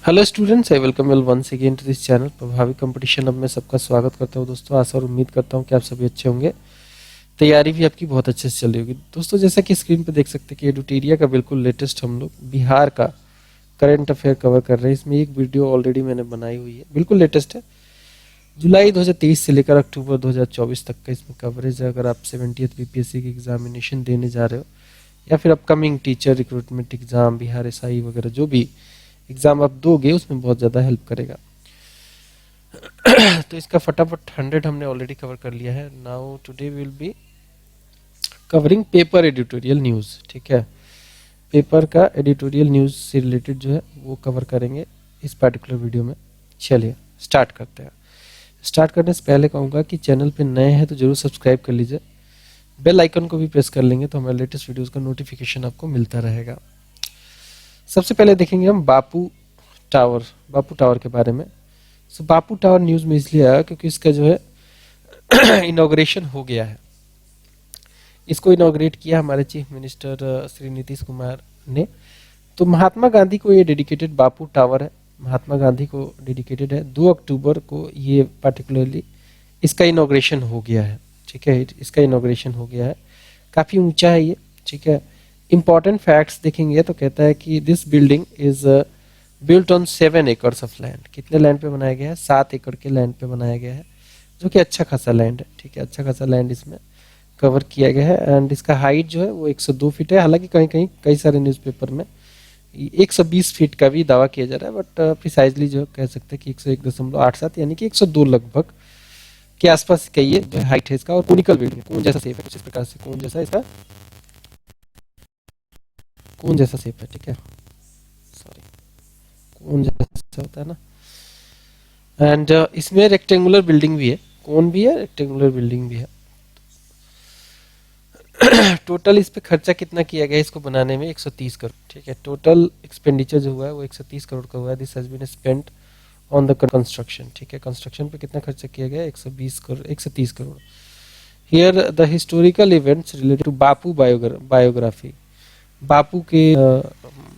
Hello students, I welcome you once again to this channel Prabhavi competition. अब मैं सबका स्वागत करता हूं दोस्तों। आशा और उम्मीद करता हूं कि आप सभी अच्छे होंगे। तैयारी भी आपकी बहुत अच्छे से चल रही होगी दोस्तों। जैसा कि स्क्रीन पे देख सकते हैं कि एडुटेरिया का बिल्कुल लेटेस्ट हम लोग बिहार का करंट अफेयर कवर कर रहे हैं। इसमें एक वीडियो ऑलरेडी मैंने बनाई हुई है, बिल्कुल लेटेस्ट है। जुलाई 2023 से लेकर अक्टूबर 2024 तक का इसमें कवरेज है। अगर आप 70th बीपीएससी की एग्जामिनेशन देने जा रहे हो या फिर upcoming teacher recruitment exam, Bihar SI वगैरह जो भी एग्जाम आप दोगे उसमें बहुत ज़्यादा हेल्प करेगा। तो इसका फटाफट 100 हमने ऑलरेडी कवर कर लिया है। Now today will be covering paper editorial news. ठीक है, पेपर का एडिटोरियल न्यूज़ से रिलेटेड जो है वो कवर करेंगे इस पर्टिकुलर वीडियो में। चलिए स्टार्ट करते हैं। स्टार्ट करने से पहले कहूँगा कि चैनल पे नए हैं तो जरूर सब्सक्राइब कर लीजिए। बेल आइकन को भी प्रेस कर लेंगे तो हमारे लेटेस्ट वीडियोस का नोटिफिकेशन आपको मिलता रहेगा। सबसे पहले देखेंगे हम बापू टावर के बारे में। सो बापू टावर न्यूज़ में इसलिए आया क्योंकि इसका जो है इनॉग्रेशन हो गया है। इसको इनॉग्रेट किया हमारे चीफ मिनिस्टर श्री नीतीश कुमार ने। तो महात्मा गांधी को ये डेडिकेटेड बापू टावर है, महात्मा गांधी को डेडिकेटेड है। 2 अक्टूबर को ये पर्टिकुलरली इसका इनॉग्रेशन हो गया है। ठीक है, इसका इनॉग्रेशन हो गया है। काफ़ी ऊंचा है ये। ठीक है, इंपॉर्टेंट फैक्ट्स देखेंगे तो कहता है कि this building is built on 7 acres of land. कितने लैंड पे बनाया गया है? 7 एकड़ के लैंड पे बनाया गया है, जो कि अच्छा खासा लैंड है। ठीक है, अच्छा खासा लैंड इसमें कवर किया गया है। एंड इसका हाइट जो है वो 102 फीट है। हालांकि कहीं कहीं कई सारे न्यूज़पेपर में 120 फीट का भी दावा किया जा रहा है, बट प्रिसाइजली जो कह सकते हैं कि 101.87 यानी कि 102 लगभग के आसपास का ये हाइट है इसका। और कोनिकल बिल्डिंग, कोन जैसा शेप है कुछ इस प्रकार से, कोन जैसा इसका कोन जैसा शेप है। ठीक है, सॉरी, कोन जैसा होता है ना। एंड इसमें रेक्टेंगुलर बिल्डिंग भी है, कोन भी है, रेक्टेंगुलर बिल्डिंग भी है। टोटल इस पे खर्चा कितना किया गया इसको बनाने में? 130 करोड़। ठीक है, टोटल एक्सपेंडिचर जो हुआ है वो 130 करोड़ का हुआ है। This has been spent on the construction. ठीक है, कंस्ट्रक्शन पे कितना खर्चा किया गया? 120 crore, 130 crore. Here the historical events related to Bapu biography. Bapu के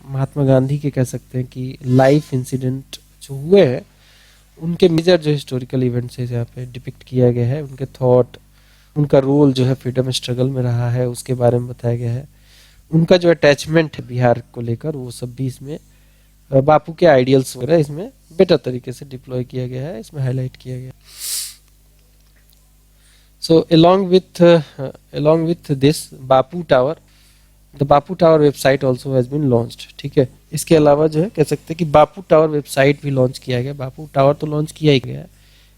महात्मा गांधी के कह सकते हैं कि लाइफ इंसिडेंट जो हुए हैं उनके मेजर जो हिस्टोरिकल इवेंट्स है यहाँ पे डिपिक्ट किया गया है। उनके थॉट, उनका रोल जो है फ्रीडम स्ट्रगल में रहा है उसके बारे में बताया गया है। उनका जो अटैचमेंट है बिहार को लेकर वो सब भी इसमें बापू के आइडियल्स वगैरह इसमें बेटर तरीके से डिप्लॉय किया गया है, इसमें हाईलाइट किया गया। So along with this Bapu tower, the Bapu tower website also has been launched. ठीक है, इसके अलावा जो है कह सकते हैं कि बापू टावर वेबसाइट भी लॉन्च किया गया। बापू टावर तो लॉन्च किया ही गया है,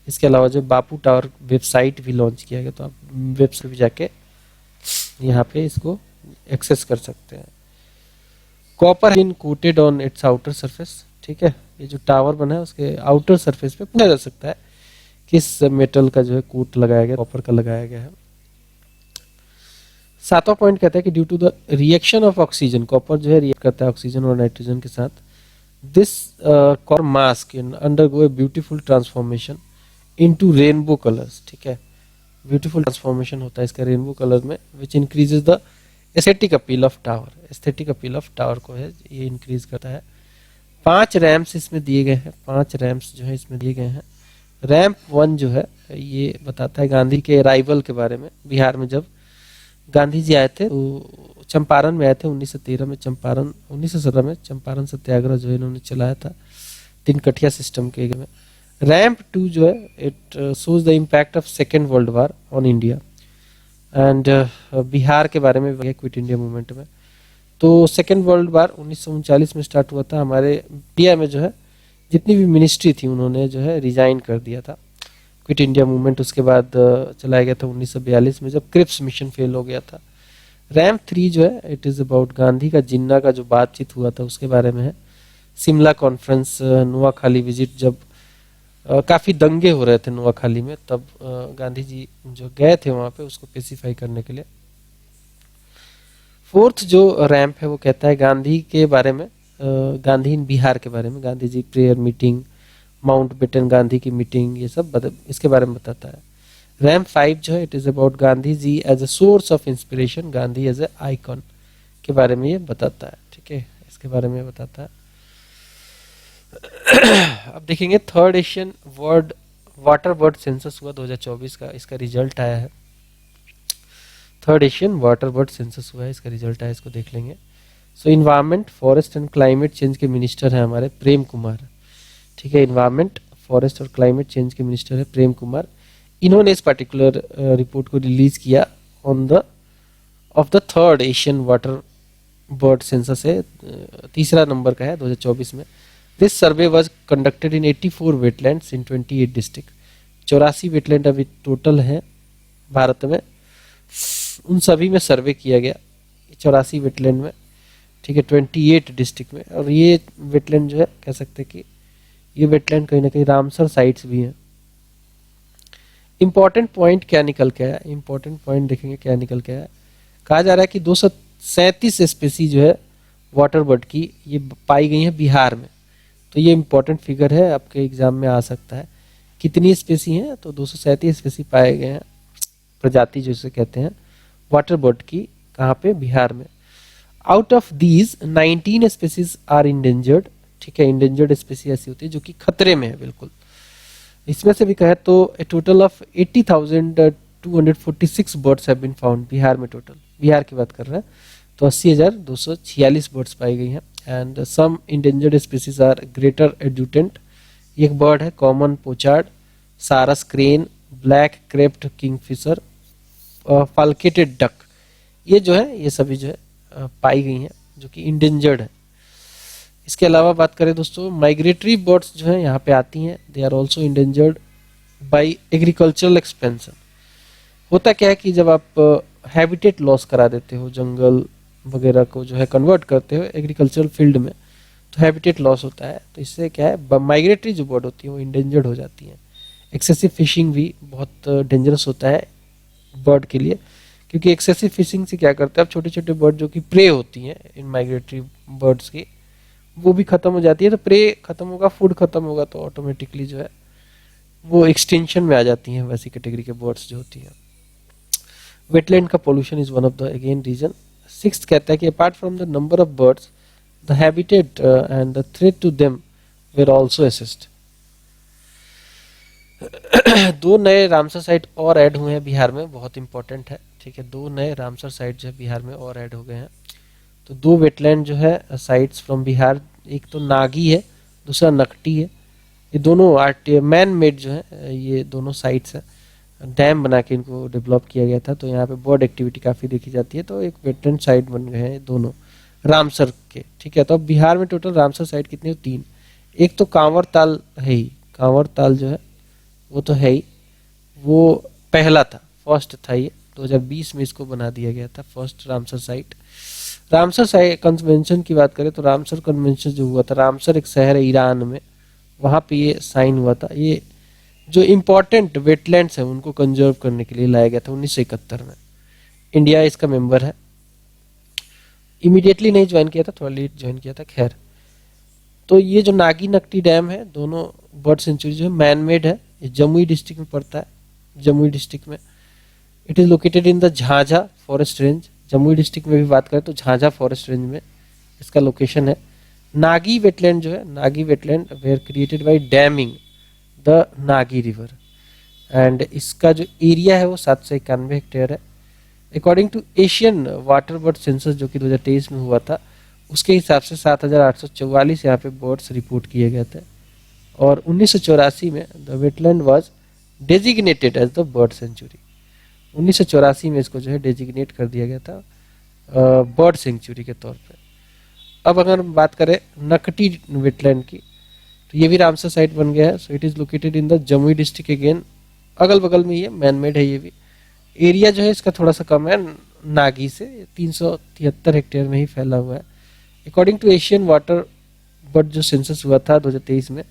इसके अलावा जो बापू टावर वेबसाइट भी लॉन्च किया गया। तो आप वेबसाइट भी जाके यहाँ पे इसको एक्सेस कर सकते हैं। Copper been coated on its outer surface. ठीक है, ये जो टावर बना है उसके आउटर सरफेस पे पूछा जा सकता है किस मेटल का जो है कोट लगाया गया, कॉपर का लगाया गया है। 7वां पॉइंट कहता है कि due to the reaction of oxygen, copper जो है रिएक्ट करता है ऑक्सीजन और नाइट्रोजन के साथ। This copper mask can undergo a beautiful transformation into rainbow colours. ठीक है, ब्यूटीफुल ट्रांसफॉर्मेशन होता है इसका रेनबो कलर में, which increases the aesthetic appeal of tower. Aesthetic appeal of tower को है ये इंक्रीज करता है। 5 रैम्प्स इसमें दिए गए हैं, 5 रैम्प्स जो है इसमें दिए गए हैं। रैम्प 1 जो है ये बताता है गांधी के अराइवल के बारे में। बिहार में जब गांधी जी आए थे तो चंपारण में आए थे 1913 में, चंपारण 1917 में चंपारण सत्याग्रह जो है इन्होंने चलाया था 3 कठिया सिस्टम के में। रैम्प 2 जो है it shows the impact of second world war on India and Bihar के बारे में क्विट इंडिया मूवमेंट में। तो सेकेंड वर्ल्ड वार 1939 में स्टार्ट हुआ था। हमारे इंडिया में जो है जितनी भी मिनिस्ट्री थी उन्होंने जो है रिजाइन कर दिया था। क्विट इंडिया मूवमेंट उसके बाद चलाया गया था 1942 में जब क्रिप्स मिशन फेल हो गया था। रैम्प 3 जो है इट इज़ अबाउट गांधी का जिन्ना का जो बातचीत हुआ था उसके बारे में है। शिमला कॉन्फ्रेंस, नुआखाली विजिट, जब काफ़ी दंगे हो रहे थे नुआखाली में तब गांधी जी जो गए थे वहाँ पे उसको पेसिफाई करने के लिए। 4th जो रैम्प है वो कहता है गांधी के बारे में, गांधी इन बिहार के बारे में, Gandhi ji prayer meeting, Mountbatten Gandhi की मीटिंग, ये सब इसके बारे में बताता है। रैम्प 5 जो है it is about Gandhi ji as a source of inspiration, Gandhi as a icon के बारे में ये बताता है। ठीक है, इसके बारे में बताता है। अब देखेंगे third Asian world water bird census हुआ 2024 का, इसका रिजल्ट आया है। Third Asian water bird census हुआ है, इसका रिजल्ट आया, इसको देख लेंगे। So environment forest and climate change के मिनिस्टर हैं हमारे प्रेम कुमार, ठीक है। इन्वायरमेंट फॉरेस्ट और क्लाइमेट चेंज के मिनिस्टर है प्रेम कुमार। इन्होंने इस पर्टिकुलर रिपोर्ट को रिलीज किया on the of the third Asian water bird census है, तीसरा नंबर का है 2024 में। This survey was conducted in 84 wetlands in 28 district. 84 wetland अभी टोटल है भारत में, उन सभी में सर्वे किया गया 84 वेटलैंड में, ठीक है, 28 डिस्ट्रिक्ट में। और ये वेटलैंड जो है कह सकते हैं कि ये वेटलैंड कहीं ना कहीं रामसर साइट्स भी हैं। इंपॉर्टेंट पॉइंट क्या निकल के आया, इंपॉर्टेंट पॉइंट देखेंगे क्या निकल के आया। कहा जा रहा है कि 237 स्पेसी जो है वाटर बर्ड की ये पाई गई है बिहार में। तो ये इंपॉर्टेंट फिगर है, आपके एग्जाम में आ सकता है। कितनी स्पेसी हैं, तो 237 स्पेसी पाए गए हैं, प्रजाति जैसे कहते हैं वाटर बर्ड की, कहाँ पे, बिहार में। Out of these 19 species are endangered, ठीक है। इंडेंजर्ड स्पेसी ऐसी होती है जो कि खतरे में है बिल्कुल। इसमें से भी कहे तो a total of 80,246 birds have been found Bihar में, टोटल बिहार की बात कर रहे हैं। तो 80,246 बर्ड्स पाई गई हैं। And some endangered species are greater adjutant, एक बर्ड है common pochard, sarus crane, black capped kingfisher, falcated duck, ये जो है ये सभी जो है पाई गई हैं जो कि इंडेंजर्ड है। इसके अलावा बात करें दोस्तों, माइग्रेटरी बर्ड्स जो है यहाँ पे आती हैं, they are also endangered by agricultural expansion. होता क्या है कि जब आप हैबिटेट लॉस करा देते हो, जंगल वगैरह को जो है कन्वर्ट करते हो एग्रीकल्चरल फील्ड में, तो हैबिटेट लॉस होता है। तो इससे क्या है, माइग्रेटरी जो बर्ड होती है वो इंडेंजर्ड हो जाती हैं। एक्सेसिव फिशिंग भी बहुत डेंजरस होता है बर्ड के लिए, क्योंकि एक्सेसिव फिशिंग से क्या करते हैं, अब छोटे छोटे बर्ड जो कि प्रे होती हैं इन माइग्रेटरी बर्ड्स की, वो भी खत्म हो जाती है। तो प्रे खत्म होगा, फूड खत्म होगा, तो ऑटोमेटिकली जो है वो एक्सटेंशन में आ जाती हैं वैसी कैटेगरी के बर्ड्स जो होती हैं। वेटलैंड का pollution is one of the again reason. Sixth कहता है कि apart from the number of birds the habitat and the threat to them were also assessed. दो नए रामसर साइट और ऐड हुए हैं बिहार में, बहुत इंपॉर्टेंट है, ठीक है। दो नए रामसर साइट जो है बिहार में और ऐड हो गए हैं। तो दो वेटलैंड जो है साइट्स फ्रॉम बिहार, एक तो नागी है, दूसरा नकटी है। ये दोनों मैन मेड जो है ये दोनों साइट्स हैं, डैम बना के इनको डेवलप किया गया था। तो यहाँ पे बर्ड एक्टिविटी काफ़ी देखी जाती है, तो एक वेटलैंड साइट बन गए हैं दोनों रामसर के, ठीक है। तो अब बिहार में टोटल रामसर साइट कितनी हो, 3। एक तो कांवर ताल है ही, कांवर ताल जो है वो तो है ही, वो पहला था, फर्स्ट था ये, 2020 में इसको बना दिया गया था first Ramsar site. Ramsar site convention की बात करें तो रामसर कन्वेंशन जो हुआ था, रामसर एक शहर है ईरान में, वहाँ पे ये साइन हुआ था। ये जो इम्पोर्टेंट वेटलैंड्स हैं उनको कंजर्व करने के लिए लाया गया था 1971 में। इंडिया इसका मेंबर है। इमीडिएटली नहीं ज्वाइन किया था, थोड़ा लेट ज्वाइन किया था, खैर। तो ये जो नागी नकटी डैम है, दोनों बर्ड सेंचुरी जो है मैन मेड है, ये जमुई डिस्ट्रिक्ट में पड़ता है, जमुई डिस्ट्रिक्ट में। It is located in the झांझा फॉरेस्ट रेंज। जमुई डिस्ट्रिक्ट में भी बात करें तो झांझा फॉरेस्ट रेंज में इसका लोकेशन है। नागी वेटलैंड जो है, Nagi wetland were created by damming the Nagi river, and इसका जो एरिया है वो 791 हेक्टेयर है। According to Asian water bird census जो कि 2023 में हुआ था, उसके हिसाब से 7,844 यहाँ पे बर्ड्स रिपोर्ट किए गए थे। और 1984 में the wetland was designated as the bird sanctuary. 1984 में इसको जो है डेजिग्नेट कर दिया गया था बर्ड सेंचुरी के तौर पे। अब अगर हम बात करें नकटी वेटलैंड की, तो ये भी रामसर साइट बन गया है। So it is located in the Jamui district again, अगल बगल में ये मैन मेड है। ये भी एरिया जो है इसका थोड़ा सा कम है नागी से, 373 हेक्टेयर में ही फैला हुआ है। According to Asian water bird जो सेंसस हुआ था 2023 में,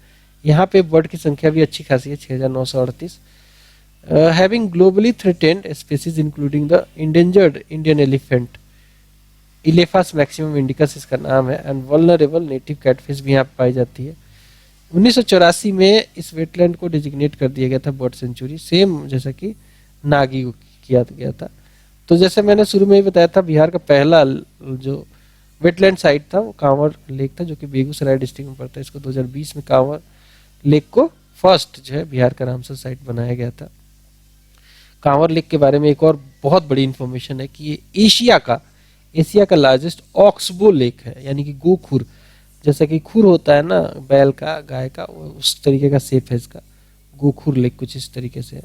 यहाँ पे बर्ड की संख्या भी अच्छी खासी है, 6,938। Having globally threatened species including the endangered Indian elephant, Elephas maximum indicus इसका नाम है, एंड वल्नरेबल नेटिव कैटफिश भी यहाँ पाई जाती है। 1984 में इस वेटलैंड को डिजिग्नेट कर दिया गया था बर्ड सेंचुरी, सेम जैसा कि नागी को किया गया था। तो जैसे मैंने शुरू में ही बताया था, बिहार का पहला जो वेटलैंड साइट था वो कांवर लेक था, जो कि बेगूसराय डिस्ट्रिक्ट में पड़ता है। इसको 2020 में कांवर लेक को फर्स्ट जो है बिहार का रामसर साइट बनाया गया था। कांवर लेक के बारे में एक और बहुत बड़ी इंफॉर्मेशन है कि ये एशिया का लार्जेस्ट ऑक्सबो लेक है, यानी कि गोखुर, जैसा कि खुर होता है ना बैल का, गाय का, उस तरीके का शेप है इसका। गोखुर लेक कुछ इस तरीके से है,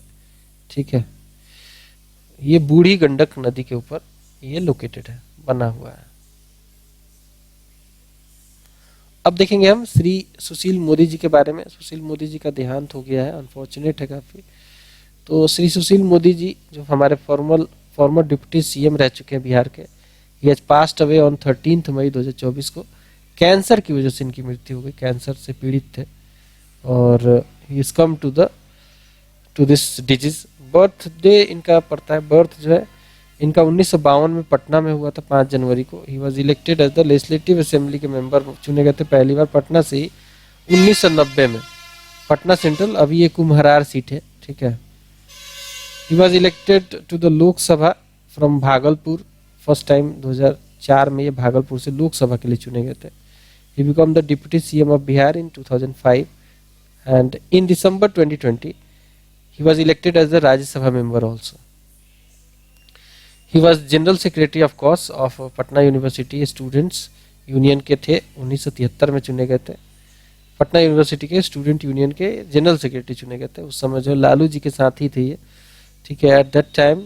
ठीक है। ये बूढ़ी गंडक नदी के ऊपर ये लोकेटेड है, बना हुआ है। अब देखेंगे हम श्री सुशील मोदी जी के बारे में। सुशील मोदी जी का देहांत हो गया है, अनफॉर्चुनेट है काफी। तो श्री सुशील मोदी जी जो हमारे फॉर्मर डिप्टी सीएम रह चुके हैं बिहार के, he has passed away on 13 मई 2024 को। कैंसर की वजह से इनकी मृत्यु हो गई, कैंसर से पीड़ित थे और he is come to this disease. Birthday इनका पड़ता है, बर्थ जो है इनका 1952 में पटना में हुआ था 5 जनवरी को। He was elected as the legislative assembly के मेंबर चुने गए थे पहली बार पटना से ही 1990 में। पटना सेंट्रल अभी ये कुम्हरार सीट है, ठीक है। He was elected to the Lok Sabha from Bhagalpur first time 2004 में, ये भागलपुर से लोकसभा के लिए चुने गए थे। He become the deputy CM of Bihar in 2005 and in December 2020 he was elected as the Rajya Sabha member also. He was general secretary of course of Patna University Students Union के थे, 1973 में चुने गए थे। पटना यूनिवर्सिटी के student union के general secretary चुने गए थे। उस समय जो लालू जी के साथ ही थे ये, ठीक है। At that time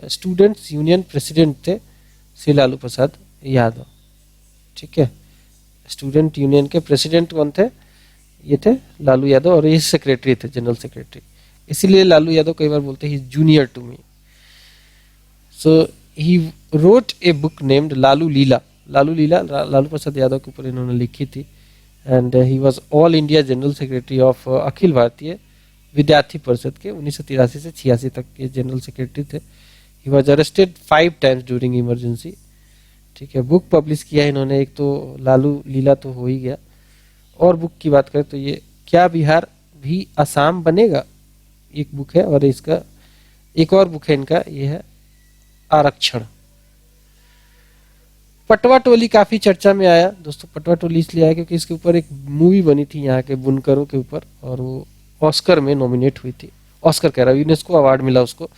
students union president थे श्री लालू प्रसाद यादव, ठीक है। स्टूडेंट यूनियन के प्रेसिडेंट कौन थे? ये थे लालू यादव, और ये सेक्रेटरी थे, जनरल सेक्रेटरी। इसीलिए लालू यादव कई बार बोलते हैं junior to me. So he wrote a book named Lalu Leela. Lalu Leela Lalu Prasad Yadav के ऊपर इन्होंने लिखी थी। And he was all India general secretary of Akhil Bharatiya Vidyarthi परिषद के 1983 से 86 तक के जनरल सेक्रेटरी थे। He was arrested 5 times during emergency, ठीक है। बुक पब्लिश किया है इन्होंने, एक तो लालू लीला तो हो ही गया, और बुक की बात करें तो ये क्या बिहार भी असम बनेगा, एक बुक है। और इसका एक और बुक है इनका, ये है आरक्षण। पटवा टोली काफी चर्चा में आया दोस्तों। पटवा टोली इसलिए आया क्योंकि इसके ऊपर एक मूवी बनी थी यहाँ के बुनकरों के ऊपर, और वो ऑस्कर में नॉमिनेट हुई थी। ऑस्कर कह रहा हूँ, यूनेस्को अवार्ड मिला उसको।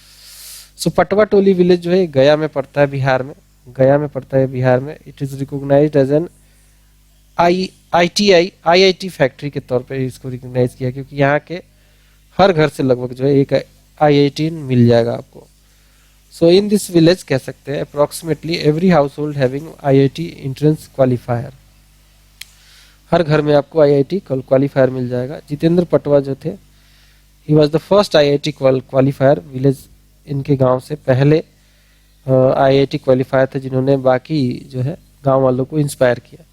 सो पटवा टोली विलेज जो है गया में पड़ता है, बिहार में। गया में पड़ता है बिहार में। It is recognised as an IIT factory के तौर पर इसको रिकॉग्नाइज किया, क्योंकि यहाँ के हर घर से लगभग जो है एक आईआईटी मिल जाएगा आपको। सो इन दिस विलेज कह सकते हैं approximately every household having IIT entrance qualifier. हर घर में आपको आईआईटी क्वालिफायर मिल जाएगा। जितेंद्र पटवा जो थे, he was the first IIT qualifier village. इनके गांव से पहले आईआईटी क्वालिफायर थे जिन्होंने बाकी जो है गांव वालों को इंस्पायर किया।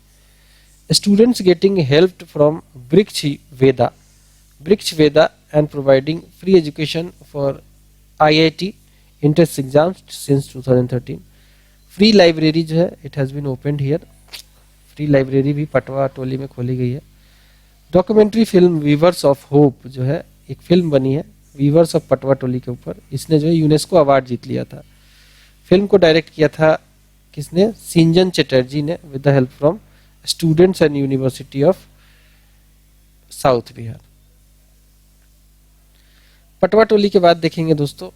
स्टूडेंट्स गेटिंग हेल्प फ्रॉम वृक्ष वेदा and providing free education for IIT entrance exams since 2013. Free library जो है it has been opened here. Free library भी पटवा टोली में खोली गई है। Documentary film weavers of hope जो है, एक फिल्म बनी है वीवर्स ऑफ पटवा टोली के ऊपर। इसने जो है यूनेस्को अवार्ड जीत लिया था। फिल्म को डायरेक्ट किया था किसने? सिंजन चटर्जी ने, with the help from students and university of South Bihar. Patwa Toli के बाद देखेंगे दोस्तों,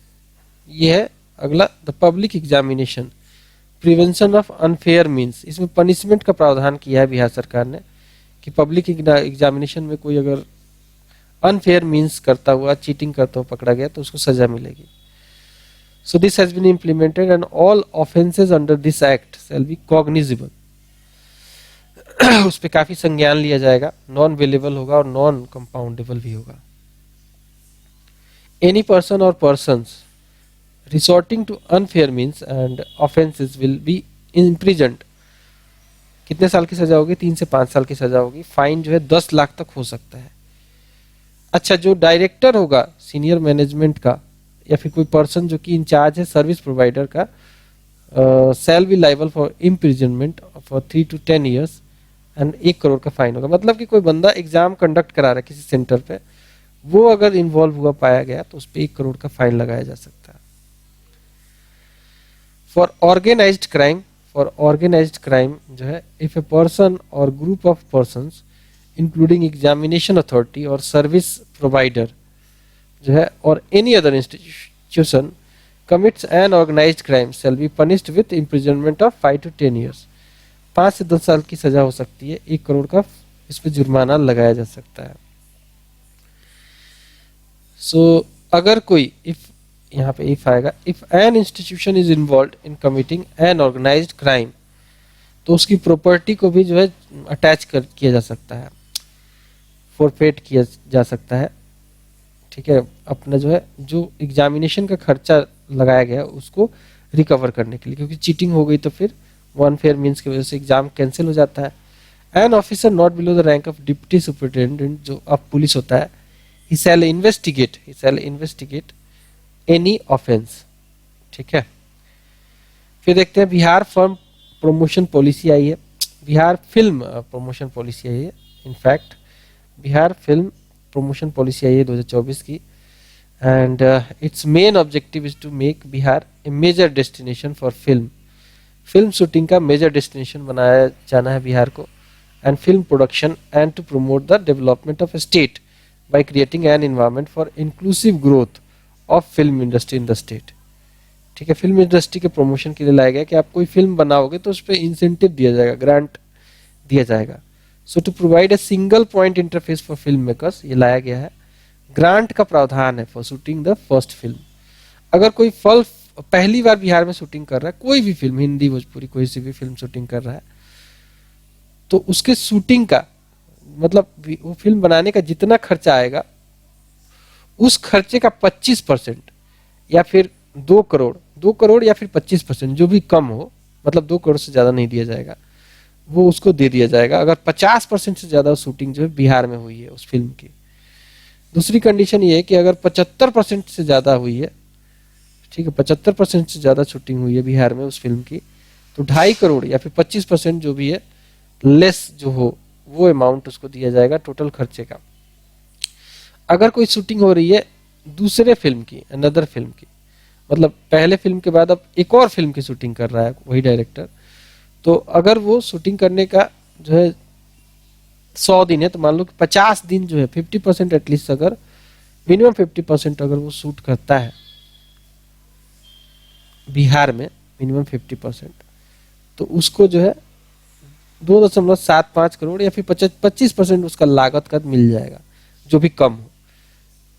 ये है अगला the public examination prevention of unfair means. इसमें पनिशमेंट का प्रावधान किया है बिहार सरकार ने कि पब्लिक एग्जामिनेशन में कोई अगर अनफेयर मीन्स करता हुआ, चीटिंग करता हुआ पकड़ा गया तो उसको सजा मिलेगी। So this has been implemented and all offences under this act shall be cognizable. उस पर काफी संज्ञान लिया जाएगा, नॉन वेलेबल होगा और नॉन कंपाउंडेबल भी होगा। Any person or persons resorting to unfair means and offences will be imprisoned। कितने साल की सजा होगी? 3 से 5 साल की सजा होगी। फाइन जो है 10 लाख तक हो सकता है। अच्छा, जो डायरेक्टर होगा सीनियर मैनेजमेंट का या फिर कोई पर्सन जो कि इंचार्ज है सर्विस प्रोवाइडर का, shall be liable for imprisonment for 3 to 10 years and 1 crore का फाइन होगा। मतलब कि कोई बंदा एग्जाम कंडक्ट करा रहा है किसी सेंटर पे, वो अगर इन्वॉल्व हुआ पाया गया तो उस पर 1 करोड़ का फाइन लगाया जा सकता है। फॉर ऑर्गेनाइज्ड क्राइम जो है, इफ ए पर्सन और group of persons including examination authority और सर्विस प्रोवाइडर जो है और any other institution commits an organized crime shall be punished with imprisonment of 5 to 10 years. 5 से 10 साल की सजा हो सकती है, 1 करोड़ का इस पे जुर्माना लगाया जा सकता है. सो अगर कोई इफ यहाँ पे इफ आएगा, if an institution is involve in committing an organised crime, तो उसकी प्रॉपर्टी को भी जो है अटैच कर किया जा सकता है, फोरफेट किया जा सकता है. ठीक है, अपना जो है जो एग्जामिनेशन का खर्चा लगाया गया उसको रिकवर करने के लिए, क्योंकि चीटिंग हो गई तो फिर अनफेयर मींस की वजह से एग्जाम कैंसिल हो जाता है. An officer not below the rank of deputy superintendent, जो अब पुलिस होता है, he shall investigate any offence. ठीक है, फिर देखते हैं बिहार फिल्म प्रमोशन पॉलिसी आई है. बिहार फिल्म प्रमोशन पॉलिसी आई है. In fact Bihar film promotion policy आई है 2024 की. And its main objective is to make Bihar a major destination for film. Film shooting का मेजर डेस्टिनेशन बनाया जाना है बिहार को, and film production, and to promote the development of state by creating an environment for inclusive growth of film industry in the state. ठीक है, film industry के promotion के लिए लाया गया कि आप कोई फिल्म बनाओगे तो उस पर इंसेंटिव दिया जाएगा, ग्रांट दिया जाएगा. So to provide a single point interface for film makers, ये लाया गया है. ग्रांट का प्रावधान है for shooting the first film. अगर कोई पहली बार बिहार में शूटिंग कर रहा है, कोई भी फिल्म, हिंदी भोजपुरी कोई सी भी फिल्म शूटिंग कर रहा है, तो उसके शूटिंग का मतलब वो फिल्म बनाने का जितना खर्चा आएगा उस खर्चे का 25% या फिर 2 करोड़ या फिर 25%, जो भी कम हो, मतलब 2 करोड़ से ज्यादा नहीं दिया जाएगा, वो उसको दे दिया जाएगा अगर 50% से ज्यादा शूटिंग जो है बिहार में हुई है उस फिल्म की. दूसरी कंडीशन ये है कि अगर 75% से ज्यादा हुई है, ठीक है, 75% से ज्यादा शूटिंग हुई है बिहार में उस फिल्म की, तो 2.5 करोड़ या फिर 25% जो भी है लेस जो हो वो अमाउंट उसको दिया जाएगा टोटल खर्चे का. अगर कोई शूटिंग हो रही है दूसरे फिल्म की, अनदर फिल्म की, मतलब पहले फिल्म के बाद अब एक और फिल्म की शूटिंग कर रहा है वही डायरेक्टर, तो अगर वो शूटिंग करने का जो है 100 दिन है, तो मान लो कि 50 दिन जो है 50% एटलीस्ट, अगर मिनिमम 50% अगर वो शूट करता है बिहार में, मिनिमम 50%, तो उसको जो है 2.75 करोड़ या फिर 25% उसका लागत का मिल जाएगा, जो भी कम हो.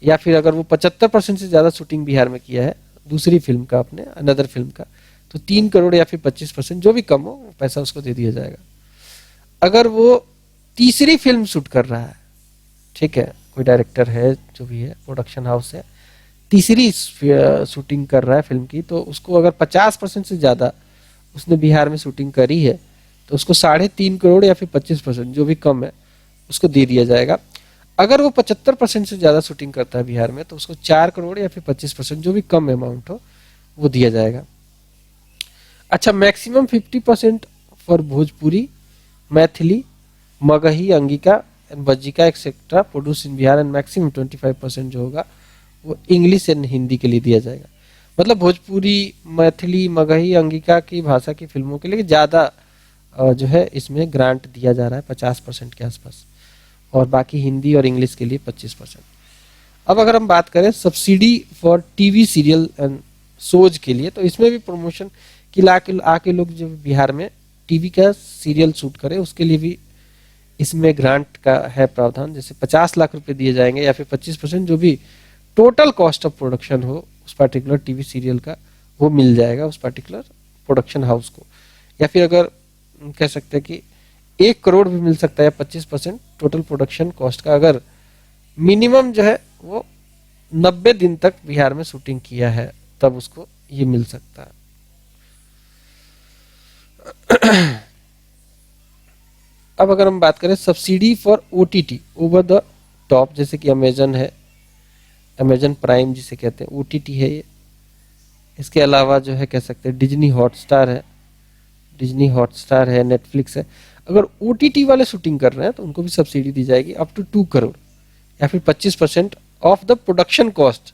या फिर अगर वो 75% से ज्यादा शूटिंग बिहार में किया है दूसरी फिल्म का, अपने अनदर फिल्म का, तो 3 करोड़ या फिर 25%, जो भी कम हो वो पैसा उसको दे दिया जाएगा. अगर वो तीसरी फिल्म शूट कर रहा है, ठीक है, कोई डायरेक्टर है, जो भी है, प्रोडक्शन हाउस है, तीसरी शूटिंग कर रहा है फिल्म की, तो उसको अगर 50% से ज्यादा उसने बिहार में शूटिंग करी है, तो उसको 3.5 करोड़ या फिर 25%, जो भी कम है, उसको दे दिया जाएगा. अगर वो 75% से ज्यादा शूटिंग करता है बिहार में, तो उसको 4 करोड़ या फिर 25%, जो भी कम अमाउंट हो, वो दिया जाएगा. अच्छा, maximum 50% for Bhojpuri, Maithili, Magahi, Angika and Bajjika etcetera produce in Bihar, and maximum 25% जो होगा वो इंग्लिश एंड हिंदी के लिए दिया जाएगा. मतलब भोजपुरी, मैथिली, मगही, अंगिका की भाषा की फिल्मों के लिए ज्यादा जो है इसमें ग्रांट दिया जा रहा है, 50% के आसपास, और बाकी हिंदी और इंग्लिश के लिए 25%. अब अगर हम बात करें subsidy for TV serial and shows के लिए, तो इसमें भी प्रमोशन की आके लोग जो बिहार में टीवी का सीरियल शूट करे, उसके लिए भी इसमें ग्रांट का है प्रावधान. जैसे 50 लाख रुपए दिए जाएंगे या फिर 25%, जो भी टोटल कॉस्ट ऑफ प्रोडक्शन हो उस पर्टिकुलर टीवी सीरियल का, वो मिल जाएगा उस पर्टिकुलर प्रोडक्शन हाउस को. या फिर अगर कह सकते हैं कि 1 करोड़ भी मिल सकता है, 25% टोटल प्रोडक्शन कॉस्ट का, अगर मिनिमम जो है वो 90 दिन तक बिहार में शूटिंग किया है, तब उसको ये मिल सकता है. अब अगर हम बात करें subsidy for OTT, over the top, जैसे कि अमेजन है, अमेजन प्राइम जिसे कहते हैं, ओटीटी है ये. इसके अलावा जो है कह सकते हैं डिज्नी हॉटस्टार है, नेटफ्लिक्स है. अगर ओटीटी वाले शूटिंग कर रहे हैं तो उनको भी सब्सिडी दी जाएगी अप टू 2 करोड़ या फिर 25% of the production cost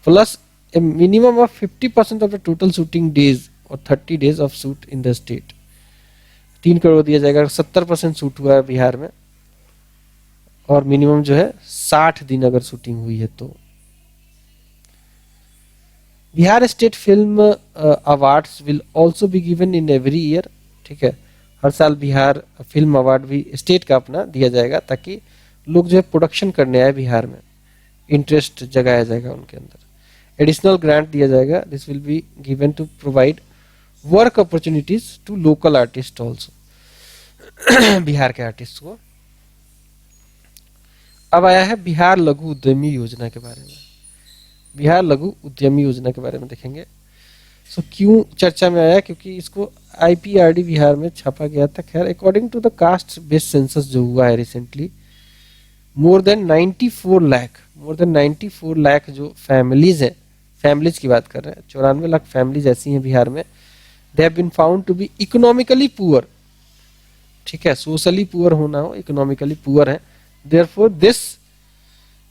plus A minimum of 50% of the total shooting days और 30 days of shoot in the state. 3 crore दिया जाएगा. 70% शूट हुआ है बिहार में और मिनिमम जो है 60 दिन अगर शूटिंग हुई है तो। Bihar state film awards will also be given in every year, ठीक है, हर साल बिहार फिल्म अवार्ड भी स्टेट का अपना दिया जाएगा, ताकि लोग जो है प्रोडक्शन करने आए बिहार में, इंटरेस्ट जगाया जाएगा उनके अंदर। एडिशनल ग्रांट दिया जाएगा, this will be given to provide work opportunities to local artist also, Bihar के आर्टिस्ट को। अब आया है बिहार लघु उद्यमी योजना के बारे में। बिहार लघु उद्यमी योजना के बारे में देखेंगे। सो क्यों चर्चा में आया, क्योंकि इसको आईपीआरडी बिहार में छापा गया था। खैर, according to the caste based census जो हुआ है रिसेंटली, मोर देन 94 लाख जो फैमिलीज हैं, फैमिलीज की बात कर रहे हैं, 94 लाख फैमिलीज ऐसी हैं बिहार में, they have been found to be economically poor, ठीक है, सोशली पुअर होना हो, इकोनॉमिकली पुअर है। Therefore this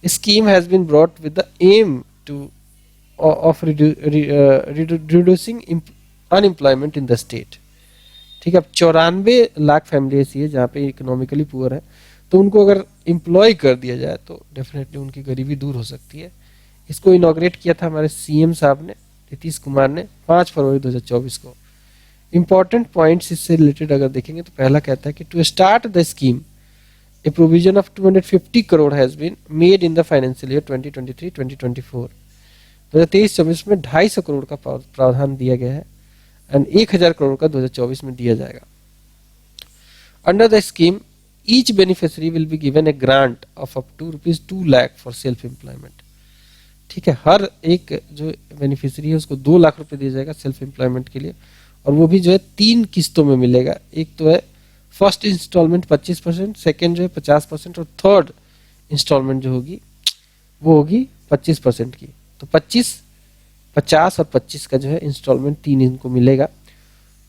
scheme has been brought with the aim to of reducing unemployment in the state, ठीक है। अब 94 लाख फैमिली ऐसी है जहाँ पे इकोनॉमिकली पुअर है, तो उनको अगर एम्प्लॉय कर दिया जाए तो डेफिनेटली उनकी गरीबी दूर हो सकती है। इसको इनॉग्रेट किया था हमारे सीएम साहब ने, नीतीश कुमार ने, 5 फरवरी 2024 को। इंपॉर्टेंट पॉइंट्स इससे रिलेटेड अगर देखेंगे तो पहला कहता है कि to start the scheme a provision of 250 crore has been made in the financial year 2023-2024। 2023-24 में 250 करोड़ का प्रावधान दिया गया है एंड 1000 करोड़ का 2024 में दिया जाएगा। Under the scheme each beneficiary will be given a grant of up to rupees 2 lakh for self employment, ठीक है। हर एक जो बेनिफिशियरी है उसको 2 लाख रुपए दिया जाएगा सेल्फ एम्प्लॉयमेंट के लिए, और वो भी जो है 3 किस्तों में मिलेगा। एक तो है फर्स्ट इंस्टॉलमेंट 25%, सेकेंड जो है 50%, और थर्ड इंस्टॉलमेंट जो होगी वो होगी 25% की। तो 25, 50 और 25 का जो है इंस्टॉलमेंट 3 इनको मिलेगा।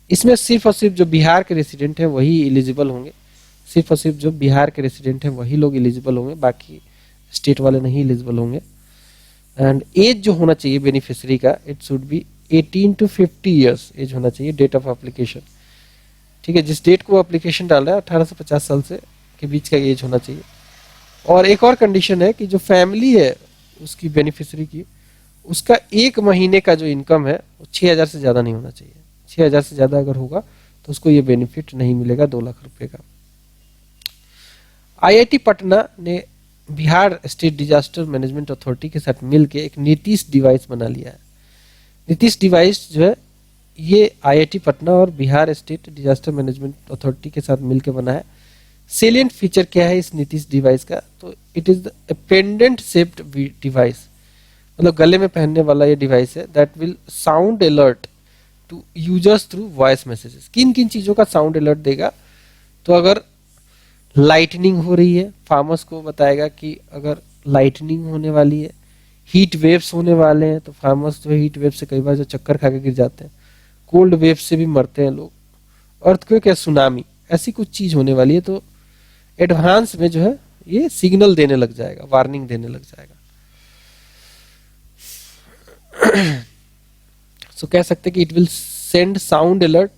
इसमें सिर्फ और सिर्फ जो बिहार के रेसिडेंट है वही एलिजिबल होंगे, सिर्फ और सिर्फ जो बिहार के रेसिडेंट हैं वही लोग एलिजिबल होंगे, बाकी स्टेट वाले नहीं एलिजिबल होंगे। एंड एज जो होना चाहिए बेनिफिशियरी का, it should be 18 to 50 years age होना चाहिए, डेट ऑफ एप्लीकेशन, ठीक है। जिस डेट को एप्लीकेशन डाल रहा है 18 से 50 साल से के बीच का एज होना चाहिए। और एक और कंडीशन है कि जो फैमिली है उसकी बेनिफिशियरी की, उसका 1 महीने का जो इनकम है वो 6000 से ज्यादा नहीं होना चाहिए। 6000 से ज्यादा अगर होगा तो उसको ये बेनिफिट नहीं मिलेगा 2 लाख रुपए का। आईआईटी पटना ने Bihar state disaster management authority के साथ मिलकर एक नीतीश डिवाइस बना लिया है। नीतीश डिवाइस जो है ये आईआईटी पटना और Bihar state disaster management authority के साथ मिलकर बना है। सेलिएंट फीचर क्या है इस नीतीश डिवाइस का, तो it is the pendant shaped device, मतलब गले में पहनने वाला ये डिवाइस है, that will sound alert to users through voice messages. किन किन चीजों का साउंड अलर्ट देगा, तो अगर लाइटनिंग हो रही है, फार्मर्स को बताएगा कि अगर लाइटनिंग होने वाली है, हीट वेव्स होने वाले हैं, तो फार्मर्स जो है हीट वेव से कई बार जो चक्कर खा के गिर जाते हैं, कोल्ड वेव से भी मरते हैं लोग, अर्थक्वेक या सुनामी, ऐसी कुछ चीज होने वाली है, तो एडवांस में जो है ये सिग्नल देने लग जाएगा, वार्निंग देने लग जाएगा। सो कह सकते हैं कि it will send sound alert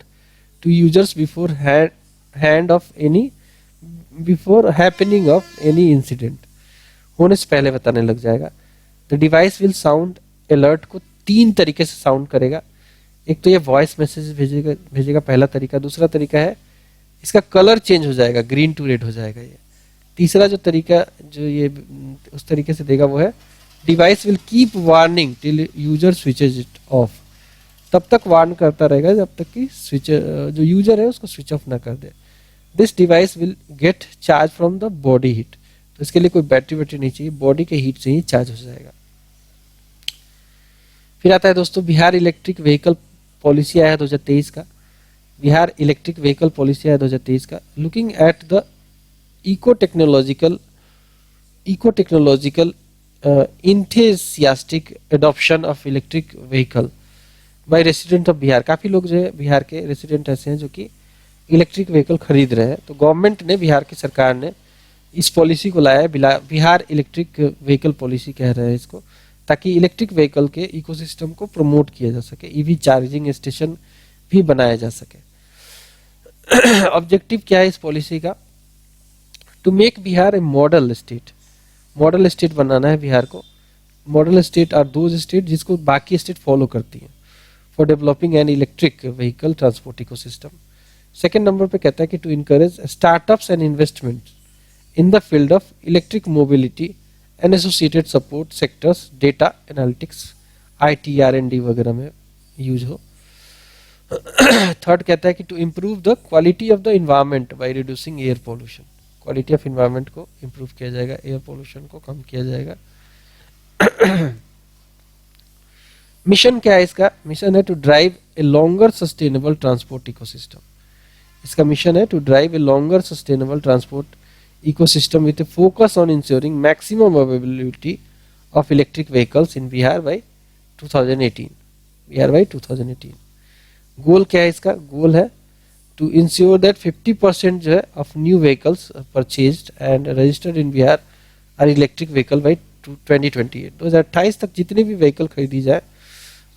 to users before happening of any incident, होने से पहले बताने लग जाएगा। The device will sound alert को 3 तरीके से साउंड करेगा। एक तो ये वॉइस मैसेज भेजेगा पहला तरीका। दूसरा तरीका है इसका कलर चेंज हो जाएगा, ग्रीन टू रेड हो जाएगा ये। तीसरा जो तरीका जो ये उस तरीके से देगा वो है device will keep warning till user switches it of, तब तक वार्न करता रहेगा जब तक कि स्विच जो यूजर है उसको स्विच ऑफ ना कर दे। This device will get charge from the body heat, तो इसके लिए कोई बैटरी नहीं चाहिए, बॉडी के हीट से ही चार्ज हो जाएगा। फिर आता है दोस्तों बिहार इलेक्ट्रिक व्हीकल पॉलिसी आया है 2023 का। बिहार इलेक्ट्रिक व्हीकल पॉलिसी आया 2023 का। Looking at the eco technological enthusiastic adoption of electric vehicle by resident of Bihar. काफी लोग जो है बिहार के रेसिडेंट ऐसे हैं जो कि इलेक्ट्रिक व्हीकल खरीद रहे हैं, तो गवर्नमेंट ने, बिहार की सरकार ने इस पॉलिसी को लाया है, बिहार इलेक्ट्रिक व्हीकल पॉलिसी कह रहे हैं इसको, ताकि इलेक्ट्रिक व्हीकल के इकोसिस्टम को प्रमोट किया जा सके, ईवी चार्जिंग स्टेशन भी बनाया जा सके। ऑब्जेक्टिव क्या है इस पॉलिसी का, to make Bihar a model state, model state बनाना है बिहार को। Model state are those state जिसको बाकी स्टेट फॉलो करती हैं for developing an electric vehicle transport ecosystem. Second number पे कहता है कि to encourage startups and investment in the field of electric mobility and associated support sectors, data analytics, IT R&D वगैरह में यूज हो। Third कहता है कि to improve the quality of the environment by reducing air pollution, quality of environment को improve किया जाएगा, air pollution को कम किया जाएगा। मिशन क्या है इसका? मिशन है to drive a longer sustainable transport ecosystem. इसका मिशन है to drive a longer sustainable transport ecosystem with a focus on ensuring maximum availability of electric vehicles in Bihar by 2018। Bihar by 2018। गोल क्या है इसका? गोल है to ensure that 50% जो है of new vehicles purchased and registered in Bihar are electric vehicle by 2028। 2028 तक जितने भी vehicle खरीदी जाए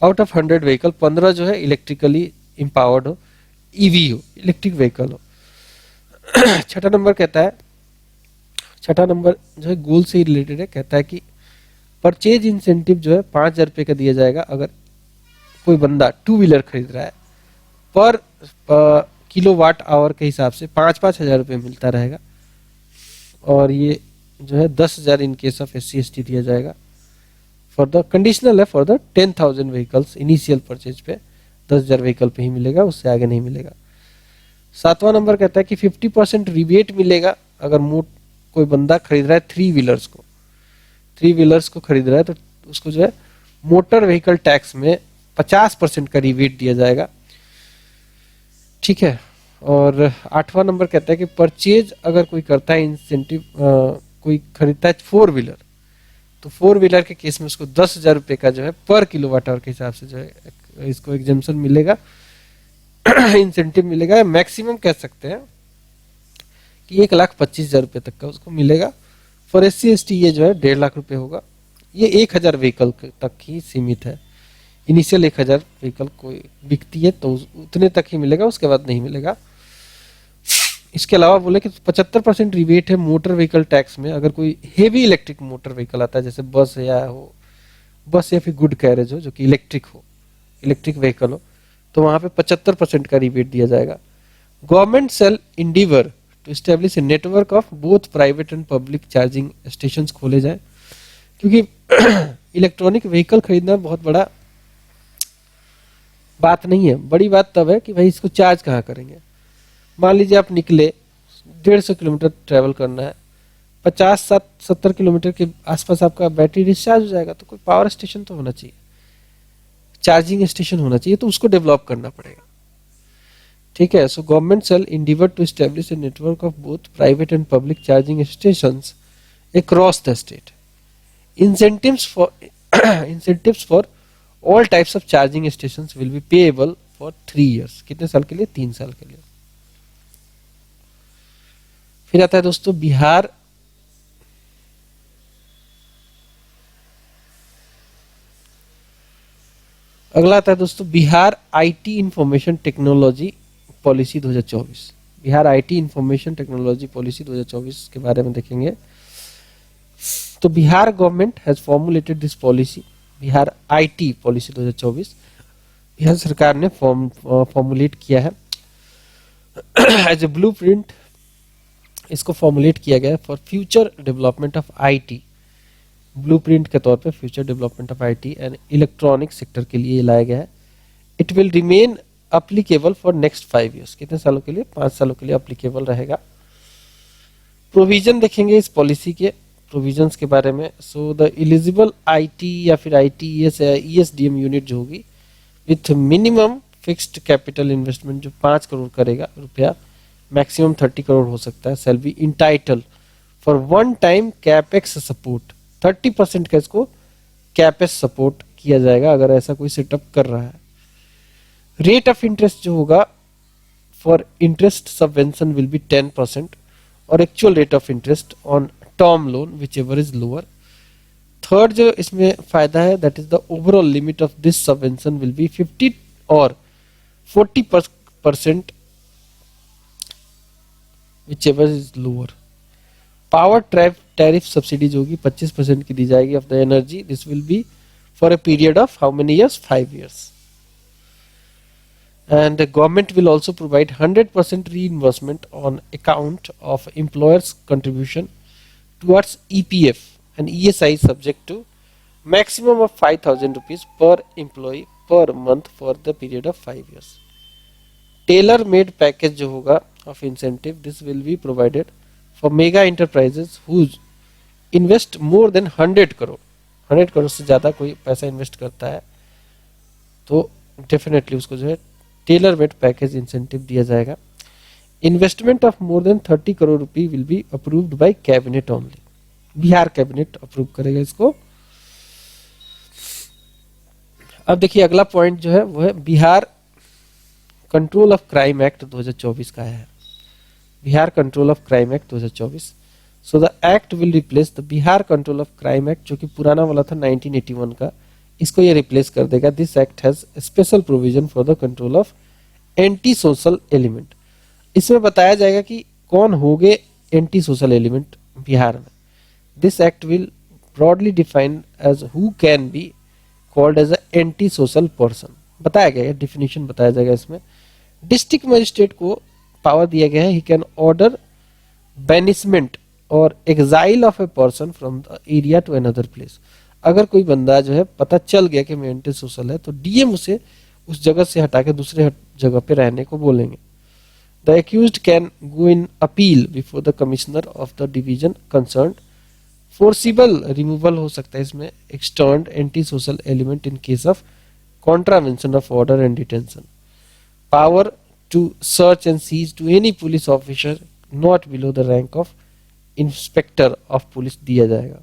आउट ऑफ 100 व्हीकल 15 जो है इलेक्ट्रिकली एम्पावर्ड हो, EV हो, इलेक्ट्रिक व्हीकल हो। छठा नंबर कहता है, छठा नंबर जो है गोल से रिलेटेड है, कहता है कि परचेज इंसेंटिव जो है 5,000 रुपये का दिया जाएगा अगर कोई बंदा 2 व्हीलर खरीद रहा है। पर किलोवाट आवर के हिसाब से 5-5 हजार रुपये मिलता रहेगा। और ये जो है 10,000 इन केस ऑफ SC/ST दिया जाएगा। फॉर द कंडीशनल है for the 10,000 vehicles, initial purchase पे 10,000 व्हीकल पे ही मिलेगा, उससे आगे नहीं मिलेगा। सातवां नंबर कहता है कि 50% रिबेट मिलेगा अगर कोई बंदा खरीद रहा है 3 व्हीलर्स को, 3 व्हीलर्स को खरीद रहा है तो उसको जो है मोटर व्हीकल टैक्स में 50% का रिबेट दिया जाएगा। ठीक है। और आठवां नंबर कहता है कि परचेज अगर कोई करता है इंसेंटिव, कोई खरीदता है 4 व्हीलर, तो 4 व्हीलर के केस में उसको 10,000 रुपये का जो है पर किलोवाट आवर के हिसाब से जो है इसको एग्जेम्पशन मिलेगा, इंसेंटिव मिलेगा। मैक्सिमम कह सकते हैं कि 1,25,000 रुपये तक का उसको मिलेगा। फॉर SC/ST ये जो है 1.5 लाख रुपये होगा। ये 1,000 व्हीकल तक ही सीमित है। इनिशियल 1,000 व्हीकल कोई बिकती है तो उतने तक ही मिलेगा, उसके बाद नहीं मिलेगा। इसके अलावा बोले कि 75% रिबेट है मोटर व्हीकल टैक्स में अगर कोई हेवी इलेक्ट्रिक मोटर व्हीकल आता है, जैसे बस या फिर गुड कैरेज हो जो कि इलेक्ट्रिक व्हीकल हो, तो वहां पे 75% का रिबेट दिया जाएगा। Government shall endeavour to establish a network of both private and public charging station खोले जाए, क्योंकि इलेक्ट्रॉनिक व्हीकल खरीदना बहुत बड़ा बात नहीं है। बड़ी बात तब है कि भाई इसको चार्ज कहाँ करेंगे। मान लीजिए आप निकले 150 किलोमीटर ट्रेवल करना है, 50-70 किलोमीटर के आसपास आपका बैटरी डिस्चार्ज हो जाएगा, तो कोई पावर स्टेशन तो होना चाहिए, चार्जिंग स्टेशन होना चाहिए, तो उसको डेवलप करना पड़ेगा। ठीक है। So government shall endeavour to establish a network of both private and public charging stations across the state. incentives for all types of charging stations will be payable for 3 years। कितने साल के लिए? 3 साल के लिए। फिर आता है दोस्तों बिहार अगला आता है दोस्तों Bihar IT information technology policy 2024। Bihar IT information technology policy 2024 के बारे में देखेंगे। तो Bihar government has formulated this policy, Bihar IT policy 2024 Bihar सरकार ने फॉर्मुलेट किया है एज ए ब्लूप्रिंट। इसको फॉर्मुलेट किया गया for future development of IT, blueprint के तौर पे future development of IT and electronic sector के लिए लाया गया है। It will remain applicable for next 5 years. कितने सालों के लिए? 5 सालों के लिए अप्लीकेबल रहेगा। प्रोविजन देखेंगे इस पॉलिसी के प्रोविजंस के बारे में। सो द एलिजिबल IT या फिर ITES या ESDM यूनिट जो होगी with minimum fixed capital investment जो 5 करोड़ करेगा रुपया, मैक्सिमम 30 करोड़ हो सकता है, shall be entitle for one time capex support. 30% का इसको कैपेक्स सपोर्ट किया जाएगा अगर ऐसा कोई सेटअप कर रहा है। रेट ऑफ इंटरेस्ट जो होगा for interest subvention will be 10% और actual rate of interest on term loan which ever is lower. Third जो इसमें फायदा है that is the overall limit of this subvention will be 50 और 40% which ever is lower. Power tariff subsidy जो होगी 25% की दी जाएगी of the energy. This will B for a period of how many years, 5 years. And the government will also provide 100% reimbursement on account of employers' contribution towards EPF and ESI subject to maximum of 5,000 rupees per employee per month for the period of 5 years. Tailor made package जो होगा of incentive, this will be provided for mega enterprises who invest more than 100 crore. 100 crore से ज़्यादा कोई पैसा invest करता है तो definitely उसको जो है टेलर मेड पैकेज इंसेंटिव दिया जाएगा. Investment of more than 30 crore rupee will be approved by cabinet only. Bihar cabinet approve करेगा इसको. अब देखिए अगला पॉइंट जो है वो है Bihar control of crime act 2024 का है. Bihar control of crime act 2024. So the act will replace the Bihar control of crime act जो कि पुराना वाला था 1981 का, इसको ये रिप्लेस कर देगा. This act has special provision for the control of anti social element. इसमें बताया जाएगा कि कौन होंगे एंटी सोशल एलिमेंट बिहार में. This act will broadly define as who can be called as a anti social person. बताया गया है, डिफिनेशन बताया जाएगा इसमें. डिस्ट्रिक्ट मजिस्ट्रेट को पावर दिया गया है, ही कैन ऑर्डर बैनिशमेंट और exile of a person from the area to another place. अगर कोई बंदा जो है पता चल गया कि मैं एंटी सोशल है तो डीएम उसे उस जगह से हटा के दूसरे जगह पे रहने को बोलेंगे. The accused can go in appeal before the commissioner of the division concerned. Forcible removal हो सकता है इसमें externed anti social element in case of contravention of order and detention. Power to search and seize to any police officer not below the rank of inspector of police दिया जाएगा.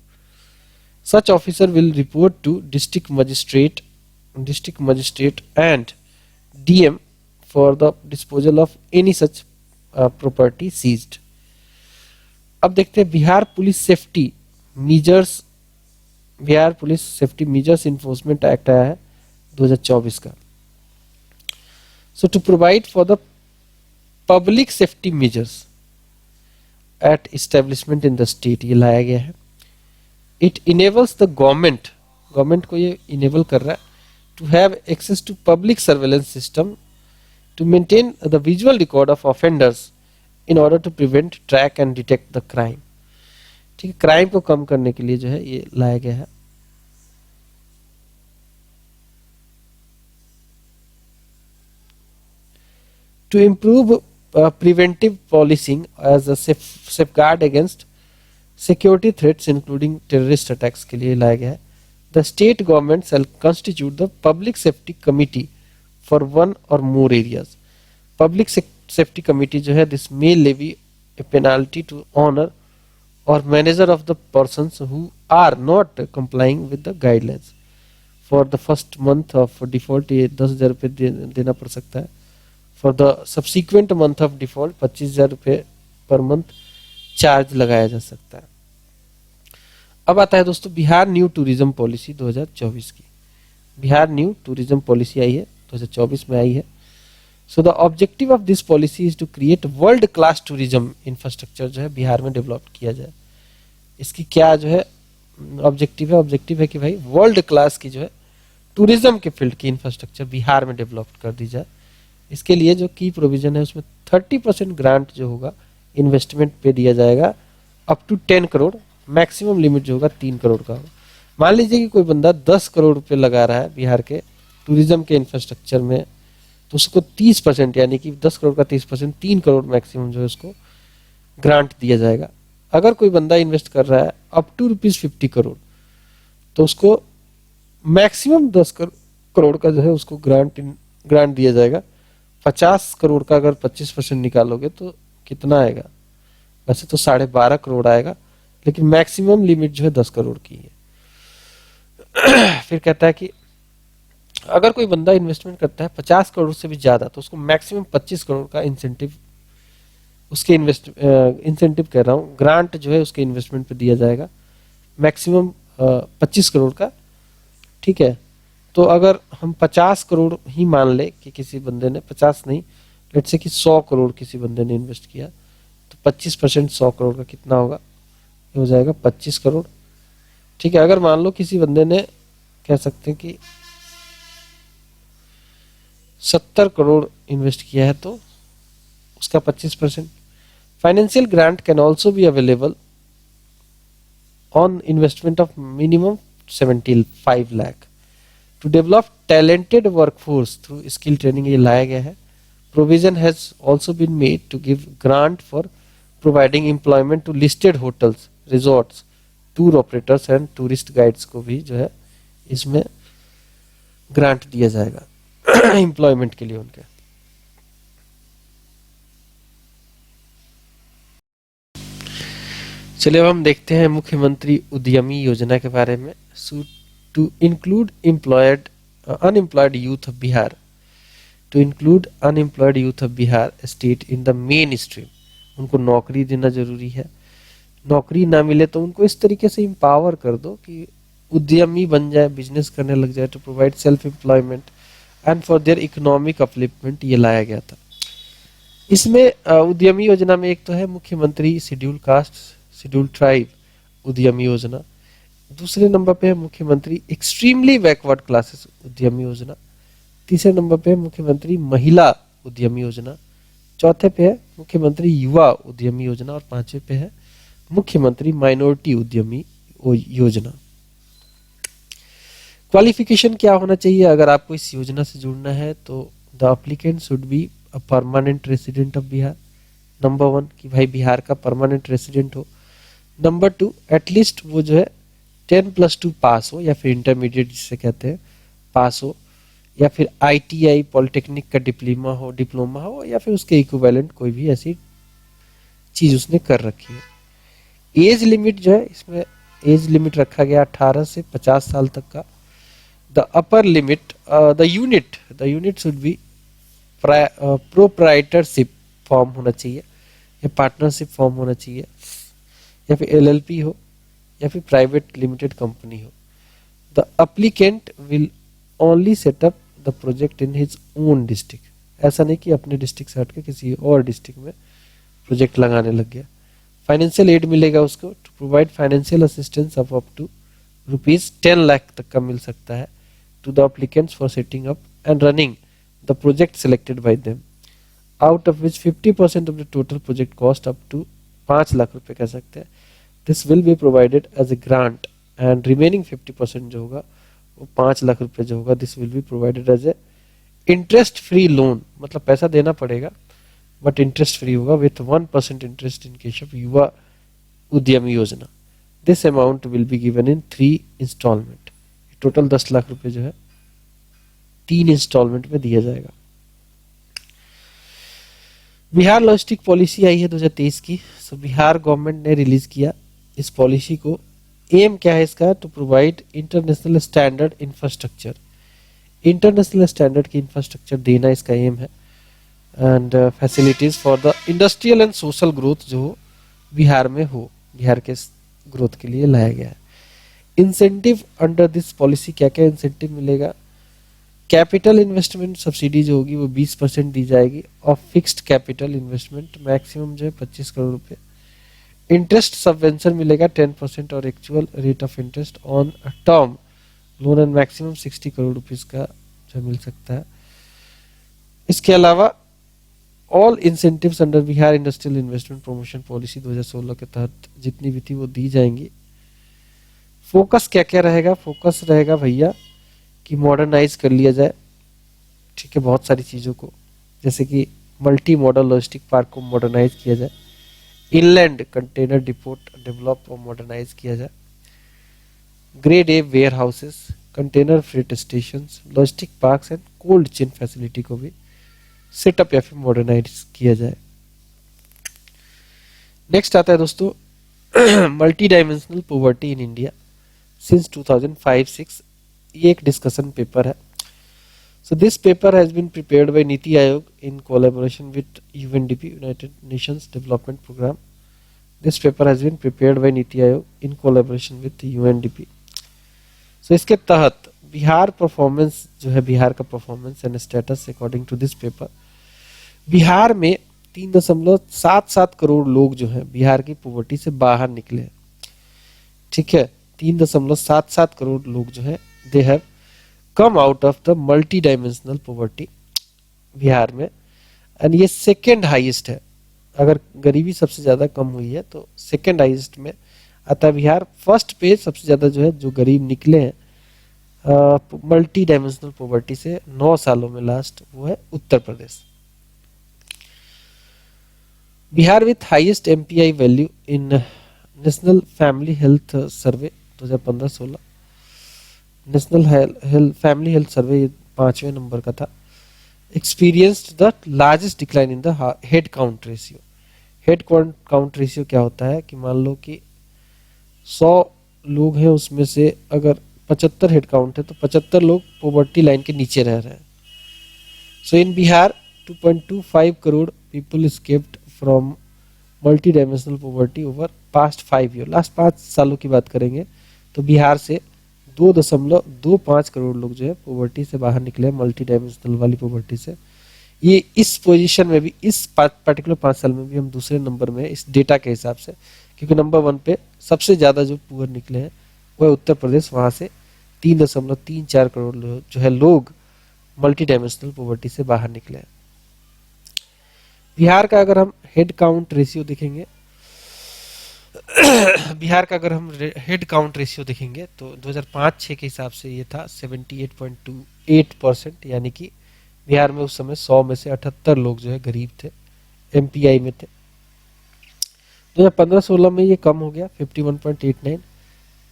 Such officer will report to district magistrate and DM for the disposal of any such property seized. अब देखते हैं Bihar police safety measures enforcement act आया है 2024 का. So to provide for the public safety measures at establishment in the state, ये लाया गया है. इट इनेबल्स द गवर्नमेंट को ये इनेबल कर रहा है to have access to public surveillance system to maintain the visual record of offenders in order to prevent, track and detect the crime. ठीक है, क्राइम को कम करने के लिए जो है ये लाया गया है. To improve preventive policing as a safeguard against security threats including terrorist attacks के लिए लाया गया है. The state government shall constitute the public safety committee for one or more areas. Public safety committee जो है this may levy a penalty to owner or manager of the persons who are not complying with the guidelines. For the first month of default ये 10,000 रुपये देना पड़ सकता है. For the subsequent month of default 25,000 रुपये per month charge लगाया जा सकता है. अब आता है दोस्तों बिहार न्यू टूरिज्म पॉलिसी 2024 की. बिहार न्यू टूरिज्म पॉलिसी आई है 2024 में आई है. So the objective of this policy is to create world class tourism infrastructure जो है बिहार में डेवलप किया जाए. इसकी क्या जो है ऑब्जेक्टिव है कि भाई वर्ल्ड क्लास की जो है टूरिज्म के फील्ड की इंफ्रास्ट्रक्चर बिहार में डेवलप कर दी जाए. इसके लिए जो की प्रोविजन है उसमें 30% ग्रांट जो होगा इन्वेस्टमेंट पे दिया जाएगा up to 10 crore. Maximum limit जो होगा 3 करोड़ का होगा. मान लीजिए कि कोई बंदा 10 करोड़ रुपए लगा रहा है बिहार के टूरिज्म के इंफ्रास्ट्रक्चर में, तो उसको 30% यानी कि 10 करोड़ का 30% 3 करोड़ मैक्सिमम जो है उसको ग्रांट दिया जाएगा. अगर कोई बंदा इन्वेस्ट कर रहा है अप टू ₹50 करोड़ तो उसको मैक्सिमम 10 करोड़ का जो है उसको ग्रांट दिया जाएगा. 50 करोड़ का अगर 25% निकालोगे तो कितना आएगा? वैसे तो 12.5 करोड़ आएगा, लेकिन मैक्सिमम लिमिट जो है 10 करोड़ की है. फिर कहता है कि अगर कोई बंदा इन्वेस्टमेंट करता है 50 करोड़ से भी ज्यादा तो उसको मैक्सिमम 25 करोड़ का इंसेंटिव, उसके इंसेंटिव कह रहा हूँ, ग्रांट जो है उसके इन्वेस्टमेंट पे दिया जाएगा मैक्सिमम 25 करोड़ का. ठीक है, तो अगर हम 50 करोड़ ही मान ले कि किसी बंदे ने 50 नहीं, लेट्स से कि 100 करोड़ किसी बंदे ने इन्वेस्ट किया, तो 25% 100 करोड़ का कितना होगा? ये हो जाएगा 25 करोड़। ठीक है, अगर मान लो किसी बंदे ने कह सकते हैं कि 70 करोड़ इन्वेस्ट किया है तो उसका 25%। Financial grant can also be available on investment of minimum 75 lakh to develop talented workforce through skill training, ये लाया गया है। Provision has also been made to give grant for providing employment to listed hotels, resorts, tour operators and tourist guides को भी जो है इसमें grant दिया जाएगा एम्प्लॉयमेंट के लिए उनके। चलिए अब हम देखते हैं मुख्यमंत्री उद्यमी योजना के बारे में। To include employed unemployed youth of Bihar, to include unemployed youth of Bihar state in the mainstream, उनको नौकरी देना जरूरी है। नौकरी ना मिले तो उनको इस तरीके से एम्पावर कर दो कि उद्यमी बन जाए, बिजनेस करने लग जाए, to provide self employment and for their economic upliftment, ये लाया गया था। इसमें उद्यमी योजना में एक तो है मुख्यमंत्री शेड्यूल कास्ट शेड्यूल ट्राइब उद्यमी योजना, दूसरे नंबर पे है मुख्यमंत्री एक्सट्रीमली बैकवर्ड क्लासेस उद्यमी योजना, तीसरे नंबर पे है मुख्यमंत्री महिला उद्यमी योजना, चौथे पे है मुख्यमंत्री युवा उद्यमी योजना और पांचवे पे है मुख्यमंत्री माइनॉरिटी उद्यमी योजना। क्वालिफिकेशन क्या होना चाहिए अगर आपको इस योजना से जुड़ना है? तो the applicant should be a permanent resident of Bihar, number 1 कि भाई बिहार का परमानेंट रेसिडेंट हो। नंबर 2 एटलीस्ट वो जो है 10+2 पास हो या फिर इंटरमीडिएट जिसे कहते हैं पास हो, या फिर ITI पॉलिटेक्निक का डिप्लोमा हो या फिर उसके इक्विवेलेंट कोई भी ऐसी चीज उसने कर रखी है। एज लिमिट जो है इसमें एज लिमिट रखा गया 18 से 50 साल तक का। The upper limit the unit should be proprietorship form होना चाहिए या पार्टनरशिप फॉर्म होना चाहिए या फिर LLP हो या फिर प्राइवेट लिमिटेड कंपनी हो। The applicant will only setup the project in his own district, ऐसा नहीं कि अपने डिस्ट्रिक्ट से हटके किसी और डिस्ट्रिक्ट में प्रोजेक्ट लगाने लग गया। फाइनेंशियल एड मिलेगा उसको to provide financial assistance of up to ₹10 lakh तक का मिल सकता है to the applicants for setting up and running the project selected by them, out of which 50% of the total project cost up to 5 lakh रुपए कह सकते हैं। This will be provided as a grant and remaining 50% जो होगा वो 5 लाख रुपए जो होगा this will be provided as a interest free loan, मतलब पैसा देना पड़ेगा बट इंटरेस्ट फ्री होगा with 1% interest in case of Yuva Udyami Yojana. This amount will be given in 3 instalment, total 10 lakh रुपए जो है 3 इंस्टॉलमेंट में दिया जाएगा। बिहार लॉजिस्टिक पॉलिसी आई है 2023 की। सो बिहार गवर्नमेंट ने रिलीज किया इस पॉलिसी को। एम क्या है इसका? To provide international standard infrastructure, international standard की इंफ्रास्ट्रक्चर देना इसका एम है and facilities for the industrial and social growth जो बिहार में हो, बिहार के ग्रोथ के लिए लाया गया है। इंसेंटिव अंडर दिस पॉलिसी क्या क्या इंसेंटिव मिलेगा? कैपिटल इन्वेस्टमेंट सब्सिडी जो होगी वो 20% दी जाएगी और फिक्स्ड कैपिटल इन्वेस्टमेंट मैक्सिमम जो है 25 करोड़ रुपए। इंटरेस्ट सबवेंशन मिलेगा 10% और actual rate of interest on term loan and maximum 60 crore rupees का जो मिल सकता है। इसके अलावा all incentives under Bihar industrial investment promotion policy 2016 के तहत जितनी भी थी वो दी जाएंगी। फोकस क्या क्या रहेगा? फोकस रहेगा भैया कि मॉडर्नाइज कर लिया जाए, ठीक है, बहुत सारी चीज़ों को, जैसे कि मल्टी मॉडल लॉजिस्टिक पार्क को मॉडर्नाइज किया जाए, इनलैंड कंटेनर डिपोट डेवलप और मॉडर्नाइज किया जाए, grade A warehouses, container freight station, logistic parks and cold chain facility को भी सेटअप या फिर मॉडर्नाइज किया जाए। नेक्स्ट आता है दोस्तों multi dimensional poverty in India since 2005-6, ये एक डिस्कशन पेपर है। So this paper has been prepared by Niti Aayog in collaboration with UNDP, United Nations Development Programme. This paper has been prepared by Niti Aayog in collaboration with UNDP। So इसके तहत Bihar performance जो है, बिहार का performance and status according to this paper, Bihar में 3.77 करोड़ लोग जो हैं बिहार की पॉवर्टी से बाहर निकले हैं। ठीक है, 3.77 करोड़ लोग जो है they have come out of the multi dimensional poverty Bihar में। एंड ये सेकेंड हाईएस्ट है, अगर गरीबी सबसे ज्यादा कम हुई है तो सेकेंड हाईएस्ट में आता है बिहार। फर्स्ट पे सबसे ज्यादा जो है जो गरीब निकले हैं मल्टी डायमेंशनल पॉवर्टी से 9 सालों में लास्ट, वो है Uttar Pradesh. Bihar with highest MPI value in national family health survey 2015-16, national family health survey 5वें नंबर का था। Experienced the largest decline in the head count ratio. Head count ratio क्या होता है कि मान लो कि 100 लोग हैं, उसमें से अगर 75 हेड काउंट है तो 75 लोग पॉवर्टी लाइन के नीचे रह रहे हैं। So in Bihar 2.25 crore people escaped from multi dimensional poverty over past 5 year. Last 5 सालों की बात करेंगे तो बिहार से 2.25 करोड़ लोग जो है पॉवर्टी से बाहर निकले, मल्टी डायमेंशनल वाली पॉवर्टी से। ये इस पोजीशन में भी, इस पर्टिकुलर 5 साल में भी हम दूसरे नंबर में इस डेटा के हिसाब से, क्योंकि नंबर 1 पे सबसे ज्यादा जो पुअर निकले हैं वो है उत्तर प्रदेश, वहां से 3.34 करोड़ जो है लोग मल्टी डायमेंशनल पॉवर्टी से बाहर निकले हैं। बिहार का अगर हम हेड काउंट रेशियो देखेंगे बिहार का अगर हम हेड काउंट रेशियो देखेंगे तो 2005-6 के हिसाब से ये था 78.28%, यानी कि बिहार में उस समय 100 में से 78 लोग जो है गरीब थे, एमपीआई में थे। 2015-16 में ये कम हो गया 51.89,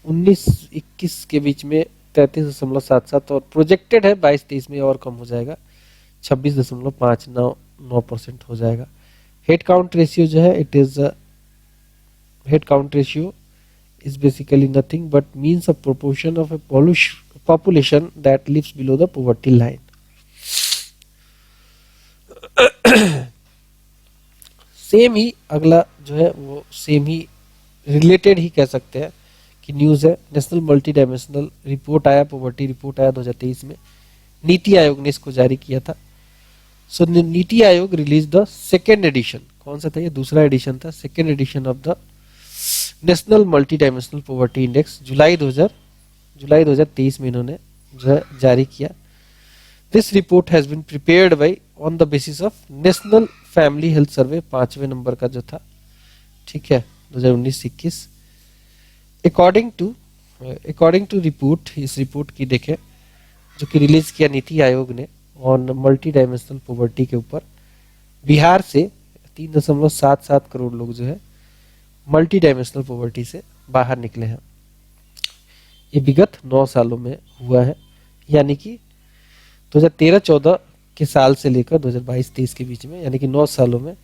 19-21 के बीच में 33.77 और प्रोजेक्टेड है 22-23 में और कम हो जाएगा, 26.59% हो जाएगा। हेड काउंट रेशियो जो है it is head count ratio is basically nothing but means a proportion of a population that lives below the poverty line. Same ही अगला जो है वो सेम ही रिलेटेड ही कह सकते हैं कि न्यूज है। नेशनल मल्टी डायमेंशनल रिपोर्ट आया, पॉवर्टी रिपोर्ट आया 2023 में, नीति आयोग ने इसको जारी किया था। सो NITI Aayog release the second edition. कौन सा था ये? दूसरा एडिशन था, second edition of the national multi dimensional poverty index जुलाई 2023 में इन्होंने जो है जारी किया। This report has been prepared by on the basis of national family health survey 5वें नंबर का जो था, ठीक है, 2019-21। अकॉर्डिंग टू रिपोर्ट, इस रिपोर्ट की देखें जो कि रिलीज किया नीति आयोग ने ऑन मल्टी डायमेंशनल पॉवर्टी के ऊपर, बिहार से 3.77 करोड़ लोग जो है मल्टी डायमेंशनल पॉवर्टी से बाहर निकले हैं। ये विगत 9 सालों में हुआ है, यानी कि 2013-14 के साल से लेकर 2022-23 के बीच में, यानी कि 9 सालों में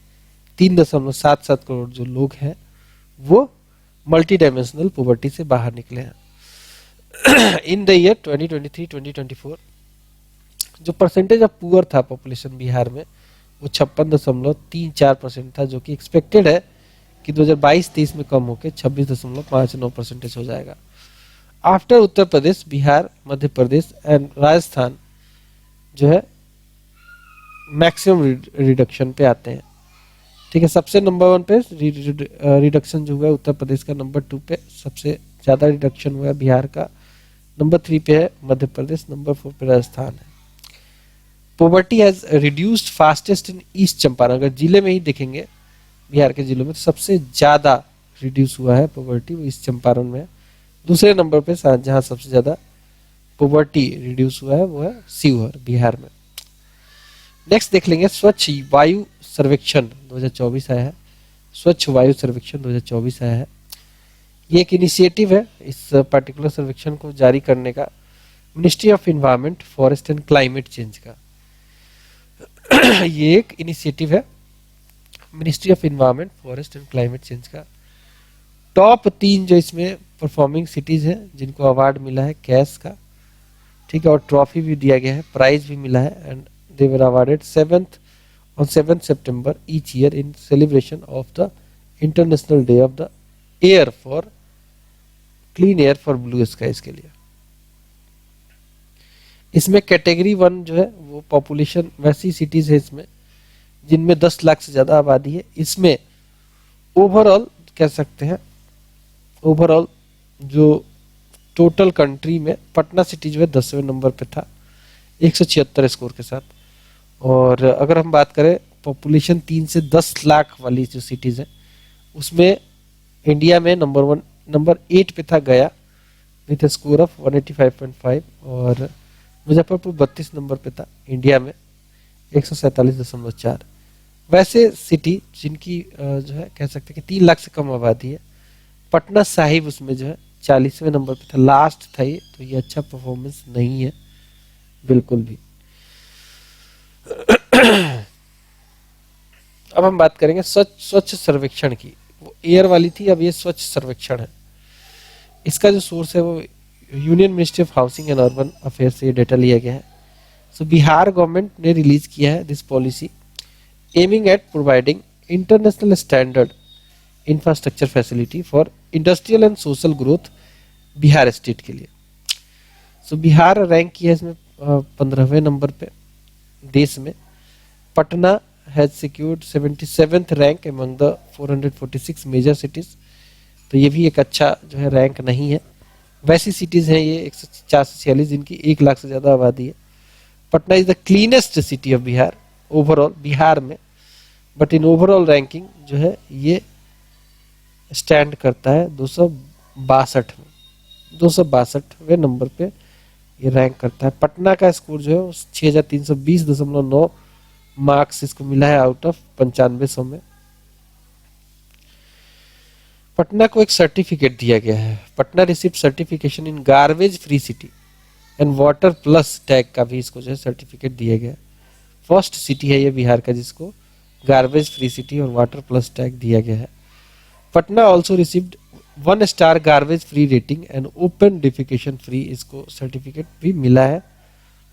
3.77 करोड़ जो लोग हैं वो मल्टी डायमेंशनल पॉवर्टी से बाहर निकले हैं। इन द ईयर 2023-2024 जो परसेंटेज ऑफ पुअर था पॉपुलेशन बिहार में वो 56.34% था, जो कि एक्सपेक्टेड है कि 2022-23 में कम होकर 26.59% हो जाएगा। After Uttar Pradesh, Bihar, Madhya Pradesh and Rajasthan जो है मैक्सिमम रिडक्शन पे आते हैं, ठीक है। सबसे नंबर 1 पे रिडक्शन जो हुआ है उत्तर प्रदेश का, नंबर 2 पे सबसे ज्यादा रिडक्शन हुआ है बिहार का, नंबर 3 पे है मध्य प्रदेश, नंबर 4 पे राजस्थान है। Poverty has reduced fastest in east Champaran. अगर जिले में ही देखेंगे बिहार के जिलों में तो सबसे ज्यादा रिड्यूस हुआ है पॉवर्टी, वो ईस्ट चंपारण में है। दूसरे नंबर पे जहां सबसे ज्यादा पॉवर्टी रिड्यूस हुआ है वो है शिवहर, बिहार में। नेक्स्ट देख लेंगे स्वच्छ वायु सर्वेक्षण 2024 आया है। स्वच्छ वायु सर्वेक्षण 2024 आया है। ये एक इनिशिएटिव है, इस पर्टिकुलर सर्वेक्षण को जारी करने का ministry of environment, forest and climate change का। ये एक इनिशिएटिव है ministry of environment, forest and climate change का। टॉप 3 जो इसमें परफॉर्मिंग सिटीज है जिनको अवार्ड मिला है कैश का, ठीक है, और ट्रॉफी भी दिया गया है, प्राइज भी मिला है, एंड दे वर अवार्डेड 7 सितंबर each year in celebration of the international day of the air for clean air for blue skies के लिए। इसमें कैटेगरी 1 जो है वो पॉपुलेशन वैसी सिटीज है इसमें जिनमें 10 लाख से ज्यादा आबादी है। इसमें ओवरऑल कह सकते हैं, ओवरऑल जो टोटल कंट्री में पटना सिटी जो है 10वें नंबर पे था 176 स्कोर के साथ। और अगर हम बात करें पॉपुलेशन 3 से 10 लाख वाली जो सिटीज है उसमें इंडिया में नंबर 8 पे था गया विथ स्कोर ऑफ 185.5, और मुजफ्फरपुर 32 नंबर पे था इंडिया में 147.4। वैसे सिटी जिनकी जो है कह सकते हैं कि 3 लाख से कम आबादी है, पटना साहिब उसमें जो है 40वें नंबर पे था, लास्ट था ये, तो ये अच्छा परफॉर्मेंस नहीं है बिल्कुल भी। अब हम बात करेंगे स्वच्छ सर्वेक्षण की। वो एयर वाली थी, अब ये स्वच्छ सर्वेक्षण है। इसका जो सोर्स है वो union ministry of housing and urban affair से ये डेटा लिया गया है। सो बिहार गवर्नमेंट ने रिलीज किया है this policy aiming at providing international standard infrastructure facility for industrial and social growth Bihar state के लिए। सो बिहार रैंक किया है इसमें 15वें नंबर पे देश में। Patna has secured 77th rank among the 446 major cities, तो ये भी एक अच्छा जो है रैंक नहीं है। वैसी सिटीज हैं ये 446 जिनकी 1 लाख से ज्यादा आबादी है। Patna is the cleanest city of Bihar overall Bihar में, बट इन ओवरऑल रैंकिंग जो है ये स्टैंड करता है 262वें नंबर पे ये रैंक करता है। पटना का स्कोर जो है 6320.9 मार्क्स इसको मिला है आउट ऑफ 9500 में। पटना को एक सर्टिफिकेट दिया गया है, Patna received certification in garbage free city and water plus tag का भी इसको जो है सर्टिफिकेट दिया गया है। फर्स्ट सिटी है ये बिहार का जिसको गार्बेज फ्री सिटी और वाटर प्लस टैग दिया गया है। Patna also received 1 star garbage free rating and open defecation free, इसको सर्टिफिकेट भी मिला है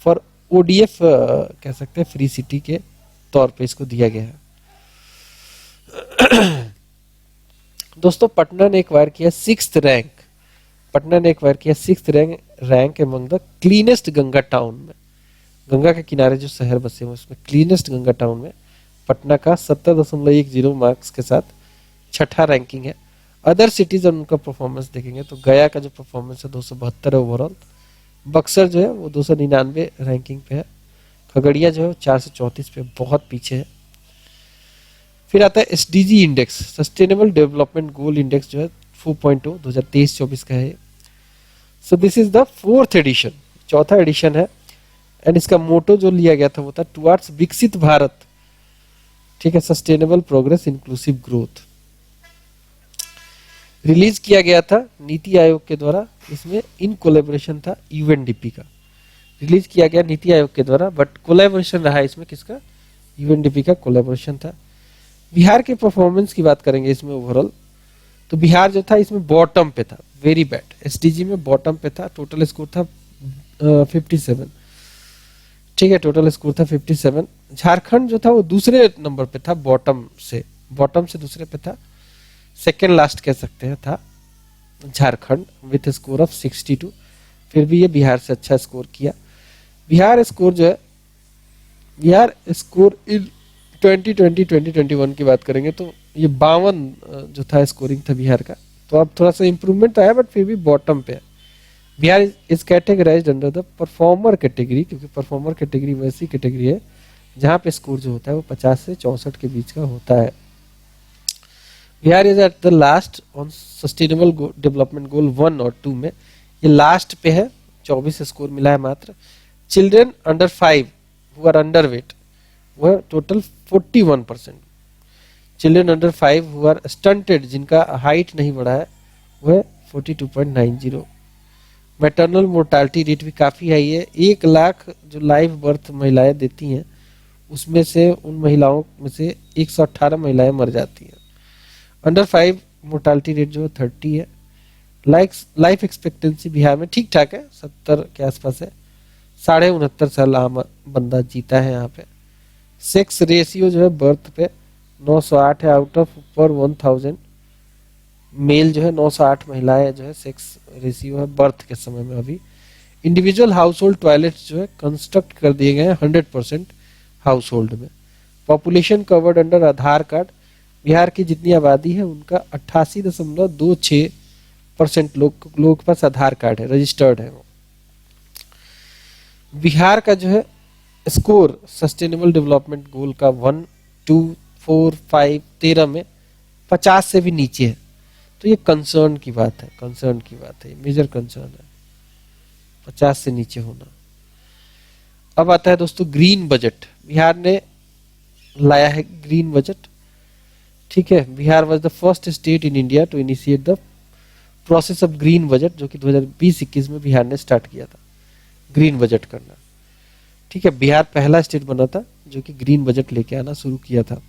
फॉर ओडीएफ कह सकते हैं फ्री सिटी के तौर पे इसको दिया गया है। दोस्तों पटना ने एक्वायर किया 6th रैंक, पटना ने एक्वायर किया 6th rank among the cleanest Ganga town में। गंगा के किनारे जो शहर बसे हुए उसमें क्लीनेस्ट गंगा टाउन में पटना का 70.10 मार्क्स के साथ 6ठा रैंकिंग है। अदर सिटीज और उनका परफॉर्मेंस देखेंगे तो गया का जो परफॉर्मेंस है 272 है ओवरऑल, बक्सर जो है वो 299 रैंकिंग पे है, खगड़िया जो है 434 पे बहुत पीछे है। फिर आता है SDG index, sustainable development goal index जो है 4.2 2023-24 का है। So this is the 4th edition, 4था एडिशन है, एंड इसका मोटो जो लिया गया था वो था टुवर्ड्स विकसित भारत, ठीक है, sustainable progress inclusive growth. Release किया गया था नीति आयोग के द्वारा, इसमें इन कोलैबोरेशन था यूएनडीपी का, रिलीज किया गया नीति आयोग के द्वारा, बट कोलैबोरेशन रहा इसमें किसका, यूएनडीपी का कोलैबोरेशन था। बिहार के परफॉर्मेंस की बात करेंगे इसमें ओवरऑल, तो बिहार जो था इसमें बॉटम पे था, वेरी बैड, एसडीजी में बॉटम पे था, टोटल स्कोर था 57, ठीक है, टोटल स्कोर था 57। झारखंड जो था वो दूसरे नंबर पे था, बॉटम से दूसरे पे था, सेकेंड लास्ट कह सकते हैं था झारखंड विथ स्कोर ऑफ 62। फिर भी ये बिहार से अच्छा स्कोर किया। बिहार स्कोर जो है, बिहार स्कोर इन 2020-2021 की बात करेंगे तो ये 52 जो था स्कोरिंग था बिहार का, तो अब थोड़ा सा इंप्रूवमेंट आया बट फिर भी बॉटम पे है। Bihar is categorised under the performer category, क्योंकि परफॉर्मर कैटेगरी वैसी कैटेगरी है जहां पे स्कोर जो होता है वो 50 से 64 के बीच का होता है। Bihar is at the last on sustainable development गोल 1 और 2 में, ये लास्ट पे है, 24 स्कोर मिला है मात्र। Children under 5 who are underweight वह total 41%, children under 5 who are stunted जिनका हाइट नहीं बढ़ा है वह 42.90। मैटरनल मोर्टालिटी रेट भी काफी हाई है, 1 लाख जो लाइव बर्थ महिलाएं देती हैं उसमें से उन महिलाओं में से 118 महिलाएं मर जाती हैं। अंडर 5 मोर्टालिटी रेट जो 30 है। लाइफ एक्सपेक्टेंसी बिहार में ठीक ठाक है, 70 के आसपास है, 69.5 साल आम बंदा जीता है यहाँ पे। सेक्स रेशियो जो है बर्थ पे 908 है, आउट ऑफ ऊपर 1000 मेल जो है 908 महिलाएं जो है सेक्स रेशियो है बर्थ के समय में। अभी इंडिविजुअल हाउस होल्ड टॉयलेट्स जो है कंस्ट्रक्ट कर दिए गए हैं 100% हाउस होल्ड में। पॉपुलेशन कवर्ड अंडर आधार कार्ड, बिहार की जितनी आबादी है उनका 88.26% परसेंट लोगों के पास आधार कार्ड है, रजिस्टर्ड है वो। बिहार का जो है स्कोर सस्टेनेबल डेवलपमेंट गोल का 1, 2, 4, 5, 13 में 50 से भी नीचे है। तो ये कंसर्न की बात है, कंसर्न की बात है, मेजर कंसर्न है 50 से नीचे होना। अब आता है दोस्तों ग्रीन बजट। बिहार ने लाया है ग्रीन बजट, ठीक है। Bihar was the first state in India to initiate the process of green budget, जो कि 2020-21 में बिहार ने स्टार्ट किया था ग्रीन बजट करना, ठीक है। बिहार पहला स्टेट बना था जो कि ग्रीन बजट लेके आना शुरू किया था।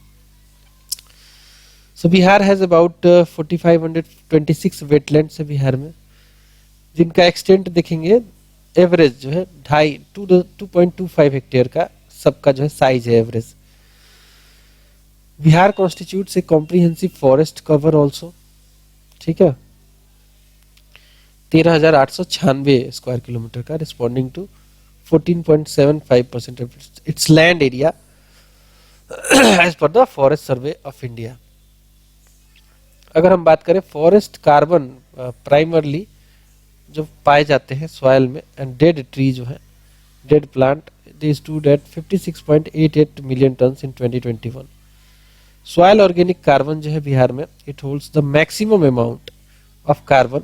सो बिहार हैज अबाउट 4526 वेटलैंड्स है बिहार में, जिनका एक्सटेंट देखेंगे एवरेज जो है 2.25 हेक्टेयर का सबका जो है साइज है average. Bihar constitutes a comprehensive forest cover also, ठीक है, 13,896 स्क्वायर किलोमीटर का, responding to 14.75% of its land area as per the forest survey of India. अगर हम बात करें फॉरेस्ट कार्बन प्राइमरली जो पाए जाते हैं सॉइल में, एंड डेड ट्री जो है, dead plant, they stood at 56.88 million tonnes in 2021। Soil organic carbon जो है बिहार में, it holds the maximum amount of carbon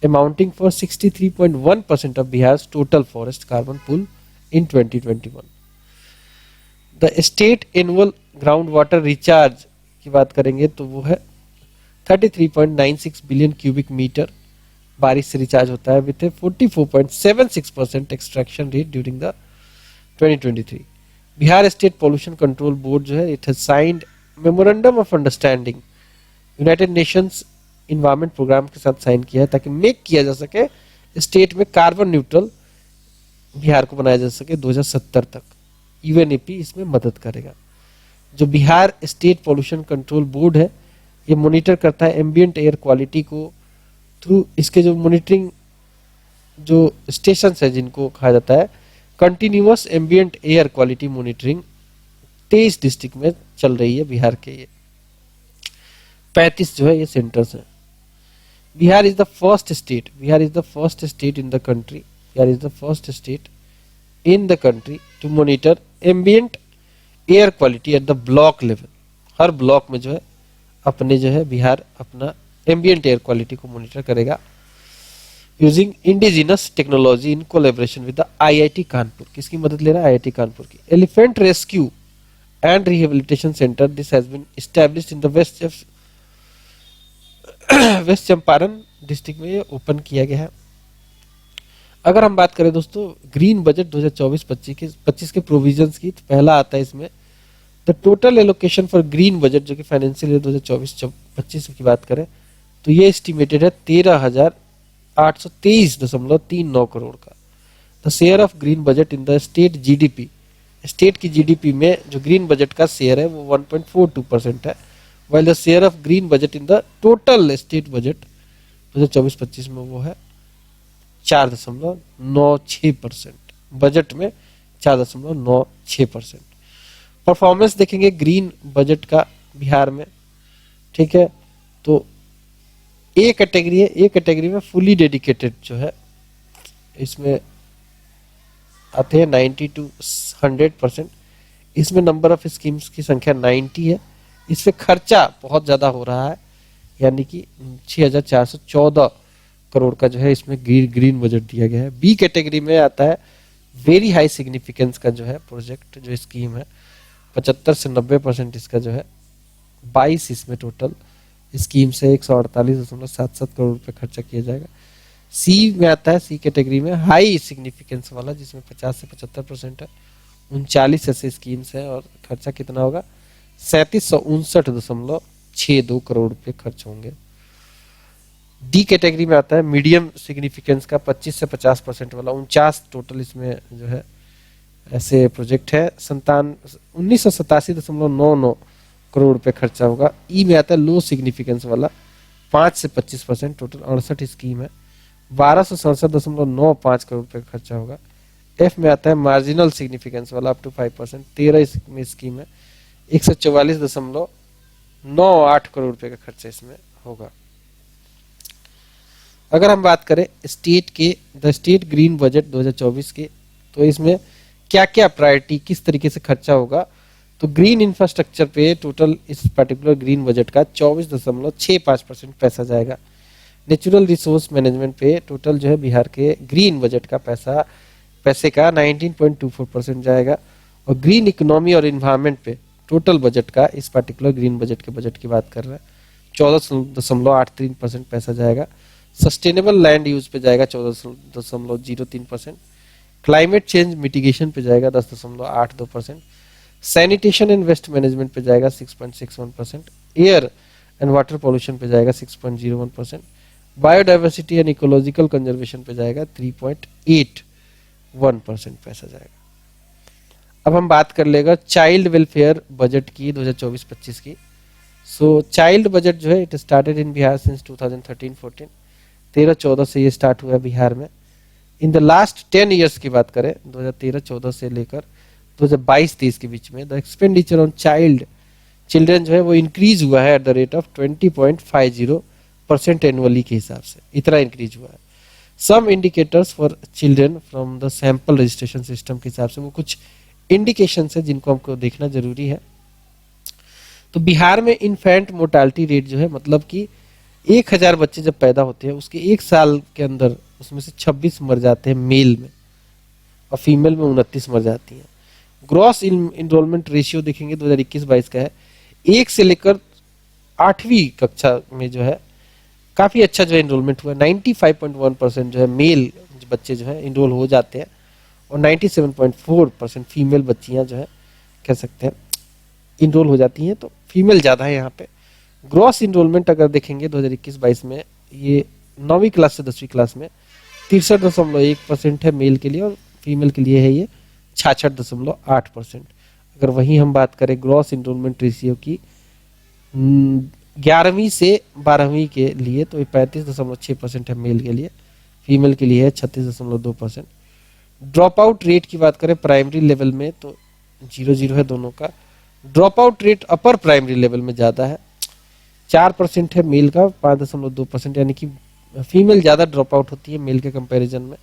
amounting for 63.1% of Bihar total forest carbon pool in 2021। The state annual ground water recharge की बात करेंगे तो वो है 33.96 billion cubic metre बारिश से रिचार्ज होता है, with 44.76% extraction rate during the 2023। Bihar state pollution control board जो है, it has signed memorandum of understanding United Nations Environment Programme के साथ साइन किया है, ताकि मेक किया जा सके स्टेट में कार्बन न्यूट्रल बिहार को बनाया जा सके 2070 तक। यूएनईपी इसमें मदद करेगा। जो Bihar state pollution control board है, ये मॉनिटर करता है एम्बिएंट एयर क्वालिटी को थ्रू इसके जो मॉनिटरिंग जो स्टेशन है, जिनको कहा जाता है continuous ambient air quality monitoring, 23 district में चल रही है बिहार के। ये 35 जो है ये सेंटर्स हैं। Bihar is the first state, Bihar is the first state in the country, Bihar is the first state in the country to monitor ambient air quality at the block level. हर ब्लॉक में जो है अपने जो है बिहार अपना एम्बिएंट एयर क्वालिटी को monitor करेगा using indigenous technology in collaboration with the IIT Kanpur. किसकी मदद ले रहा है? आईआईटी कानपुर की। Elephant rescue and rehabilitation centre, this has been established in the West Champaran district में ये ओपन किया गया है। अगर हम बात करें दोस्तों ग्रीन बजट 2024-25 के प्रोविजंस की, तो पहला आता है इसमें the total allocation for green budget, जो कि फाइनेंशियल ईयर 2024-25 की बात करें तो ये एस्टिमेटेड है 13,823.39 करोड़ का। The share of green budget in the state GDP, state की जीडीपी में जो ग्रीन बजट का शेयर है वो 1.42% है, while the share of green budget in the total state budget 2024-25 में वो है 4.96%। बजट में 4.96%। परफॉर्मेंस देखेंगे ग्रीन बजट का बिहार में, ठीक है, तो ए कैटेगरी है, ए कैटेगरी में फुली डेडिकेटेड जो है इसमें आते हैं 90 to 100%। इसमें नंबर ऑफ स्कीम्स की संख्या 90 है। इससे खर्चा बहुत ज्यादा हो रहा है, यानी कि 6,414 करोड़ का जो है इसमें ग्रीन बजट दिया गया है। बी कैटेगरी में आता है वेरी हाई सिग्निफिकेंस का जो है प्रोजेक्ट, जो स्कीम है 75 से 90% इसका जो है 22 इसमें टोटल स्कीम से 148.77 करोड़ रुपए खर्चा किया जाएगा। सी में आता है, सी कैटेगरी में हाई सिग्निफिकेंस वाला, जिसमें 50 से 75% है, 39 ऐसे स्कीम्स है और खर्चा कितना होगा 3759.62 करोड़ रुपए खर्च होंगे। डी कैटेगरी में आता है मीडियम सिग्निफिकेंस का 25 से 50% वाला, 49 टोटल इसमें जो है ऐसे प्रोजेक्ट है, 1987.99 करोड़ रुपए खर्चा होगा। ई में आता है लो सिग्निफिकेंस वाला 5 से 25%, टोटल 68 स्कीम है, 1267.95 करोड़ रुपए का खर्चा होगा। एफ में आता है मार्जिनल सिग्निफिकेंस वाला अप टू 5%, 13 इसमें स्कीम है, 144.98 करोड़ रुपए का खर्चा इसमें होगा। अगर हम बात करें स्टेट के द स्टेट ग्रीन बजट 2024 के, तो इसमें क्या क्या प्रायोरिटी किस तरीके से खर्चा होगा, तो ग्रीन इंफ्रास्ट्रक्चर पे टोटल इस पर्टिकुलर ग्रीन बजट का 24.65% पैसा जाएगा। नेचुरल रिसोर्स मैनेजमेंट पे टोटल जो है बिहार के ग्रीन बजट का पैसे का 19.24% जाएगा। और ग्रीन इकोनॉमी और इन्वायरमेंट पे टोटल बजट का इस पर्टिकुलर ग्रीन बजट के बजट की बात कर रहे हैं 14.83% पैसा जाएगा। सस्टेनेबल लैंड यूज पे जाएगा 14.03%। क्लाइमेट चेंज मिटिगेशन पे जाएगा 10.82%। सैनिटेशन एंड वेस्ट मैनेजमेंट पे जाएगा 6.61%। एयर एंड वाटर पॉल्यूशन पे जाएगा 6.01%। बायोडाइवर्सिटी एंड इकोलॉजिकल कंजर्वेशन पे जाएगा 3.81% पैसा जाएगा। अब हम बात कर लेगा चाइल्ड वेलफेयर बजट की 2024-25 की। सो चाइल्ड बजट जो है it started in Bihar since 2013-14, 13-14 से ये स्टार्ट हुआ बिहार में। इन द लास्ट 10 ईयर्स की बात करें 2013-14 से लेकर 2022-23 के बीच में द एक्सपेंडिचर ऑन चिल्ड्रन जो है वो इंक्रीज हुआ है at the rate of 20.50% annually के हिसाब से, इतना इंक्रीज हुआ है। Some indicators for children from the sample registration system के हिसाब से वो कुछ इंडिकेशन है जिनको हमको देखना जरूरी है। तो बिहार में इन्फेंट मोर्टालिटी रेट जो है, मतलब कि 1000 बच्चे जब पैदा होते हैं उसके 1 साल के अंदर उसमें से 26 मर जाते हैं मेल में, और फीमेल में 29 मर जाती हैं। ग्रॉस इनरोलमेंट रेशियो देखेंगे 2021-22 का है, 1 से लेकर 8वीं कक्षा में जो है काफी अच्छा जो है इनरोलमेंट हुआ। 95.1% जो है मेल बच्चे जो है इनरोल हो जाते हैं, और 97.4% फीमेल बच्चियां जो है कह सकते हैं इनरोल हो जाती हैं, तो फीमेल ज्यादा है यहाँ पे। ग्रॉस इनरोलमेंट अगर देखेंगे 2021-22 में, ये 9वीं क्लास से 10वीं क्लास में 63.1% है मेल के लिए, और फीमेल के लिए है ये 66.8%। अगर वहीं हम बात करें ग्रॉस इनरोलमेंट रेशियो की 11वीं से 12वीं के लिए, तो ये 35.6% है मेल के लिए, फीमेल के लिए है 36.2%। ड्रॉप आउट रेट की बात करें प्राइमरी लेवल में तो 0-0 है दोनों का। Drop out rate upper primary level में ज्यादा है, 4% है मेल का, 5.2%, यानी कि फीमेल ज्यादा ड्रॉप आउट होती है मेल के कंपैरिजन में।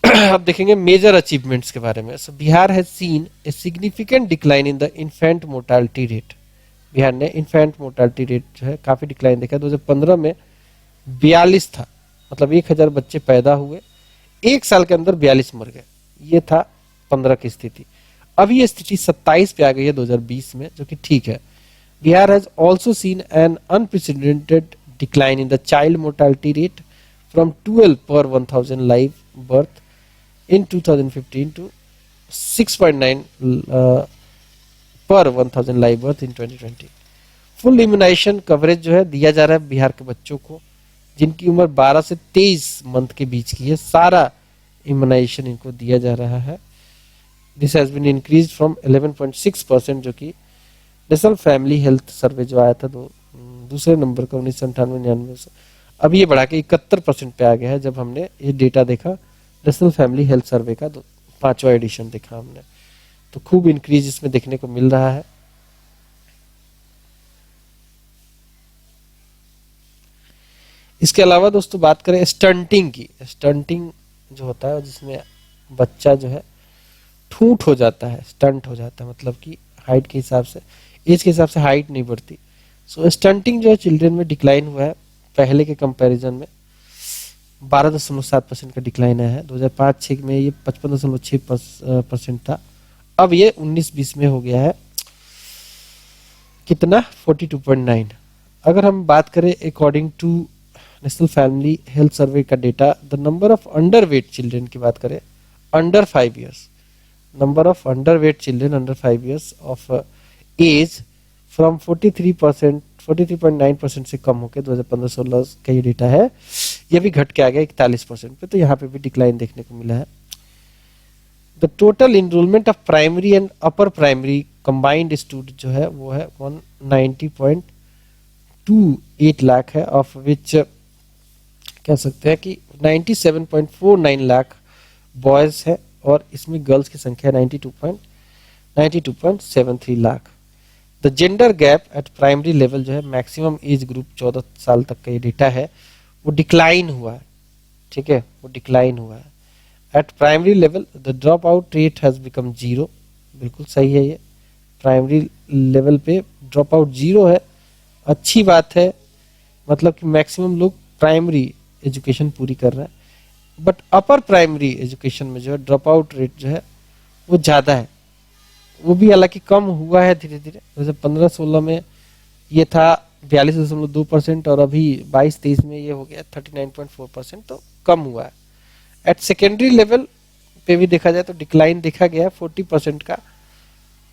अब देखेंगे मेजर अचीवमेंट्स के बारे में। So Bihar has seen a significant decline in the infant mortality rate. Bihar ने इन्फेंट मोर्टालिटी रेट जो है काफी डिक्लाइन देखा। 2015 में 42 था, मतलब 1000 बच्चे पैदा हुए, 1 साल के अंदर 42 मर गए, ये था 15 की स्थिति। अब ये स्थिति 27 पे आ गई है 2020 में, जो कि ठीक है। Bihar has also seen an unprecedented decline in the child mortality rate from 12 per 1000 live birth in 2015 to 6.9 per 1000 live birth in 2020। Full immunisation coverage जो है दिया जा रहा है बिहार के बच्चों को जिनकी उम्र 12 से 23 मंथ के बीच की है, सारा इम्यूनाइजेशन इनको दिया जा रहा है। This has been increase from 11.6%, जो कि नेशनल फैमिली हेल्थ सर्वे जो आया था दूसरे नंबर का 1998-99 से, अब ये बढ़ा के 71% पे आ गया है जब हमने ये डेटा देखा नेशनल फैमिली हेल्थ सर्वे का 5वां एडिशन देखा हमने, तो खूब इंक्रीज इसमें देखने को मिल रहा है। इसके अलावा दोस्तों बात करें स्टंटिंग की। स्टंटिंग जो होता है जिसमें बच्चा जो है ठूठ हो जाता है, स्टंट हो जाता है, मतलब कि हाइट के हिसाब से, एज के हिसाब से हाइट नहीं बढ़ती। सो स्टंटिंग जो है चिल्ड्रन में डिक्लाइन हुआ है पहले के कंपैरिजन में, 12.7% का डिक्लाइन आया है। 2005-06 में ये 55.6% था, अब ये 19-20 में हो गया है कितना 42.9। अगर हम बात करें according to national family health survey का data, the number of underweight children की बात करें under 5 years, number of underweight children under 5 years of age from 43.9% से कम होकर 2015-16 का ये डेटा है, ये भी घट के आ गया 41% पे, तो यहाँ पे भी डिक्लाइन देखने को मिला है। The total enrolment of primary and upper primary combined student जो है वो है 190.28 लाख है, ऑफ विच कह सकते हैं कि 97.49 लाख बॉयज है, और इसमें गर्ल्स की संख्या 92.73 lakh. The gender gap eight primary level जो है मैक्सिमम एज ग्रुप 14 साल तक का ये डेटा है, वो डिक्लाइन हुआ है, ठीक है, वो डिक्लाइन हुआ है। Eight primary level the drop out rate has become zero, बिल्कुल सही है ये, प्राइमरी लेवल पे ड्रॉप आउट जीरो है, अच्छी बात है, मतलब कि मैक्सिमम लोग प्राइमरी एजुकेशन पूरी कर रहे हैं। बट अपर प्राइमरी एजुकेशन में जो है ड्रॉप आउट रेट जो है वो ज़्यादा है, वो भी हालांकि कम हुआ है धीरे धीरे। जैसे 15-16 में ये था 42.2% और अभी 22-23 में ये हो गया 39.4%, तो कम हुआ है। एट सेकेंडरी लेवल पे भी देखा जाए तो डिक्लाइन देखा गया है, 40% का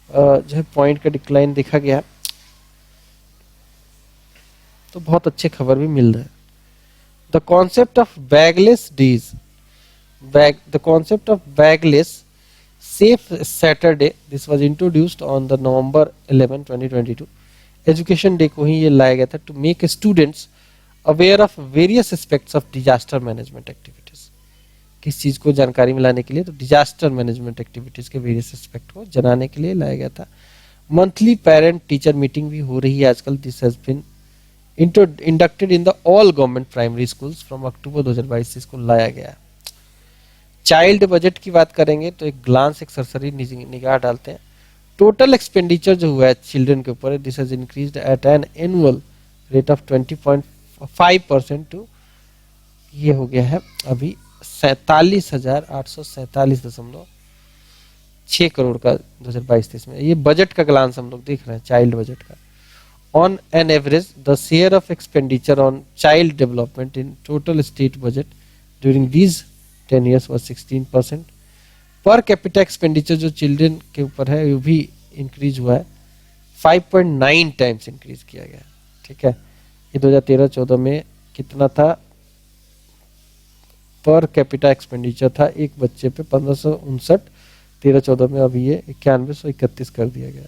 जो है पॉइंट का डिक्लाइन देखा गया, तो बहुत अच्छे खबर भी मिल रहे हैं। The concept of bagless days, the concept of bagless safe Saturday, this was introduced on the November 11, 2022 education day को ही ये लाया गया था to make students aware of various aspects of disaster management activities. किस चीज को जानकारी में लाने के लिए, तो डिजास्टर मैनेजमेंट एक्टिविटीज के वेरियस एस्पेक्ट को जनाने के लिए लाया गया था। मंथली पेरेंट टीचर मीटिंग भी हो रही है आजकल। This has been inducted in the all government primary schools from October 2022 से इसको लाया गया है। चाइल्ड बजट की बात करेंगे तो एक ग्लांस, एक सरसरी निगाह डालते हैं। टोटल एक्सपेंडिचर जो हुआ है चिल्ड्रन के ऊपर, this has increased at an annual rate of 20.5% to, ये हो गया है अभी 47,847.6 करोड़ का 2022-23 में। ये बजट का ग्लांस हम लोग देख रहे हैं, चाइल्ड बजट का। On an average the share of expenditure on child development in total state budget during these 10 years was 16%। Per capita expenditure जो चिल्ड्रन के ऊपर है वो भी इंक्रीज हुआ है, 5.9 टाइम्स इंक्रीज किया गया, ठीक है। ये 2013-14 में कितना था, पर कैपिटा एक्सपेंडिचर था एक बच्चे पे 1559, 13-14 में अभी ये 9131 कर दिया गया।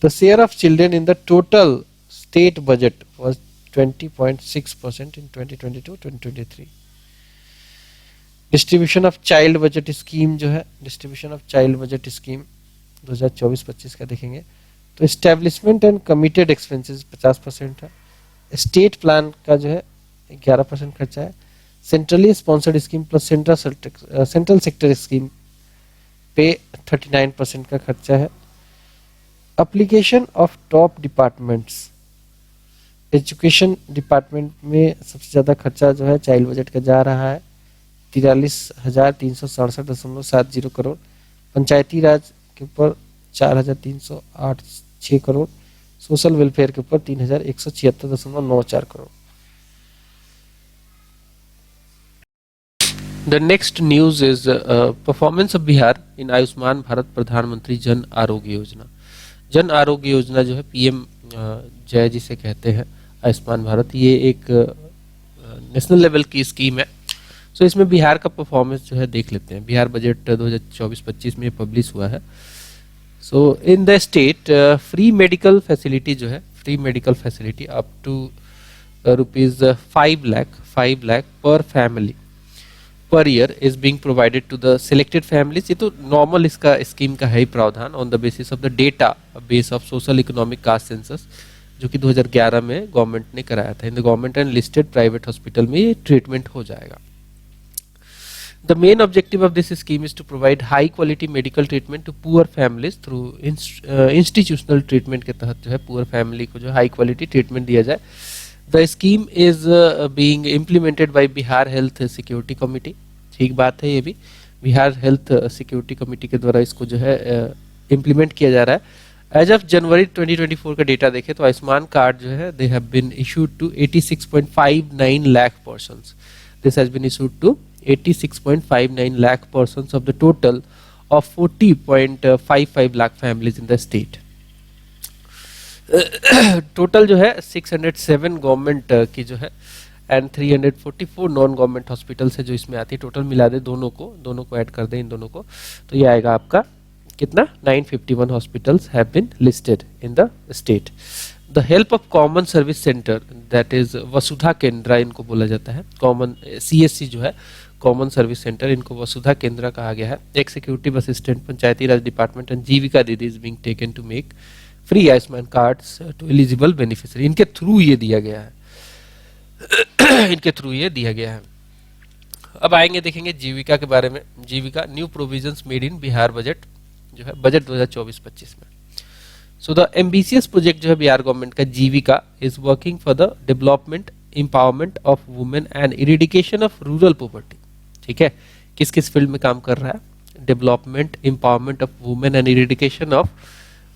The share of children in the total state budget was 20.6% in 2022-2023। Distribution of child budget scheme जो है, distribution of child budget scheme 2024-25 का देखेंगे तो एस्टेब्लिशमेंट एंड कमिटेड एक्सपेंसेस 50% है। स्टेट प्लान का जो है 11% खर्चा है। Centrally sponsored scheme plus central sector scheme पे 39% का खर्चा है। Application of top departments, education department में सबसे ज्यादा खर्चा जो है चाइल्ड बजट का जा रहा है 43,367.70 करोड़। पंचायती राज के ऊपर 4,308.6 करोड़। सोशल वेलफेयर के ऊपर 3,176.94 crore. The next news is performance of Bihar इन आयुष्मान भारत प्रधानमंत्री जन आरोग्य योजना। जन आरोग्य योजना जो है पीएम जय जिसे कहते हैं आयुष्मान भारत, ये एक नेशनल लेवल की स्कीम है। सो इसमें बिहार का परफॉर्मेंस जो है देख लेते हैं। बिहार बजट 2024-25 में पब्लिश हुआ है। So in the state free medical facility जो है, free medical facility up to rupees 5 lakh per family per year is being provided to the selected families. ये तो नॉर्मल इसका स्कीम का है ही प्रावधान on the basis of the data base of social economic caste census, जो कि 2011 में गवर्नमेंट ने कराया था। In the government and listed private hospital में ये ट्रीटमेंट हो जाएगा। The main objective of this scheme is to provide high quality medical treatment to poor families through institutional treatment के तहत जो है poor family को जो high quality treatment दिया जाए। The scheme is being implemented by Bihar Health Security Committee। ठीक बात है, ये भी बिहार हेल्थ सिक्योरिटी कमेटी के द्वारा इसको जो है इम्प्लीमेंट किया जा रहा है। एज ऑफ जनवरी 2024 का डेटा देखें तो आयुष्मान कार्ड जो है they have been issued to 86.59 lakh persons. This has been issued to 86.59 lakh persons of the total of 40.55 lakh families in the state। Total जो है 607 गवर्नमेंट की जो है एंड 344 नॉन गवर्नमेंट हॉस्पिटल से जो इसमें आती है। टोटल मिला दे दोनों को ऐड कर दे इन दोनों को, तो ये आएगा आपका कितना, 951 hospitals have been listed in the state. The help of common service centre that is Vasudha Kendra इनको बोला जाता है। कॉमन CSC जो है कॉमन सर्विस सेंटर, इनको वसुधा केंद्र कहा गया है। Executive assistant Panchayati Raj department and Jeevika Didi is being taken to make free Ayushman cards to eligible beneficiary. इनके थ्रू ये दिया गया है। इनके थ्रू ये दिया गया है। अब आएंगे देखेंगे जीविका के बारे में। Jeevika new provisions made in Bihar budget जो है बजट 2024-25 में। सो द एम्बिशियस प्रोजेक्ट जो है बिहार गवर्नमेंट का Jeevika is working for the development empowerment of women and eradication of rural poverty. ठीक है, किस किस फील्ड में काम कर रहा है? Development empowerment of women and eradication of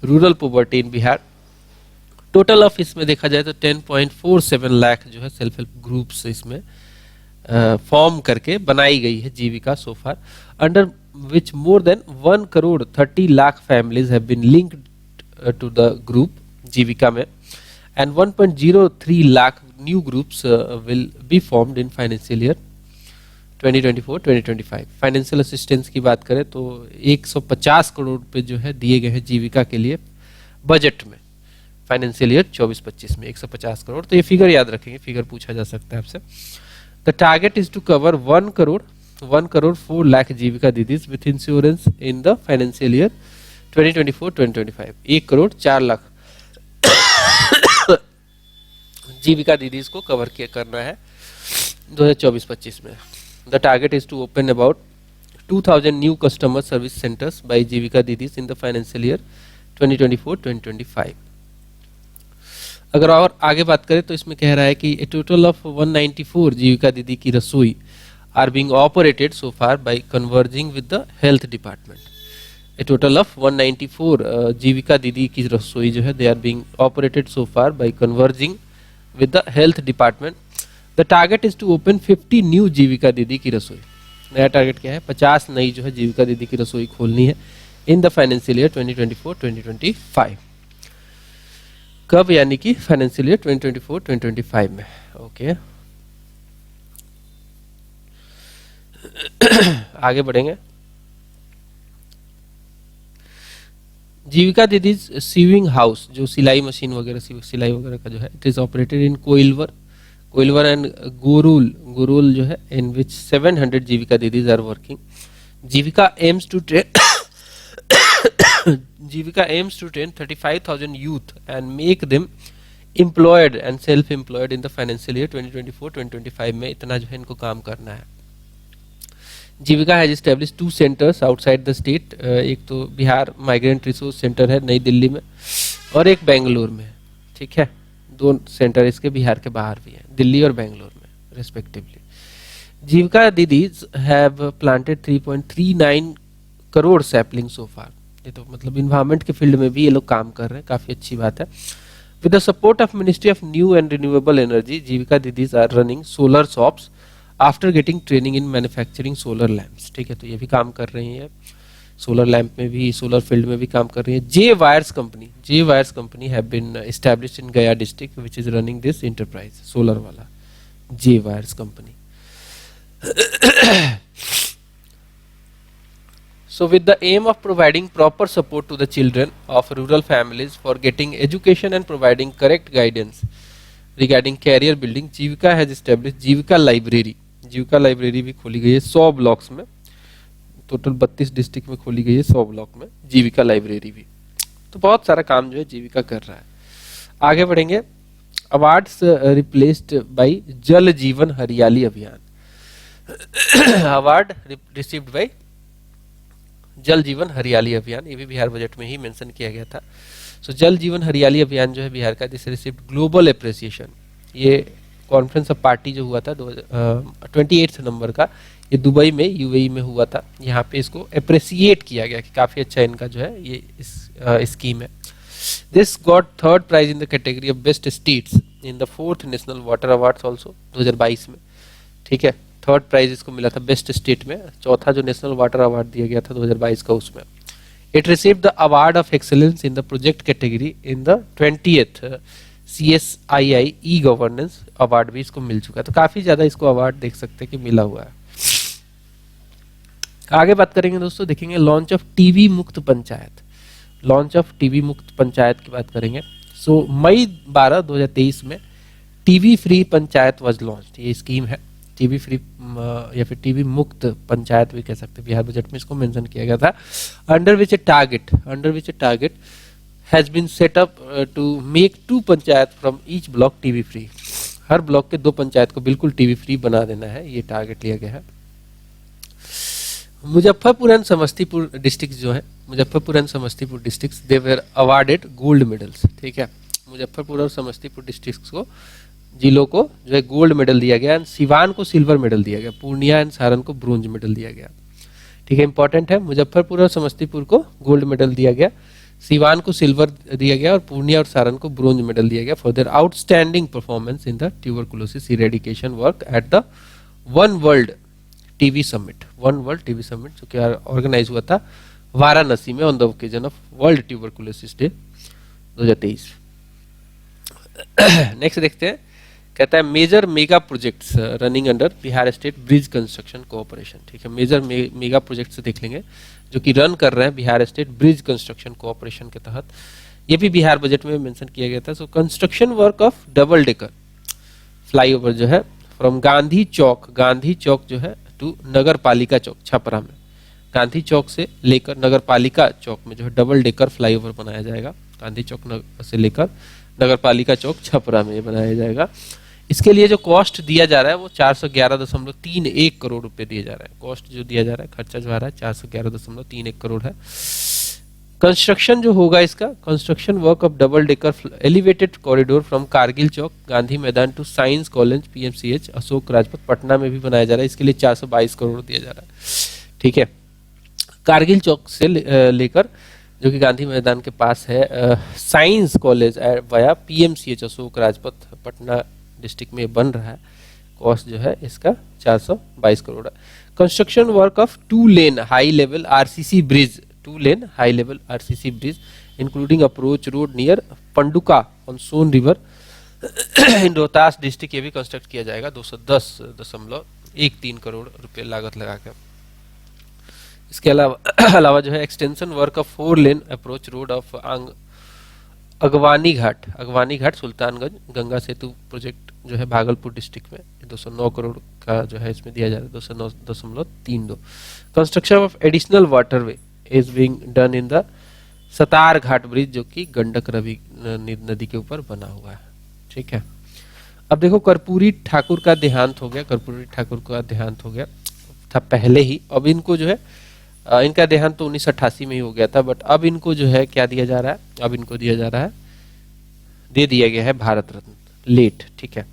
rural poverty in Bihar. Total of इसमें देखा जाए तो 10.47 लाख जो है सेल्फ हेल्प ग्रुप्स इसमें फॉर्म करके बनाई गई है Jeevika so far, under which more than 1 crore 30 lakh families have been linked to the group Jeevika में, and 1.03 lakh new groups will be formed in financial year 2024-2025। Financial assistance की बात करें तो 150 करोड़ रुपए जो है दिए गए हैं जीविका के लिए बजट में, फाइनेंशियल ईयर 24-25 में 150 करोड़। तो ये फिगर याद रखेंगे, फिगर पूछा जा सकता है आपसे। The target is to cover 1 crore 4 lakh Jeevika Didis with insurance in the financial year 2024-2025। 1 crore 4 lakh Jeevika Didis को कवर करना है 2024-25 में। The target is to open about 2000 new customer service centres by Jeevika Didis in the financial year 2024-2025। अगर और आगे बात करें तो इसमें कह रहा है कि ए total of 194 Jeevika Didi ki Rasoi are being operated so far by converging with the health department. A total of 194 Jeevika Didi ki Rasoi जो है they are being operated so far by converging with the health department. The target is to open 50 new Jeevika Didi ki रसोई। नया target क्या है? 50 नई जो है जीविका दीदी की रसोई खोलनी है इन द फाइनेंशियल ईयर 2024-2025। कब? यानी कि फाइनेंशियल ईयर 2024-2025 में। ओके आगे बढ़ेंगे। जीविका दीदी सीविंग हाउस, जो सिलाई मशीन वगैरह सिलाई वगैरह का जो है, it is operated in Koilwar and Gurul जो है, in which 700 Jeevika didis are working. Jeevika aims to train 35,000 youth and make them employed and self-employed in the financial year 2024-2025 में इतना जो है इनको काम करना है। जीविका has established 2 centers outside the state। एक तो बिहार माइग्रेंट रिसोर्स सेंटर है नई दिल्ली में और एक बेंगलुरु में। ठीक है, 2 सेंटर इसके बिहार के बाहर भी हैं, दिल्ली और बेंगलुरु में respectively. Jeevika Didis have planted 3.39 crore sapling so far. ये तो मतलब इन्वायरमेंट के फील्ड में भी ये लोग काम कर रहे हैं, काफी अच्छी बात है। With the support of Ministry of New and Renewable Energy, Jeevika didis are running solar shops after getting training in manufacturing solar lamps. ठीक है, तो ये भी काम कर रही है, सोलर लैंप में भी, सोलर फील्ड में भी काम कर रही है। J wires company have been established in Gaya district which is running this enterprise, solar वाला J wires company. So with the aim of providing proper support to the children of rural families for getting education and providing correct guidance regarding career building, Jeevika has established Jeevika library. Jeevika library भी खोली गई है 100 blocks में, total 32 district में खोली गई है 100 block में जीविका लाइब्रेरी भी। तो बहुत सारा काम जो है जीविका कर रहा है। आगे बढ़ेंगे। अवार्ड्स रिप्लेस्ड बाय जल जीवन हरियाली अभियान। अवार्ड रिसीव्ड बाय जल जीवन हरियाली अभियान, ये भी बिहार बजट में ही मेंशन किया गया था। सो जल जीवन हरियाली अभियान जो है बिहार का, दिस रिसीव्ड ग्लोबल अप्रिसिएशन। ये कॉन्फ्रेंस ऑफ पार्टी जो हुआ था 28 नंबर का, ये दुबई में यूएई में हुआ था। यहाँ पे इसको अप्रिसिएट किया गया कि काफी अच्छा इनका जो है ये स्कीम है। This got 3rd prize in the category of best states in the 4th national water awards also 2022 में। ठीक है, 3rd प्राइज इसको मिला था बेस्ट स्टेट में। चौथा जो नेशनल वाटर अवार्ड दिया गया था 2022 का, उसमें it received the award of excellence in the project category in the 20th CSII e governance award भी इसको मिल चुका है। तो काफी ज्यादा इसको अवार्ड देख सकते हैं कि मिला हुआ है। आगे बात करेंगे दोस्तों, देखेंगे लॉन्च ऑफ टीबी मुक्त पंचायत। लॉन्च ऑफ टीबी मुक्त पंचायत की बात करेंगे। सो मई 12 2023 में TB free panchayat was launch. ये स्कीम है टीबी फ्री या फिर टीबी मुक्त पंचायत भी कह सकते हैं, बिहार बजट में इसको मेंशन किया गया था। Under which a target has been set up to make 2 panchayat from each block TB free. हर ब्लॉक के 2 पंचायत को बिल्कुल टीवी फ्री बना देना है, ये टारगेट लिया गया है। मुजफ्फरपुर एंड समस्तीपुर डिस्ट्रिक्ट जो है, Muzaffarpur and Samastipur district they were awarded gold medals, ठीक है। मुजफ्फरपुर और समस्तीपुर डिस्ट्रिक्ट को, जिलों को जो है गोल्ड मेडल दिया गया, सिवान को सिल्वर मेडल दिया गया, पूर्णिया एंड सारण को ब्रोंज मेडल दिया गया, ठीक है। इंपॉर्टेंट है, मुजफ्फरपुर और समस्तीपुर को गोल्ड मेडल दिया गया, सिवान को सिल्वर दिया गया और पूर्णिया और सारण को ब्रोंज मेडल दिया गया for their outstanding performance in the tuberculosis eradication work at the One World TB Summit, One World TB Summit जो कि ऑर्गेनाइज हुआ था वाराणसी में on the occasion of World Tuberculosis Day 2023। Next देखते हैं, कहता है major mega projects running under Bihar state bridge construction cooperation, ठीक है। मेजर मेगा प्रोजेक्ट्स देख लेंगे जो कि रन कर रहे हैं Bihar state bridge construction cooperation के तहत, ये भी बिहार बजट में मेंशन किया गया था। So construction work of double decker flyover जो है फ्रॉम गांधी चौक जो है टू नगर पालिका चौक छपरा में, गांधी चौक से लेकर नगर पालिका चौक में जो है डबल डेकर फ्लाईओवर बनाया जाएगा, गांधी चौक से लेकर नगर पालिका चौक छपरा में बनाया जाएगा। इसके लिए जो कॉस्ट दिया जा रहा है वो 411.31 करोड़ रुपए दिया जा रहा है, कॉस्ट जो दिया जा रहा है, खर्चा जो आ रहा है 411.31 करोड़ है। कंस्ट्रक्शन जो होगा इसका, construction work of double decker elevated corridor from Kargil Chowk Gandhi Maidan to science college PMCH Ashok Rajpath Patna में भी बनाया जा रहा है, इसके लिए 422 करोड़ दिया जा रहा है, ठीक है। कारगिल चौक से लेकर जो कि गांधी मैदान के पास है science college via PMCH Ashok Rajpath Patna district में बन रहा है, कॉस्ट जो है इसका 422 करोड़ है। Construction work of 2 lane high level RCC bridge, 2 lane high level RCC bridge including approach road near Panduka on Son river in Rohtas district, ये भी कंस्ट्रक्ट किया जाएगा 210.13 करोड़ रुपए लागत लगाकर। इसके अलावा जो है extension work of 4 lane approach road of अगवानी घाट सुल्तानगंज गंगा सेतु प्रोजेक्ट जो है भागलपुर डिस्ट्रिक्ट में 209 करोड़ का जो है इसमें दिया जा रहा है 209.32। Construction of additional waterway is being done in the Satar Ghat bridge जो कि गंडक रवि नदी के ऊपर बना हुआ है, ठीक है। अब देखो कर्पूरी ठाकुर का देहांत हो गया, कर्पूरी ठाकुर का देहांत हो गया था पहले ही, अब इनको जो है इनका देहांत तो 1988 में ही हो गया था, बट अब इनको जो है क्या दिया जा रहा है, अब इनको दिया जा रहा है, दे दिया गया है भारत रत्न लेट, ठीक है।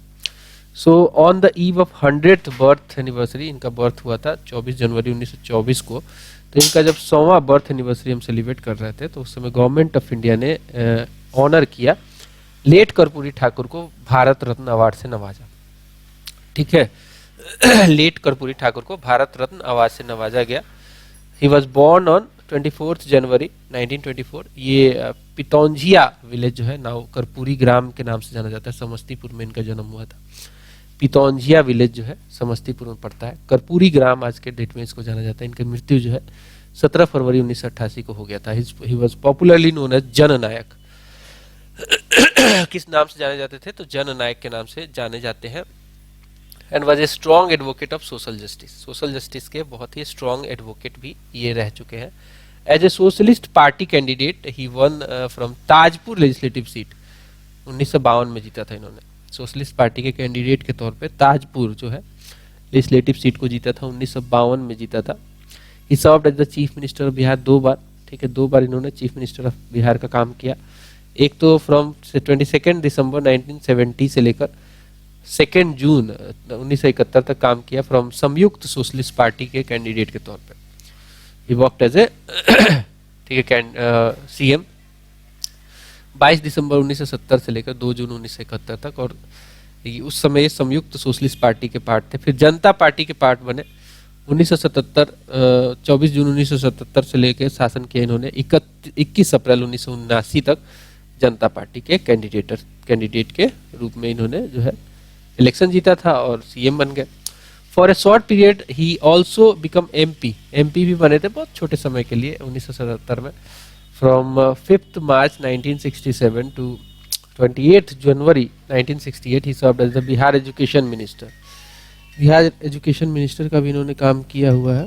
So on the eve of 100th birth anniversary, इनका बर्थ हुआ था 24 जनवरी 1924 को, तो इनका जब 100वां बर्थ एनिवर्सरी हम सेलिब्रेट कर रहे थे तो उस समय गवर्नमेंट ऑफ इंडिया ने ऑनर किया लेट कर्पूरी ठाकुर को भारत रत्न अवार्ड से नवाजा, ठीक है। लेट कर्पूरी ठाकुर को भारत रत्न अवार्ड से नवाजा गया। ही वॉज बोर्न ऑन 24 जनवरी 1924, ये पितौंझिया विलेज जो है नाउ कर्पूरी ग्राम के नाम से जाना जाता है, समस्तीपुर में इनका जन्म हुआ था। पितौंझिया विलेज जो है समस्तीपुर में पड़ता है, कर्पूरी ग्राम आज के डेट में इसको जाना जाता है। इनकी मृत्यु जो है 17 फरवरी 1988 को हो गया था। He was popularly known as Jannayak. किस नाम से जाने जाते थे, तो जननायक के नाम से जाने जाते हैं। And was a strong advocate of social justice, social justice के बहुत ही स्ट्रॉन्ग एडवोकेट भी ये रह चुके हैं। As a socialist party candidate he won from Tajpur legislative seat, 1952 में जीता था इन्होंने। सोशलिस्ट पार्टी के कैंडिडेट के तौर पे ताजपुर जो है लेजिस्लेटिव सीट को जीता था, 1952 में जीता था। He served as the chief minister of Bihar 2 बार, ठीक है, 2 बार इन्होंने चीफ मिनिस्टर ऑफ बिहार का काम किया। एक तो फ्रॉम 22 दिसंबर 1970 से लेकर 2 जून 1971 तक काम किया फ्रॉम संयुक्त सोशलिस्ट पार्टी के कैंडिडेट के तौर पे। ही वर्कड एज ए ठीक है सीएम 22 दिसंबर 1970 से लेकर 2 जून 1971 तक, और उस समय संयुक्त सोशलिस्ट पार्टी के पार्ट थे। फिर जनता पार्टी के पार्ट बने 1977, 24 जून 1977 से लेकर शासन किया इन्होंने 21 अप्रैल 1979 तक जनता पार्टी के कैंडिडेट के रूप में इन्होंने जो है इलेक्शन जीता था और सीएम बन गए। For a short period he also become MP भी बने थे बहुत छोटे समय के लिए 1977 में। From 5 March 1967 to 28 January 1968 he served as the Bihar education minister. Bihar education minister का भी इन्होंने काम किया हुआ है।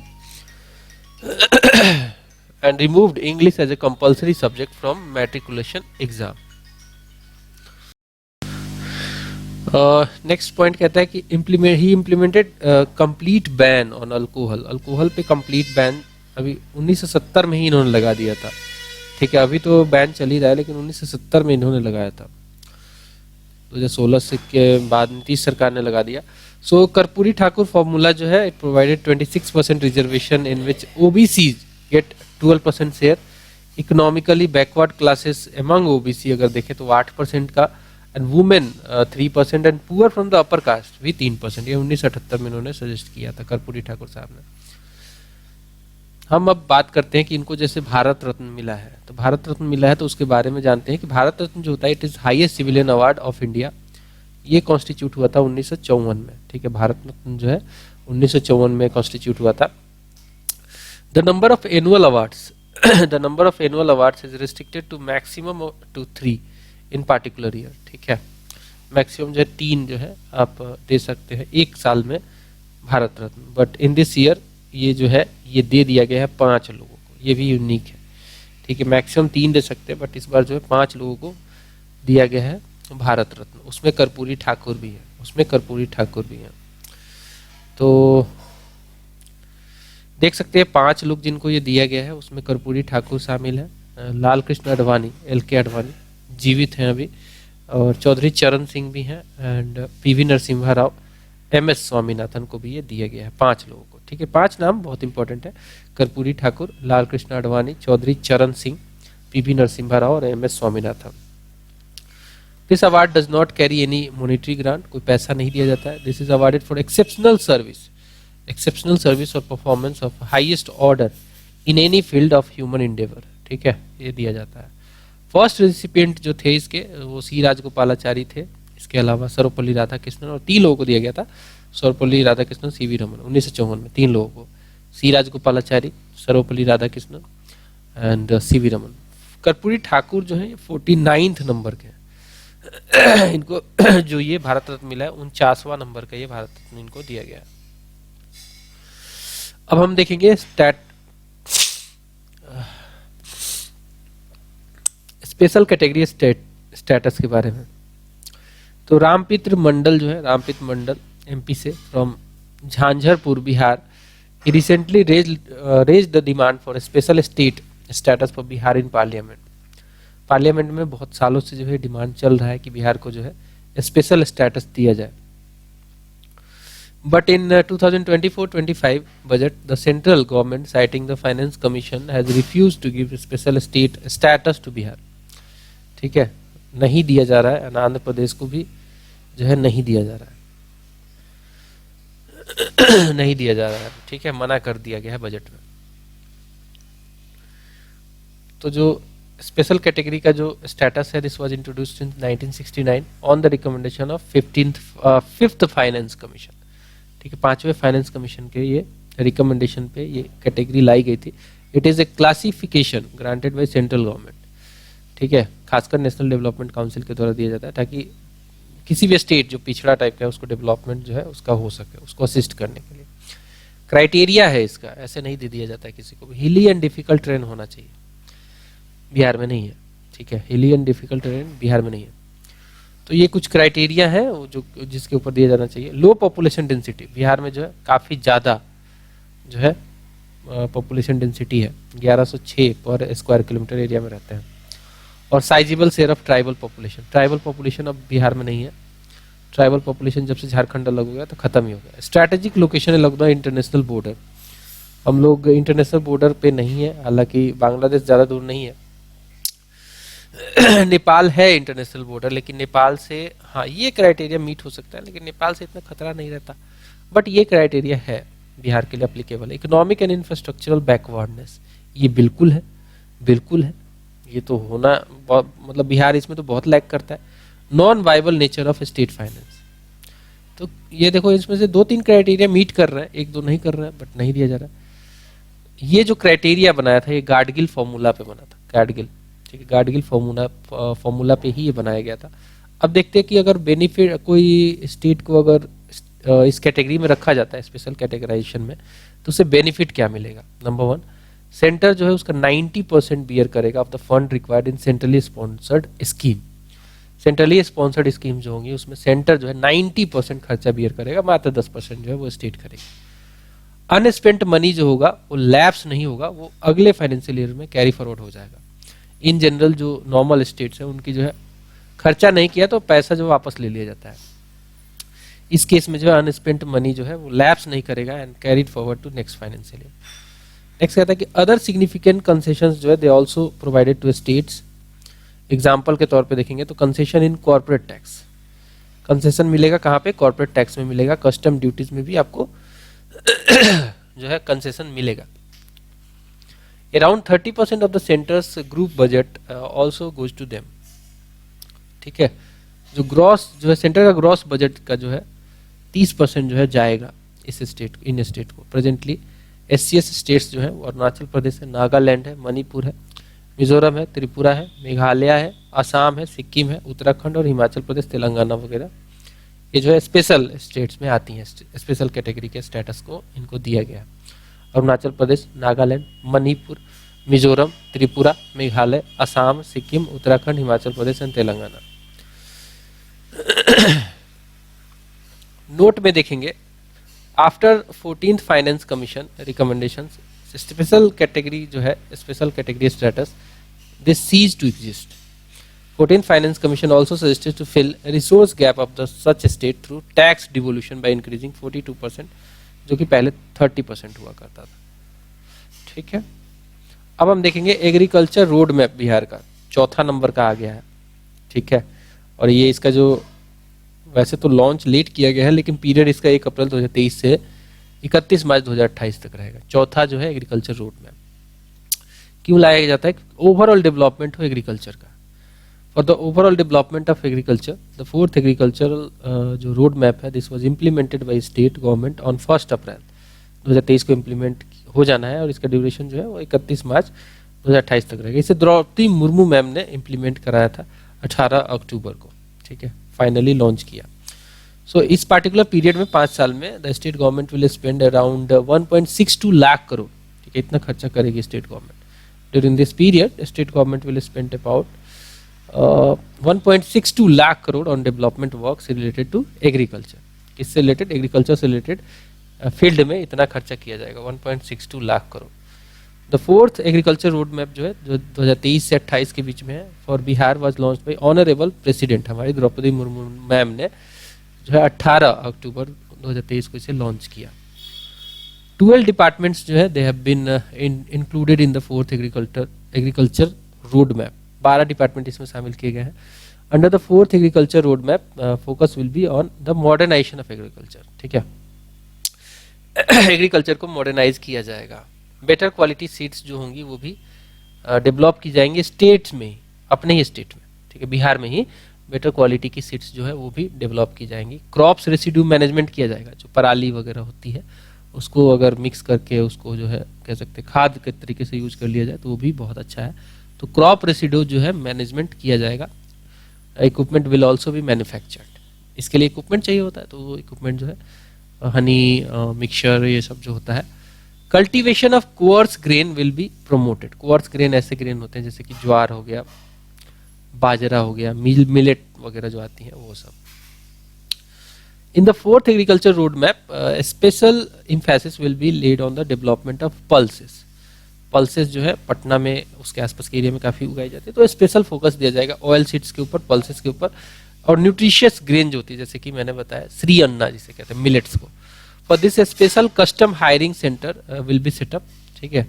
And removed English as a compulsory subject from matriculation exam. Next point कहता है कि implemented complete ban on alcohol, alcohol पे कंप्लीट बैन अभी 1970 में ही इन्होंने लगा दिया था। ठीक है, अभी तो बैन चल ही रहा है लेकिन 1970 में इन्होंने लगाया था, 2016 से के बाद नीतीश सरकार ने लगा दिया। सो कर्पूरी ठाकुर फॉर्मूला जो है, it provided 26% reservation in which OBC get 12% share, economically backward classes among OBC अगर देखें तो 8% का, and women 3% and poor from the upper caste भी 3%। ये 1978 में इन्होंने सजेस्ट किया था कर्पूरी ठाकुर साहब ने। हम अब बात करते हैं कि इनको जैसे भारत रत्न मिला है, तो भारत रत्न मिला है तो उसके बारे में जानते हैं कि भारत रत्न जो होता है it is highest civilian award of India. ये कॉन्स्टिट्यूट हुआ था 1954 में। ठीक है, भारत रत्न जो है 1954 में कॉन्स्टिट्यूट हुआ था। The number of annual awards the number of annual awards is restricted to maximum to 3 in particular year. ठीक है, मैक्सिमम जो है 3 जो है आप दे सकते हैं एक साल में Bharat Ratna, but in this year ये जो है ये दे दिया गया है 5 लोगों को, ये भी यूनिक है। ठीक है, मैक्सिमम 3 दे सकते हैं बट इस बार जो है 5 लोगों को दिया गया है भारत रत्न। उसमें कर्पूरी ठाकुर भी है, उसमें कर्पूरी ठाकुर भी है। तो देख सकते हैं 5 लोग जिनको ये दिया गया है उसमें कर्पूरी ठाकुर शामिल है, लाल कृष्ण आडवाणी, LK आडवाणी जीवित हैं अभी, और चौधरी चरण सिंह भी हैं, and PV Narasimha Rao, MS Swaminathan को भी ये दिया गया है 5 लोगों को। ठीक है, 5 नाम बहुत इंपॉर्टेंट है, कर्पूरी ठाकुर, लाल कृष्ण आडवाणी, चौधरी चरण सिंह, PV नरसिम्हा राव और MS Swaminathan. This award does not carry any monetary grant, कोई पैसा नहीं दिया जाता है। This is awarded for exceptional service और performance of highest order in any field of human endeavour. ठीक है, ये दिया जाता है। फर्स्ट रेसिपिएंट जो थे इसके वो C राजगोपालाचारी थे, इसके अलावा सर्वपल्ली राधाकृष्णन, और 3 लोगों को दिया गया था, सर्वपल्ली राधाकृष्णन, CV रमन, 1954 में 3 लोगों को, C Rajagopalachari, Sarvepalli Radhakrishnan and CV Raman. Karpoori Thakur जो है 49th नंबर के हैं। इनको जो ये भारत रत्न मिला है 49वां नंबर का ये भारत रत्न इनको दिया गया है। अब हम देखेंगे स्पेशल कैटेगरी स्टेटस के बारे में। तो रामपित्र मंडल जो है, रामपित्र मंडल MP से from Jhanjharpur Bihar, he recently raised the demand for a special state status for Bihar in parliament में बहुत सालों से जो है डिमांड चल रहा है कि बिहार को जो है स्पेशल स्टेटस दिया जाए। But in 2024-25 budget the central government citing the finance commission has refused to give special state status to Bihar. ठीक है, नहीं दिया जा रहा है, आंध्र प्रदेश को भी जो है नहीं दिया जा रहा है नहीं दिया जा रहा है। ठीक है, मना कर दिया गया है बजट में। तो जो स्पेशल कैटेगरी का जो स्टेटस है, this was introduced in 1969 on the recommendation of 5th finance commission. ठीक है, 5वें फाइनेंस कमीशन के ये रिकमेंडेशन पे ये कैटेगरी लाई गई थी। It is a classification granted by central government. ठीक है, खासकर नेशनल डेवलपमेंट काउंसिल के द्वारा दिया जाता है ताकि किसी भी स्टेट जो पिछड़ा टाइप का है उसको डेवलपमेंट जो है उसका हो सके, उसको असिस्ट करने के लिए। क्राइटेरिया है इसका, ऐसे नहीं दे दिया जाता है किसी को भी। हिली एंड डिफिकल्ट टेरेन होना चाहिए, बिहार में नहीं है। ठीक है, हिली एंड डिफिकल्ट टेरेन बिहार में नहीं है। तो ये कुछ क्राइटेरिया है जो जिसके ऊपर दिया जाना चाहिए। लो पॉपुलेशन डेंसिटी, बिहार में जो है काफ़ी ज़्यादा जो है पॉपुलेशन डेंसिटी है, 1106 पर स्क्वायर किलोमीटर एरिया में रहते हैं। और sizeable share of tribal population अब बिहार में नहीं है। ट्राइबल पॉपुलेशन जब से झारखंड अलग हो गया तो खत्म ही हो गया। स्ट्रैटेजिक लोकेशन अलग द इंटरनेशनल बॉर्डर, हम लोग इंटरनेशनल बॉर्डर पे नहीं है, हालांकि बांग्लादेश ज़्यादा दूर नहीं है। नेपाल है इंटरनेशनल बॉर्डर, लेकिन नेपाल से हाँ ये क्राइटेरिया मीट हो सकता है, लेकिन नेपाल से इतना खतरा नहीं रहता। बट ये क्राइटेरिया है बिहार के लिए applicable. Economic and infrastructural backwardness, ये बिल्कुल है, बिल्कुल है, ये तो होना मतलब बिहार इसमें तो बहुत लैग करता है। Non viable nature of state finance, तो ये देखो इसमें से 2-3 क्राइटेरिया मीट कर रहे हैं, 1-2 नहीं कर रहे हैं, बट नहीं दिया जा रहा है। ये जो क्राइटेरिया बनाया था ये गाडगिल फॉर्मूला पे बना था, गाडगिल। ठीक है, गाडगिल फॉर्मूला पे ही ये बनाया गया था। अब देखते हैं कि अगर बेनिफिट कोई स्टेट को अगर इस कैटेगरी में रखा जाता है, स्पेशल कैटेगराइजेशन में, तो उसे बेनिफिट क्या मिलेगा। नंबर 1, सेंटर जो है उसका 90% बियर करेगा of the fund required in centrally sponsored scheme. Centrally sponsored scheme जो होंगी उसमें सेंटर जो है 90% खर्चा बियर करेगा, मात्र 10% जो है वो स्टेट करेगी। अनस्पेंट मनी जो होगा वो लैप्स नहीं होगा, वो अगले फाइनेंशियल ईयर में कैरी फॉरवर्ड हो जाएगा। इन जनरल जो नॉर्मल स्टेट्स है उनकी जो है खर्चा नहीं किया तो पैसा जो वापस ले लिया जाता है। इस केस में जो है अनस्पेंट मनी जो है वो लैप्स नहीं करेगा and carried forward to next financial year. Next कहता है कि अदर सिग्निफिकेंट कंसेशंस जो है they also provided to states. Example के तौर पे देखेंगे तो concession in corporate tax, concession मिलेगा कहाँ पे? कॉर्पोरेट टैक्स में मिलेगा। कस्टम ड्यूटीज में भी आपको जो है कंसेशन मिलेगा। Around 30% of the centre's group budget also goes to them. ठीक है, जो ग्रॉस जो है सेंटर का ग्रॉस बजट का जो है 30% जो है जाएगा इस स्टेट इन स्टेट को। प्रेजेंटली SCS स्टेट्स जो है वो अरुणाचल प्रदेश है, नागालैंड है, मणिपुर है, मिजोरम है, त्रिपुरा है, मेघालय है, असम है, सिक्किम है, उत्तराखंड और हिमाचल प्रदेश, तेलंगाना वगैरह ये जो है स्पेशल स्टेट्स में आती हैं। स्पेशल कैटेगरी के स्टेटस को इनको दिया गया है। अरुणाचल प्रदेश, नागालैंड, मणिपुर, मिजोरम, त्रिपुरा, मेघालय, असम, सिक्किम, उत्तराखंड, हिमाचल प्रदेश एंड तेलंगाना। नोट में देखेंगे after 14th finance commission recommendations special category जो है special category status this ceases to exist. 14th finance commission also suggested to fill resource gap of the such state through tax devolution by increasing 42%, जो कि पहले 30% हुआ करता था। ठीक है, अब हम देखेंगे एग्रीकल्चर रोड मैप बिहार का 4था नंबर का आ गया है। ठीक है, और ये इसका जो वैसे तो लॉन्च लेट किया गया है लेकिन पीरियड इसका 1 अप्रैल 2023 से 31 मार्च 2028 तक रहेगा। चौथा जो है एग्रीकल्चर रोड मैप क्यों लाया जाता है? ओवरऑल डेवलपमेंट हो एग्रीकल्चर का। For the overall development of agriculture the 4th agricultural जो रोड मैप है this was implemented by state government on 1 अप्रैल 2023 को इम्प्लीमेंट हो जाना है और इसका ड्यूरेशन जो है वो 31 मार्च 2028 तक रहेगा। इसे द्रौपदी मुर्मू मैम ने इम्प्लीमेंट कराया था 18 अक्टूबर को। ठीक है, फाइनली लॉन्च किया। सो इस पार्टिकुलर पीरियड में 5 साल में the state government will spend around 1.62 lakh crore. ठीक है, इतना खर्चा करेगी state government. During this period state government will spend about 1.62 lakh crore on development works related to agriculture. किससे रिलेटेड? एग्रीकल्चर से रिलेटेड फील्ड में इतना खर्चा किया जाएगा 1.62 lakh crore. The 4th agriculture road map जो है जो 2023 से 28 के बीच में है for Bihar was launch by honourable president हमारी द्रौपदी मुर्मू मैम ने जो है 18 अक्टूबर 2023 को इसे लॉन्च किया। 12 डिपार्टमेंट्स जो है they have been included in the 4th agriculture road map. 12 department इसमें शामिल किए गए हैं। Under the 4th agriculture road map focus will be on the modernisation of agriculture. ठीक है, एग्रीकल्चर को मॉडर्नाइज किया जाएगा। बेटर क्वालिटी सीड्स जो होंगी वो भी डेवलप की जाएंगी स्टेट्स में, अपने ही स्टेट में। ठीक है, बिहार में ही बेटर क्वालिटी की सीड्स जो है वो भी डेवलप की जाएंगी। क्रॉप्स रेसिड्यू मैनेजमेंट किया जाएगा, जो पराली वगैरह होती है उसको अगर मिक्स करके उसको जो है कह सकते हैं खाद के तरीके से यूज कर लिया जाए तो वो भी बहुत अच्छा है। तो क्रॉप रेसिड्यू जो है मैनेजमेंट किया जाएगा। इक्विपमेंट विल ऑल्सो भी मैन्युफैक्चर्ड। इसके लिए इक्विपमेंट चाहिए होता है तो वो इक्विपमेंट जो है हनी मिक्सचर ये सब जो होता है। Cultivation of cores grain will be promoted. Cores grain ऐसे ग्रेन होते हैं जैसे कि ज्वार हो गया, बाजरा हो गया, मिलेट वगैरह जो आती हैं वो सब। इन the 4th agriculture road map special emphasis will be laid on the development of pulses. Pulses जो है पटना में उसके आसपास के एरिया में काफी उगाई जाती है तो स्पेशल फोकस दिया जाएगा ऑयल सीड्स के ऊपर, पल्सेस के ऊपर और न्यूट्रिशियस ग्रेन जो होती है जैसे कि मैंने बताया श्री अन्ना जिसे कहते हैं मिलेट्स को। For this special custom hiring centre will be setup. ठीक है,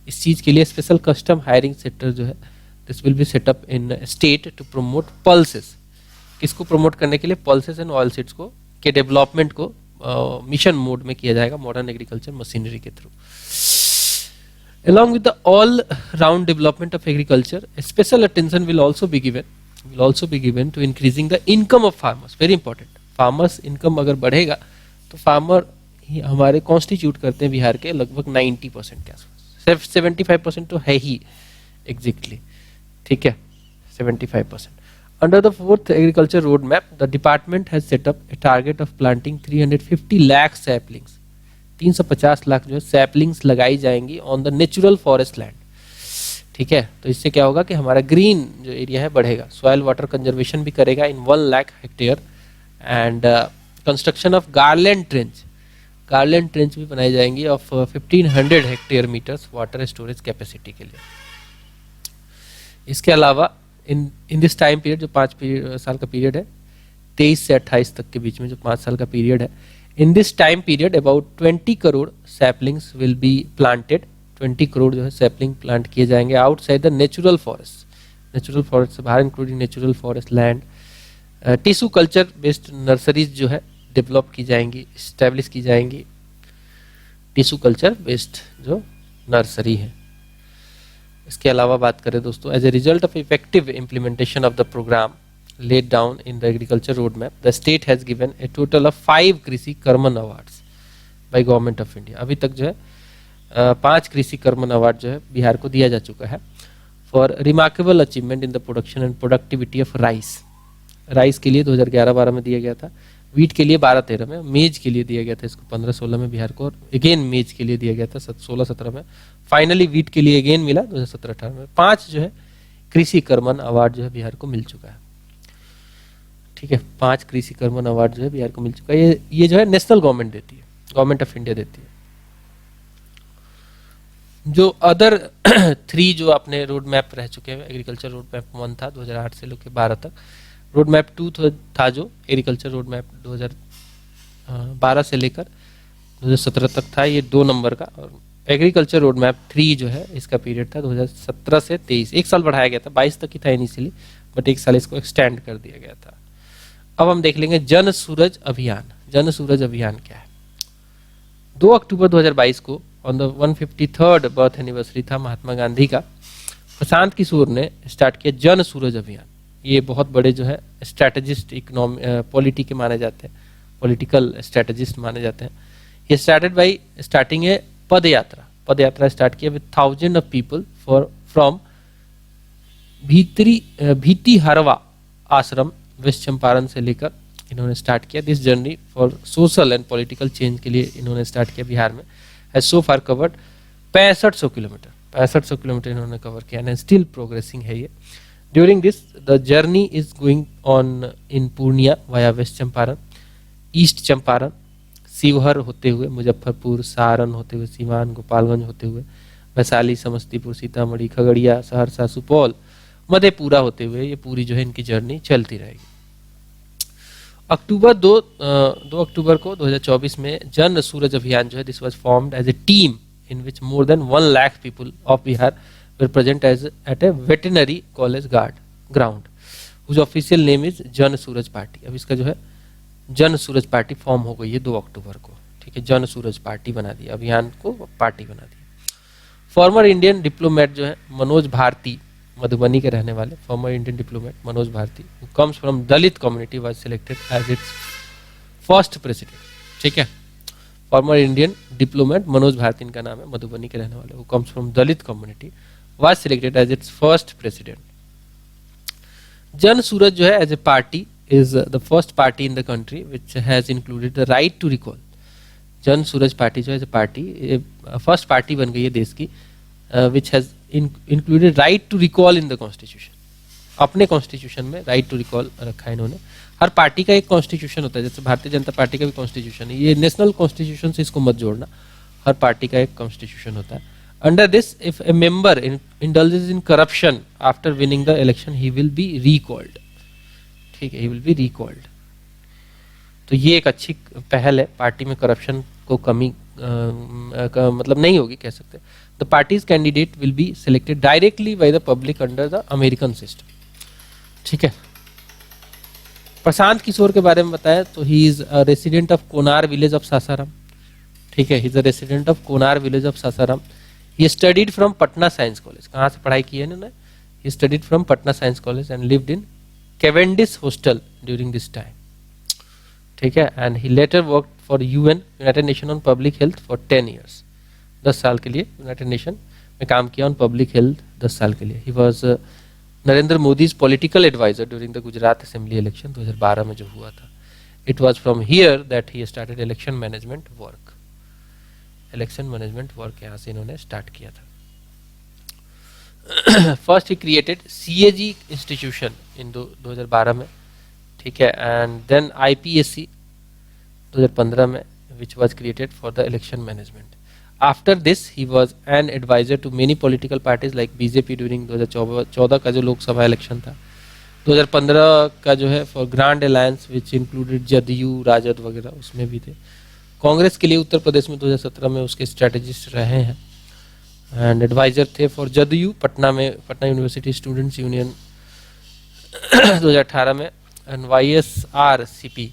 इस चीज के लिए स्पेशल कस्टम हायरिंग सेंटर जो है this will be set up in state to promote pulses. किसको प्रमोट करने के लिए? पल्सेस एंड ऑयल सीड्स को के डेवलपमेंट को मिशन मोड में किया जाएगा मॉडर्न एग्रीकल्चर मशीनरी के through. Along with the all-round development of agriculture, special attention will also be given to increasing the income of farmers. Very important. Farmers income अगर बढ़ेगा तो farmer ही हमारे constitute करते हैं बिहार के लगभग 90% के आसपास। सिर्फ 75% तो है ही exactly. ठीक है, 75%. Under the 4th agriculture roadmap, the department has set up a target of planting 350 lakh saplings. 350 lakh जो है सैपलिंग्स लगाई जाएंगी on the natural forest land. ठीक है, तो इससे क्या होगा कि हमारा ग्रीन जो एरिया है बढ़ेगा, सॉइल वाटर कंजर्वेशन भी करेगा in 1 lakh hectare, and construction of garland trench भी बनाई जाएंगी of 1500 hectare metres water storage capacity के लिए। इसके अलावा इन दिस टाइम पीरियड, जो 5 साल का पीरियड है, 23 से 28 तक के बीच में जो 5 साल का पीरियड है, in this time period about 20 crore saplings will be planted. 20 crore जो है सैपलिंग प्लांट किए जाएंगे आउटसाइड द नेचुरल फॉरेस्ट से बाहर, including natural forest land. Tissue culture based nurseries जो है डेवलप की जाएंगी, इस्टेब्लिश की जाएंगी, टिश्यू कल्चर बेस्ड जो नर्सरी है। इसके अलावा बात करें दोस्तों, as a result of effective implementation of the programme laid down in the agriculture roadmap, the state has given a total of 5 कृषि Karman awards by government of India. अभी तक जो है 5 कृषि कर्मन अवार्ड जो है बिहार को दिया जा चुका है for remarkable achievement in the production and productivity of rice के लिए 2011-12 में दिया गया था, वीट के लिए 12-13 में, मेज के लिए दिया गया था इसको 15-16 में बिहार को, और अगेन मेज के लिए दिया गया था 16-17 में, फाइनली वीट के लिए अगेन मिला 2017-18 में। 5 जो है कृषि कर्मन अवार्ड जो है बिहार को मिल चुका है। ठीक है, 5 कृषि कर्मन अवार्ड जो है बिहार को मिल चुका है। ये जो है नेशनल गवर्नमेंट देती है, गवर्नमेंट ऑफ इंडिया देती है। जो अदर 3 जो अपने रोड मैप रह चुके हैं, एग्रीकल्चर रोड मैप 1 था 2008 से लेकर 12 तक, रोड मैप 2 था जो एग्रीकल्चर रोड मैप 2012 से लेकर 2017 तक था, ये 2 नंबर का, और एग्रीकल्चर रोड मैप 3 जो है इसका पीरियड था 2017 से 23, 1 साल बढ़ाया गया था, 22 तक ही था इनिशियली, बट 1 साल इसको एक्सटेंड कर दिया गया था। अब हम देख लेंगे जन सूरज अभियान। जन सूरज अभियान क्या है? 2 अक्टूबर 2022 को on the 153rd birth anniversary था महात्मा गांधी का, प्रशांत किशोर ने स्टार्ट किया जन सूरज अभियान। ये बहुत बड़े जो है स्ट्रैटेजिस्ट, पॉलिटी के माने जाते हैं, पॉलिटिकल स्ट्रैटेजिस्ट माने जाते हैं। ये स्टार्टिंग है पद यात्रा स्टार्ट किया विद 1000 ऑफ पीपल फ्रॉम भीती हरवा आश्रम वेस्ट चंपारण से लेकर इन्होंने स्टार्ट किया। This journey for social and political change के लिए इन्होंने स्टार्ट किया बिहार में। Has so far covered 6500 kilometre इन्होंने कवर किया एंड स्टिल प्रोग्रेसिंग है ये। During this the journey is going on in Purnia via West Champaran, East Champaran, Sheohar होते हुए मुजफ्फरपुर, सारण होते हुए सीवान, गोपालगंज होते हुए वैशाली, समस्तीपुर, सीतामढ़ी, खगड़िया, सहरसा, सुपौल, मधेपुरा होते हुए ये पूरी जो है इनकी जर्नी चलती रहेगी। 2 अक्टूबर को 2024 में जन सूरज अभियान जो है this was formed as a team in which more than 1 lakh people of Bihar were present as at a veterinary college ground whose official name is Jan Suraaj party. अब इसका जो है जन सूरज पार्टी फॉर्म हो गई है 2 अक्टूबर को। ठीक है, जन सूरज पार्टी बना दिया, अभियान को पार्टी बना दिया। फॉर्मर इंडियन डिप्लोमेट जो है मनोज भारती, मधुबनी के रहने वाले former Indian diplomat Manoj Bharti, who comes from Dalit community, was selected as its first president. ठीक है, former Indian diplomat Manoj Bharti इनका नाम है, मधुबनी के रहने वाले, who comes from Dalit community, was selected as its first president. Jan Suraaj जो है as a party is the first party in the country which has included the right to recall. जन सूरज पार्टी जो है पार्टी फर्स्ट पार्टी बन गई है देश की which has included right to recall in the constitution. अपने कॉन्स्टिट्यूशन में राइट टू रिकॉल रखा है इन्होंने। हर पार्टी का एक कॉन्स्टिट्यूशन होता है, जैसे भारतीय जनता पार्टी का भी कॉन्स्टिट्यूशन है, ये नेशनल कॉन्स्टिट्यूशन से इसको मत जोड़ना, हर पार्टी का एक कॉन्स्टिट्यूशन होता है। Under this if A member indulges in corruption after winning the election he will be recalled. ठीक है, he will be recalled. तो ये एक अच्छी पहल है, पार्टी में करप्शन को कमी मतलब नहीं होगी कह सकते। The parties candidate will be selected directly by the public under the American system. ठीक है, प्रशांत किशोर के बारे में बताया तो he is a resident of Konar village of Sasaram. ठीक है, he is a resident of Konar village of Sasaram. He studied from Patna science college. कहाँ से पढ़ाई की है इन्होंने? He studied from Patna science college and lived in Cavendish Hostel during this time. ठीक है, and he later worked for UN United Nation on Public Health for 10 years. 10 साल के लिए यूनाइटेड नेशन में काम किया ऑन पब्लिक हेल्थ 10 साल के लिए। He was Narendra Modi's political adviser during the Gujarat assembly election 2012 में जो हुआ था। It was from here that he started election management work. Election management work यहाँ से इन्होंने स्टार्ट किया था। First he created CAG institution इन 2012 में, ठीक है, एंड देन आईपीएससी 2015 में, which was created for the election management. After this, he was an advisor to many political parties like BJP during 2014 का जो लोकसभा इलेक्शन था, 2015 का जो है for grand alliance which included JDU RJD वगैरह उसमें भी थे, कांग्रेस के लिए उत्तर प्रदेश में 2017 में उसके स्ट्रेटेजिस्ट रहे हैं, एंड एडवाइजर थे फॉर जदयू पटना में, पटना यूनिवर्सिटी स्टूडेंट्स यूनियन 2018 में, एंड YSRCP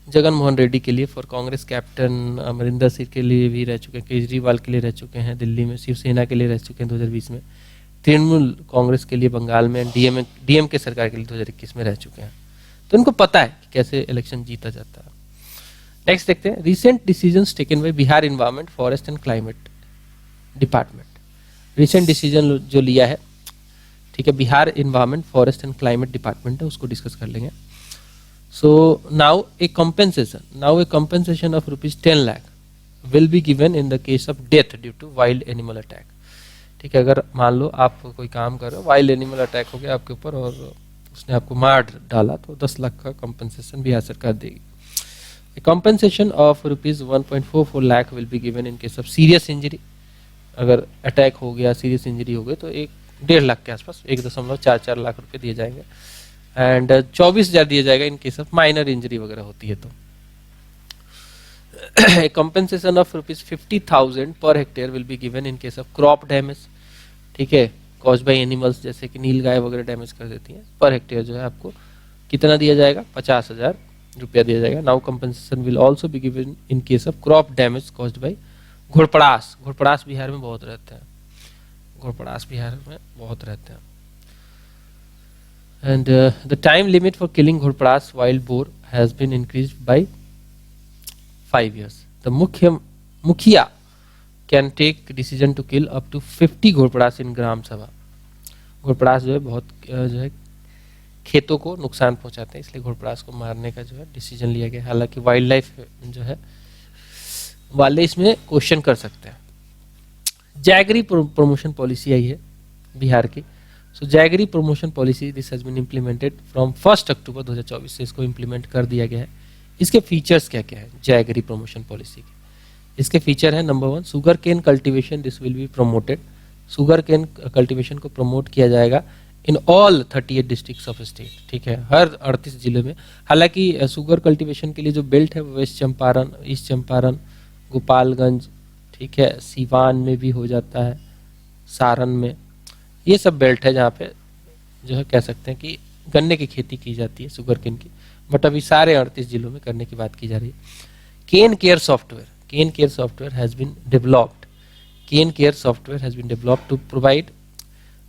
जगन मोहन रेड्डी के लिए, फॉर कांग्रेस कैप्टन अमरिंदर सिंह के लिए भी रह चुके हैं, केजरीवाल के लिए रह चुके हैं दिल्ली में, शिवसेना के लिए रह चुके हैं 2020 में, तृणमूल कांग्रेस के लिए बंगाल में, डीएम के सरकार के लिए 2021 में रह चुके हैं, तो इनको पता है कि कैसे इलेक्शन जीता जाता है। नेक्स्ट देखते हैं, recent decisions taken by Bihar environment forest and climate department. Recent decision जो लिया है, ठीक है, Bihar environment forest and climate department है, उसको डिस्कस कर लेंगे। So now a compensation of rupees 10 lakh will be given in the case of death due to wild animal attack। ठीक है, अगर मान लो आप कोई काम कर रहे हो, वाइल्ड एनिमल अटैक हो गया आपके ऊपर और उसने आपको मार डाला, तो 10 लाख का कंपनसेशन बिहार सरकार देगी। A compensation of rupees 1.44 lakh will be given in case of serious injury। अगर अटैक हो गया, सीरियस इंजरी हो गई तो 1.5 लाख के आसपास 1.44 लाख रुपए दिए जाएंगे, एंड 24,000 दिया जाएगा इन केस ऑफ माइनर इंजरी वगैरह होती है तो। Compensation of rupees 50,000 per hectare will be given in case of crop damage, ठीक है, कॉज्ड बाय एनिमल्स जैसे कि नील गाय वगैरह डैमेज कर देती हैं, पर हेक्टेयर जो है आपको कितना दिया जाएगा, 50,000 रुपया दिया जाएगा। Now compensation will also be given in case of crop damage caused by घोड़पड़ास। घोड़पड़ास बिहार में बहुत रहते हैं, घोड़पड़ास बिहार में बहुत रहते हैं। And the time limit for killing घोड़पड़ास wild boar has been increased by 5 years. The मुखिया can take decision to kill up to 50 घोड़पड़ास in ग्राम सभा। घोड़पड़ास जो है बहुत जो है खेतों को नुकसान पहुंचाते हैं, इसलिए घोड़पड़ास को मारने का जो है डिसीजन लिया गया। हालांकि वाइल्ड लाइफ जो है वाले इसमें क्वेश्चन कर सकते हैं। जैगरी प्रमोशन पॉलिसी आई है बिहार की। So jaggery promotion policy this has been implemented from 1 October 2024 से इसको इम्प्लीमेंट कर दिया गया है। इसके फीचर्स क्या क्या है जैगरी प्रमोशन पॉलिसी के? इसके फीचर है, number 1, sugarcane cultivation this will be promoted. Sugarcane cultivation को प्रमोट किया जाएगा in all 38 districts of state, ठीक है, हर 38 जिले में। हालांकि शुगर कल्टीवेशन के लिए जो बेल्ट है वो वेस्ट चंपारण, ईस्ट चंपारण, गोपालगंज, ठीक है, सीवान में भी हो जाता है, सारण में, ये सब बेल्ट है जहाँ पे जो है कह सकते हैं कि गन्ने की खेती की जाती है शुगर केन की, बट अभी सारे 38 जिलों में करने की बात की जा रही है। Cane care software has been developed. Cane care software has been developed to provide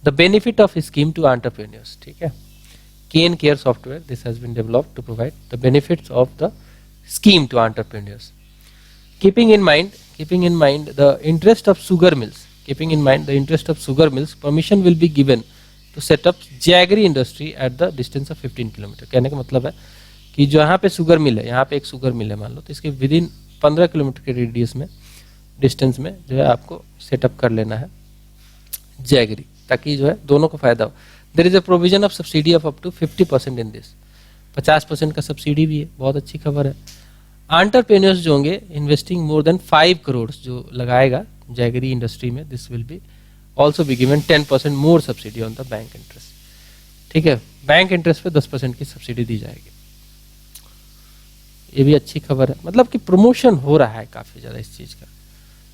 the benefit of scheme to entrepreneurs, ठीक है। Cane care software this has been developed to provide the benefits of the scheme to entrepreneurs. Keeping in mind the interest of sugar mills, permission will be given to set up jaggery industry at the distance of 15 kilometre. कहने का मतलब है कि जहाँ पे sugar mill है, यहाँ पे एक शुगर मिल है मान लो, तो इसके विद इन 15 किलोमीटर के रेडियस में, डिस्टेंस में जो है आपको सेटअप कर लेना है जैगरी, ताकि जो है दोनों को फायदा हो। There is a provision of subsidy of up to 50% in this. 50% का सब्सिडी भी है, बहुत अच्छी खबर है। एंटरप्रेन्योर्स जो होंगे इन्वेस्टिंग मोर देन 5 करोड़ जो लगाएगा जैगरी इंडस्ट्री में, this will B also be given 10% more subsidy on the bank interest, ठीक है। बैंक इंटरेस्ट पे 10% की सब्सिडी दी जाएगी, ये भी अच्छी खबर है, मतलब कि प्रमोशन हो रहा है काफी ज्यादा इस चीज का।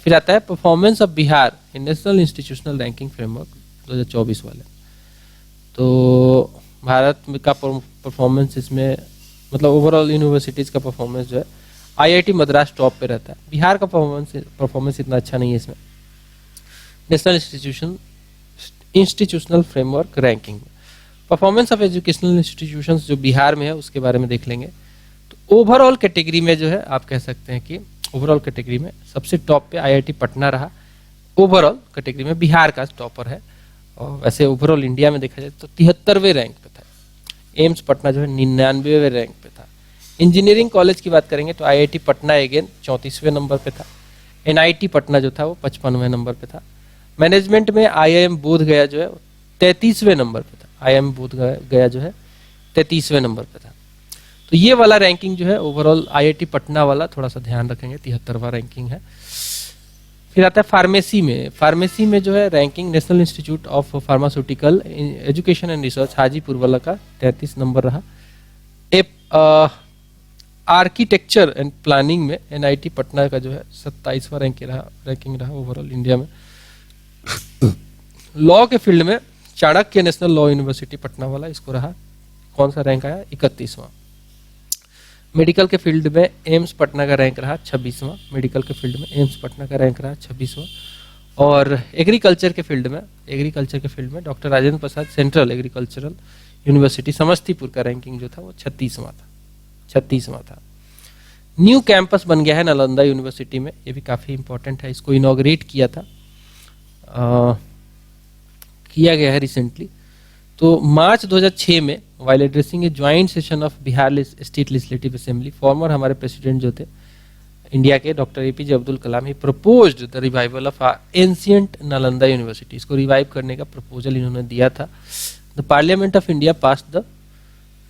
फिर आता है performance of Bihar in national institutional ranking framework 2024 वाले। तो भारत का परफॉर्मेंस इसमें मतलब ओवरऑल यूनिवर्सिटीज का परफॉर्मेंस जो है आईआईटी मद्रास टॉप पे रहता है। बिहार का परफॉर्मेंस इतना अच्छा नहीं है इसमें नेशनल इंस्टीट्यूशनल फ्रेमवर्क रैंकिंग में। परफॉर्मेंस ऑफ एजुकेशनल इंस्टीट्यूशंस जो बिहार में है उसके बारे में देख लेंगे। तो ओवरऑल कैटेगरी में जो है आप कह सकते हैं कि ओवरऑल कैटेगरी में सबसे टॉप पे आईआईटी पटना रहा। ओवरऑल कैटेगरी में बिहार का टॉपर है, और वैसे ओवरऑल इंडिया में देखा जाए तो 73वें रैंक पे था। एम्स पटना जो है 99वें रैंक पे था। इंजीनियरिंग कॉलेज की बात करेंगे तो आईआईटी पटना अगेन 34वें नंबर पे था। एनआईटी पटना जो था वो 55वें नंबर पे था। मैनेजमेंट में आईआईएम बोध गया जो है 33वें नंबर पे था। आईआईएम बोध गया जो है 33वें नंबर पे था। तो ये वाला रैंकिंग जो है ओवरऑल आईआईटी पटना वाला थोड़ा सा ध्यान रखेंगे, 73वां रैंकिंग है। फिर आता है फार्मेसी में। फार्मेसी में जो है ranking national institute of pharmaceutical education and research Hajipur वाला का 33 नंबर रहा। आर्किटेक्चर एंड प्लानिंग में एनआईटी पटना का जो है 27वां रैंकिंग रहा ओवरऑल इंडिया में। लॉ के फील्ड में Chanakya national law university Patna वाला, इसको रहा कौन सा रैंक आया, 31वां। मेडिकल के फील्ड में एम्स पटना का रैंक रहा 26वां। मेडिकल के फील्ड में एम्स पटना का रैंक रहा 26वां। और एग्रीकल्चर के फील्ड में doctor Rajendra Prasad central agricultural university Samastipur का रैंकिंग जो था वो 36वां था। न्यू कैंपस बन गया है नालंदा यूनिवर्सिटी में, ये भी काफी इंपॉर्टेंट है। इसको इनॉग्रेट किया गया है रिसेंटली। तो मार्च 2006 में while addressing A joint session of Bihar state legislative assembly, farmer हमारे प्रेसिडेंट जो थे इंडिया के doctor APJ Abdul Kalam, he proposed the revival of ancient Nalanda university. इसको रिवाइव करने का प्रपोजल इन्होंने दिया था। The parliament of India passed the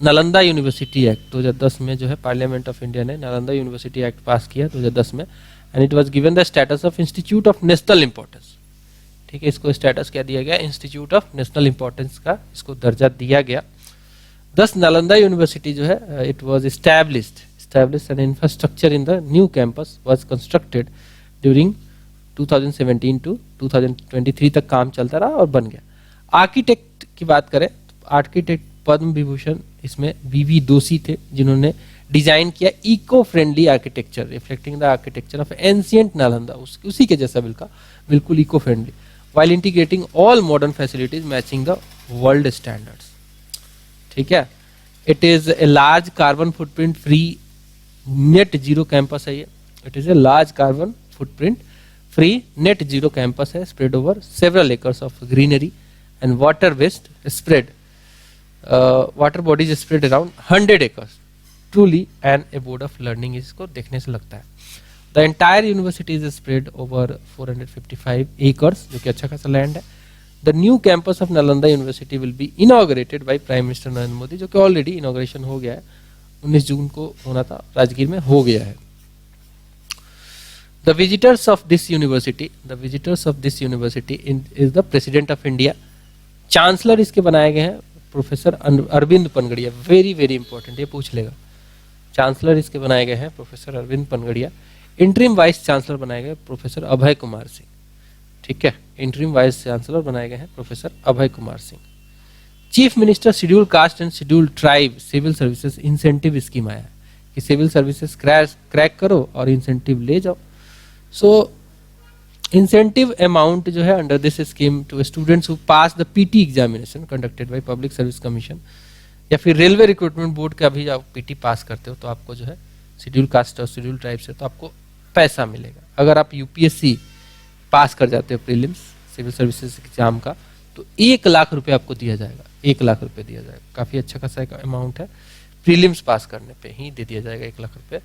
Nalanda university act 2010 में जो है पार्लियामेंट ऑफ इंडिया ने नालंदा यूनिवर्सिटी एक्ट पास किया 2010 में, and it was given the status of institute of national importance. ठीक है, इसको स्टेटस क्या दिया गया, इंस्टीट्यूट ऑफ नेशनल इंपॉर्टेंस का इसको दर्जा दिया गया। दस नालंदा यूनिवर्सिटी जो है it was established an infrastructure in the new campus was constructed during 2017 to 2023 तक काम चलता रहा और बन गया। आर्किटेक्ट की बात करें तो आर्किटेक्ट पद्म विभूषण इसमें वीवी दोषी थे, जिन्होंने डिजाइन किया eco friendly architecture reflecting the architecture of ancient Nalanda, उसी के जैसा बिल्कुल eco friendly, while integrating all modern facilities matching the world standards। ठीक है, it is a large carbon footprint free net zero campus है ये। it is a large carbon footprint free net zero campus है, spread over several acres of greenery and water waste spread water bodies spread around 100 acres, truly an abode of learning, इसको देखने से लगता है। The entire university is spread over 455 acres, जो कि अच्छा खासा लैंड है। The new campus of Nalanda University will be inaugurated by Prime Minister Narendra Modi, जो कि ऑलरेडी इनॉग्रेशन हो गया है, 19 जून को होना था, राजगीर में हो गया है। The visitors of this university is the President of India। Chancellor इसके बनाए गए हैं professor Arvind Panagariya, very very important, ये पूछ लेगा। चांसलर इसके बनाए गए हैं professor Arvind Panagariya. Interim vice chancellor बनाए गए प्रोफेसर अभय कुमार सिंह। ठीक है, इंटरिम वाइस चांसलर बनाए गए हैं professor Abhay Kumar Singh. Chief minister schedule caste and schedule tribe civil services incentive scheme आया है कि सिविल सर्विसेज क्रैक करो और इंसेंटिव ले जाओ। सो इंसेंटिव अमाउंट जो है under this scheme to students who pass the PT examination conducted by public service commission, या फिर रेलवे रिक्रूटमेंट बोर्ड का भी आप पीटी पास करते हो तो आपको जो है शेड्यूल कास्ट और शेड्यूल ट्राइब से तो आपको पैसा मिलेगा। अगर आप यूपीएससी पास कर जाते हो प्रीलिम्स सिविल सर्विसेज एग्जाम का तो 1 लाख रुपए आपको दिया जाएगा, 1 लाख रुपए दिया जाएगा। काफी अच्छा खासा एक अमाउंट है, प्रीलिम्स पास करने पे ही दे दिया जाएगा 1 लाख रुपए।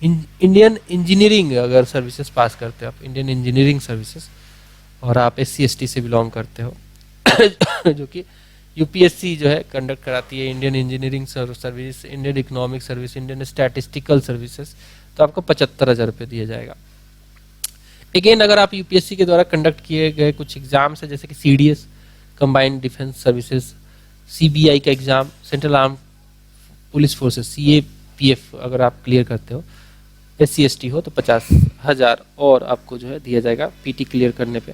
इंडियन इंजीनियरिंग अगर सर्विसेज पास करते हो आप, इंडियन इंजीनियरिंग सर्विसेज, और आप SC/ST से बिलोंग करते हो जो कि यूपीएससी जो है कंडक्ट कराती है, Indian engineering service, Indian economic service, Indian statistical services, तो आपको 75,000 रुपये दिया जाएगा। अगेन अगर आप यूपीएससी के द्वारा कंडक्ट किए गए कुछ एग्जाम्स है जैसे कि CDS combined defence services, CBI का exam, central arm police forces CAPF अगर आप क्लियर करते हो, SC/ST हो तो 50,000 और आपको जो है दिया जाएगा पीटी क्लियर करने पे।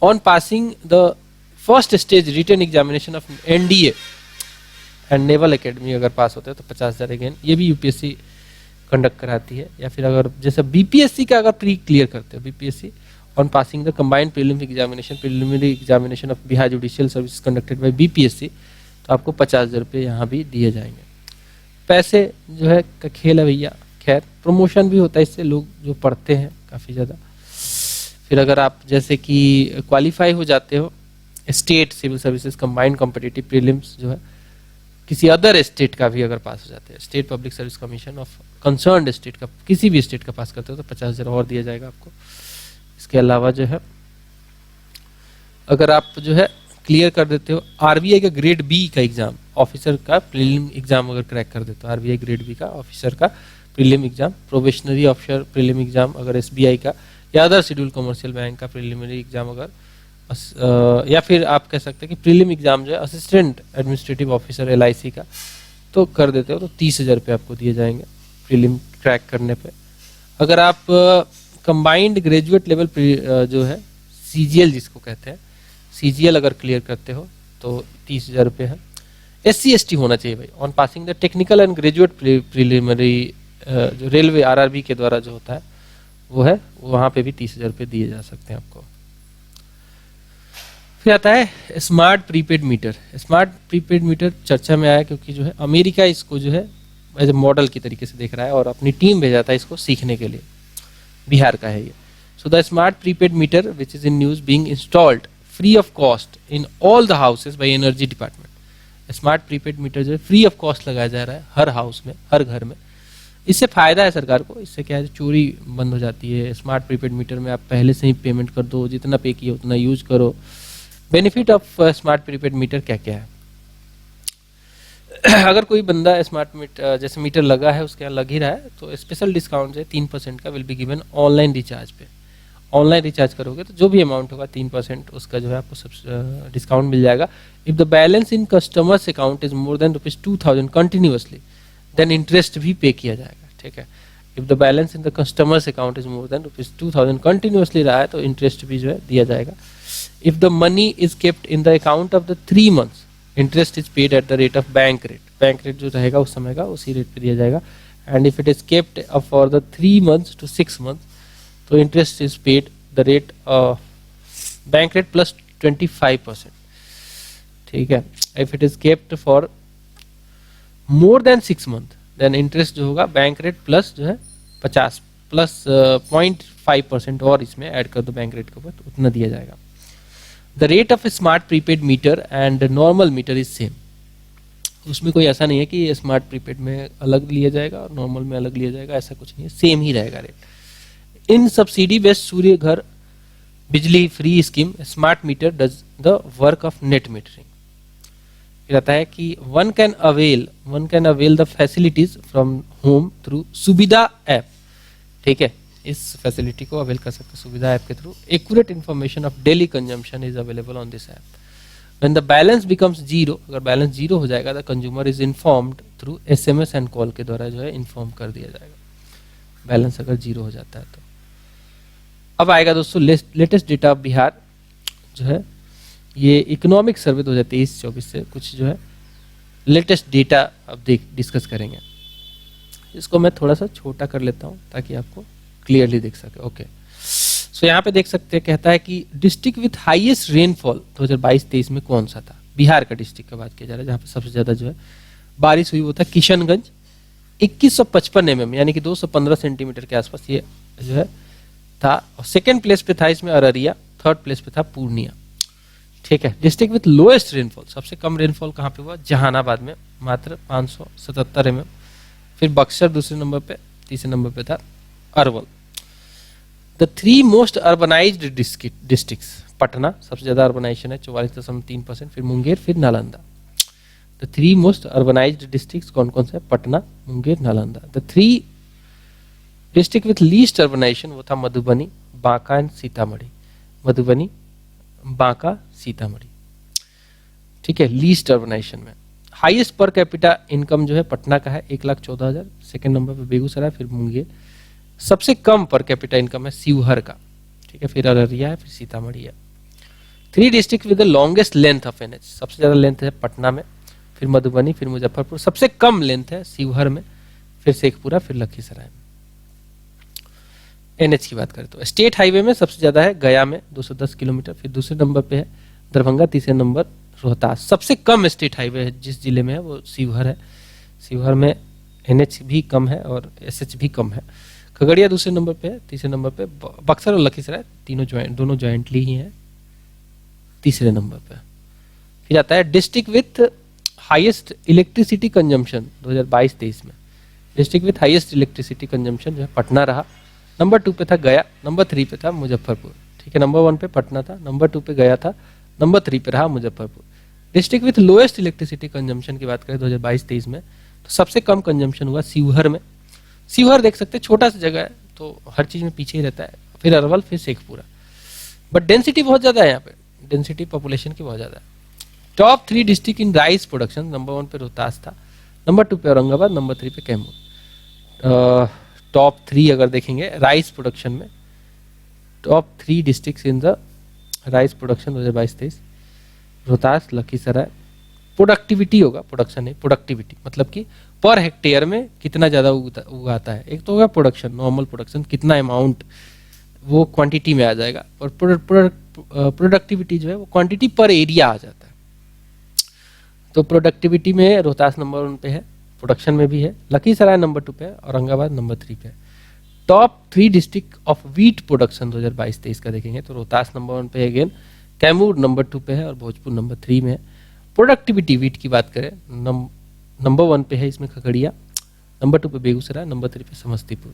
On passing the first stage written examination of NDA and naval academy अगर पास होते हैं तो 50,000 अगेन ये भी यूपीएससी कंडक्ट कराती है। या फिर अगर जैसे बीपीएससी का अगर प्री क्लियर करते हो, BPSC on passing the combined preliminary examination of Bihar judicial service conducted by BPSC तो आपको 50,000 रुपये यहाँ भी दिए जाएंगे। पैसे जो है का खेल है भैया। खैर प्रमोशन भी होता है इससे, लोग जो पढ़ते हैं काफ़ी ज़्यादा। फिर अगर आप जैसे कि क्वालिफाई हो जाते हो state civil services combined competitive prelims जो है किसी अदर स्टेट का भी अगर पास हो जाते हैं, state public service commission of concerned state का, किसी भी स्टेट का पास करते हो तो 50,000 और दिया जाएगा आपको। इसके अलावा जो है अगर आप जो है क्लियर कर देते हो आरबीआई का ग्रेड बी का एग्जाम ऑफिसर का प्रीलिम एग्जाम अगर क्रैक कर देते हो, आरबीआई ग्रेड बी का ऑफिसर का prelim exam, probationary officer prelim exam अगर एसबीआई का, या अदर शेड्यूल कमर्शियल बैंक का प्रीलिमिनरी एग्जाम अगर या फिर आप कह सकते हैं कि प्रीलिम एग्जाम जो है असिस्टेंट एडमिनिस्ट्रेटिव ऑफिसर एलआईसी का तो कर देते हो तो 30,000 रुपये आपको दिए जाएंगे प्रीलिम क्रैक करने पे। अगर आप कंबाइंड ग्रेजुएट लेवल जो है सीजीएल जिसको कहते हैं, सीजीएल अगर क्लियर करते हो तो 30,000 रुपये है। एससी एसटी होना चाहिए भाई, on passing the technical and graduate preliminary जो रेलवे आरआरबी के द्वारा जो होता है वो है, वहां पे भी 30,000 रुपये दिए जा सकते हैं आपको। फिर आता है smart prepaid meter. Smart prepaid meter चर्चा में आया क्योंकि जो है अमेरिका इसको जो है एज ए मॉडल की तरीके से देख रहा है और अपनी टीम भेजा था इसको सीखने के लिए। बिहार का है ये। So the smart prepaid meter which is in news being installed free of cost in all the houses by energy department. Smart prepaid meter जो है फ्री ऑफ कॉस्ट लगाया जा रहा है हर हाउस में, हर घर में। इससे फायदा है सरकार को, इससे क्या है चोरी बंद हो जाती है। स्मार्ट प्रीपेड मीटर में आप पहले से ही पेमेंट कर दो, जितना पे किया उतना यूज करो। Benefit of smart prepaid meter क्या क्या है? अगर कोई बंदा स्मार्ट मीटर जैसे मीटर लगा है उसके यहाँ लग ही रहा है तो स्पेशल डिस्काउंट है 3% का will be given online recharge पे। ऑनलाइन रिचार्ज करोगे तो जो भी अमाउंट होगा 3% उसका जो है आपको सब डिस्काउंट मिल जाएगा। If the balance in customers account is more than ₹2,000 continuously then interest भी पे किया जाएगा। ठीक है, if the balance in the customers account is more than ₹2,000 continuously रहा है तो इंटरेस्ट भी जो है दिया जाएगा। If the money is kept in the account of the 3 months interest is paid at the rate of bank rate. Bank rate जो रहेगा उस समय का उसी रेट पे दिया जाएगा। And if it is kept for the 3 months to 6 months तो interest is paid the rate bank rate plus 25%। ठीक है, if it is kept for more than 6 months then interest जो होगा बैंक रेट प्लस जो है 50 plus 0.5% और इसमें add कर दो बैंक रेट के ऊपर तो उतना दिया जाएगा। The rate of smart prepaid meter and normal metre is same. उसमें कोई ऐसा नहीं है कि स्मार्ट प्रीपेड में अलग लिया जाएगा और नॉर्मल में अलग लिया जाएगा, ऐसा कुछ नहीं है, सेम ही रहेगा रेट। इन सब्सिडी बेस्ड सूर्य घर बिजली free scheme smart meter does the work of net metering. रहता है कि one can avail the facilities from home through सुविधा ऐप। ठीक है, इस फैसिलिटी को अवेल कर सकते हैं सुविधा ऐप के through. Accurate information of daily consumption is available on this app. When the balance becomes zero, अगर बैलेंस जीरो हो जाएगा the consumer is informed through SMS and call के द्वारा जो है इन्फॉर्म कर दिया जाएगा बैलेंस अगर जीरो हो जाता है तो। अब आएगा दोस्तों लेटेस्ट डेटा ऑफ बिहार जो है ये इकोनॉमिक सर्वे 2023-24 से कुछ जो है लेटेस्ट डेटा अब डिस्कस करेंगे। इसको मैं थोड़ा सा छोटा कर लेता हूं ताकि आपको क्लियरली दिख सके। ओके, सो यहाँ पे देख सकते हैं, कहता है कि डिस्ट्रिक्ट विथ हाईएस्ट रेनफॉल 2022-23 में कौन सा था। बिहार का डिस्ट्रिक्ट का बात किया जा रहा है जहाँ पे सबसे ज्यादा जो है बारिश हुई वो था किशनगंज 2155 mm यानी कि 215 सेंटीमीटर के आसपास ये जो है था। और सेकेंड प्लेस पे था इसमें अररिया, थर्ड प्लेस पे था पूर्णिया। ठीक है, डिस्ट्रिक्ट विथ लोएस्ट रेनफॉल सबसे कम रेनफॉल कहाँ पे हुआ? जहानाबाद में मात्र 577 mm। फिर बक्सर दूसरे नंबर पे, तीसरे नंबर पे था Arwal. The 3 most urbanised districts, Patna सबसे ज्यादा अर्बनाइजेशन है 44.3%, फिर मुंगेर, फिर Nalanda. The 3 most urbanised districts कौन कौन से? Patna, Munger, Nalanda. The 3 district with least urbanisation वो था मधुबनी, बांका एंड सीतामढ़ी। मधुबनी, बांका, सीतामढ़ी। ठीक है, लीस्ट अर्बनाइजेशन में। हाईएस्ट पर कैपिटा इनकम जो है पटना का है 1,14,000, सेकंड नंबर पे बेगूसराय, फिर मुंगेर। सबसे कम पर कैपिटा इनकम है शिवहर का। ठीक है, फिर अररिया है, फिर सीतामढ़ी है। 3 district with the longest length of NH, सबसे ज्यादा लेंथ है पटना में, फिर मधुबनी, फिर मुजफ्फरपुर। सबसे कम लेंथ है शिवहर में, फिर शेखपुरा, फिर लखीसराय में। एनएच की बात करें तो स्टेट हाईवे में सबसे ज्यादा है गया में 210 किलोमीटर, फिर दूसरे नंबर पे है दरभंगा, तीसरे नंबर रोहतास। सबसे कम स्टेट हाईवे है जिस जिले में है वो शिवहर है। शिवहर में एनएच भी कम है और एसएच भी कम है। खगड़िया दूसरे नंबर पे है, तीसरे नंबर पे बक्सर और लखीसराय दोनों ज्वाइंटली ही हैं तीसरे नंबर पे। फिर आता है district with highest electricity consumption 2022-23 में। District with highest electricity consumption जो है पटना रहा, नंबर 2 पे था गया, नंबर 3 पे था मुजफ्फरपुर। ठीक है, नंबर 1 पे पटना था, नंबर 2 पे गया था, नंबर 3 पे रहा Muzaffarpur. District with lowest electricity consumption की बात करें 2022-23 में, तो सबसे कम कंजम्पशन हुआ शिवहर में। शिवहर देख सकते हैं छोटा सा जगह है तो हर चीज में पीछे ही रहता है, फिर अरवल, फिर शेखपुरा, बट डेंसिटी बहुत ज्यादा है यहाँ पे, डेंसिटी पॉपुलेशन की बहुत ज्यादा है। Top 3 district in rice production, number 1 पे रोहतास था, नंबर 2 पे औरंगाबाद, नंबर 3 पे कैमूर। टॉप 3 अगर देखेंगे राइस प्रोडक्शन में, top 3 district in the rice production 2022-23, Rohtas, Lakhisarai. Productivity होगा, प्रोडक्शन नहीं, प्रोडक्टिविटी मतलब कि पर हेक्टेयर में कितना ज्यादा उगाता है। एक तो होगा प्रोडक्शन, नॉर्मल प्रोडक्शन, कितना अमाउंट, वो क्वांटिटी में आ जाएगा, और प्रोडक्टिविटी जो है वो क्वांटिटी पर एरिया आ जाता है। तो प्रोडक्टिविटी में रोहतास नंबर 1 पे है, प्रोडक्शन में भी है, लखीसराय नंबर 2 पे है, औरंगाबाद नंबर 3 पे है। Top 3 district of wheat production 2022-23 का देखेंगे तो रोहतास नंबर 1 पे है अगेन, कैमूर नंबर 2 पे है और भोजपुर नंबर 3 में है। प्रोडक्टिविटी वीट की बात करें, नंबर 1 पे है इसमें खगड़िया, नंबर 2 पे बेगूसराय, नंबर 3 पे समस्तीपुर।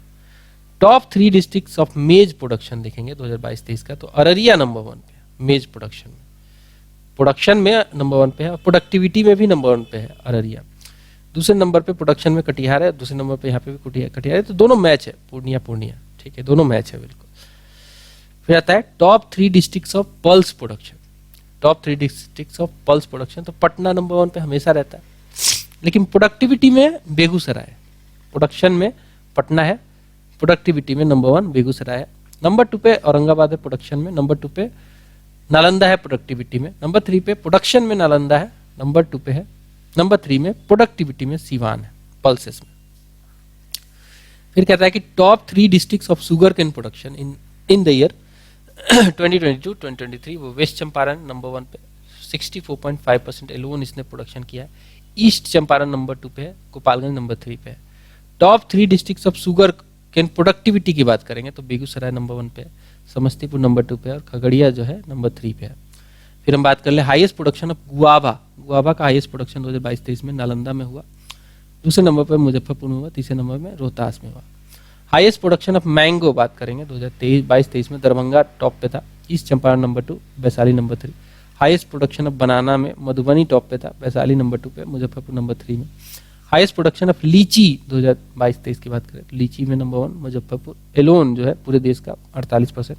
टॉप 3 डिस्ट्रिक्ट्स ऑफ मेज प्रोडक्शन देखेंगे 2022-23 का, तो अररिया नंबर 1 पे है मेज प्रोडक्शन में, प्रोडक्शन में नंबर 1 पे है और प्रोडक्टिविटी में भी नंबर 1 पे है अररिया। दूसरे नंबर पे प्रोडक्शन में कटिहार है, दूसरे नंबर पे यहाँ पे भी कटिहार है, तो दोनों मैच है, पूर्णिया, ठीक है, दोनों मैच है बिल्कुल। फिर आता है top 3 districts of pulse production, top 3 districts of pulse production, तो पटना नंबर 1 पे हमेशा रहता है, लेकिन प्रोडक्टिविटी में बेगूसराय है, प्रोडक्शन में पटना है, प्रोडक्टिविटी में नंबर 1 बेगूसराय है, नंबर 2 पे औरंगाबाद है प्रोडक्शन में, नंबर 2 पे नालंदा है प्रोडक्टिविटी में, नंबर 3 पे प्रोडक्शन में नालंदा है, नंबर 2 पे है, नंबर 3 में प्रोडक्टिविटी में सीवान है पल्सेस में। फिर कहता है कि top 3 districts of sugar cane production in the year 2022-2023, वो वेस्ट चंपारण नंबर 1 पे 64.5% एलोन इसने प्रोडक्शन किया है, ईस्ट चंपारण नंबर 2 पे है, गोपालगंज नंबर 3 पे है। Top 3 districts of sugar cane productivity की बात करेंगे तो बेगूसराय नंबर 1 पे है, समस्तीपुर नंबर 2 पे है और खगड़िया जो है नंबर 3 पे है। फिर हम बात कर ले हाईएस्ट प्रोडक्शन ऑफ गुआवा का हाईएस्ट प्रोडक्शन 2022-23 में नालंदा में हुआ, दूसरे नंबर पर मुजफ्फरपुर में हुआ, तीसरे नंबर में रोहतास में हुआ। हाईएस्ट प्रोडक्शन ऑफ मैंगो बात करेंगे 2022-23 में दरभंगा टॉप पे था, east Champaran number 2, Vaishali number 3। Highest production of बनाना में मधुबनी टॉप पे था, वैशाली नंबर 2 पे, मुजफ्फरपुर नंबर 3 में। हाईएस्ट प्रोडक्शन ऑफ लीची 2022-23 की बात करें तो लीची में नंबर 1 मुजफ्फरपुर एलोन जो है पूरे देश का 48%,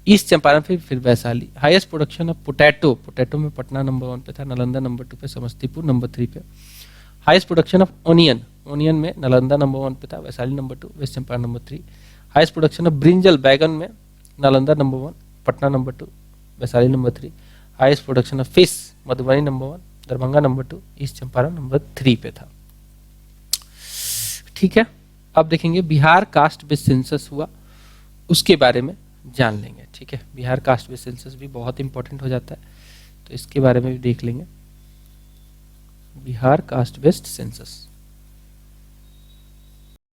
ईस्ट चंपारण फिर Vaishali. Highest production of potato में पटना नंबर 1 पे था, नालंदा नंबर 2 पे, समस्तीपुर नंबर 3 पे। हाईएस्ट प्रोडक्शन ऑफ ओनियन में नालंदा नंबर 1 पे था, Vaishali number 2, west Champaran number 3। Highest production of brinjal बैगन में Nalanda number 1, Patna number 2, Vaishali number 3। Highest production of fish Madhubani number 1, Darbhanga number 2, east Champaran number 3 पे था। ठीक है, अब देखेंगे बिहार कास्ट बेस्ड सेंसस हुआ, उसके बारे में जान लेंगे। ठीक है, बिहार कास्ट बेस्ड सेंसस भी बहुत इंपॉर्टेंट हो जाता है, तो इसके बारे में भी देख लेंगे। Bihar cast based census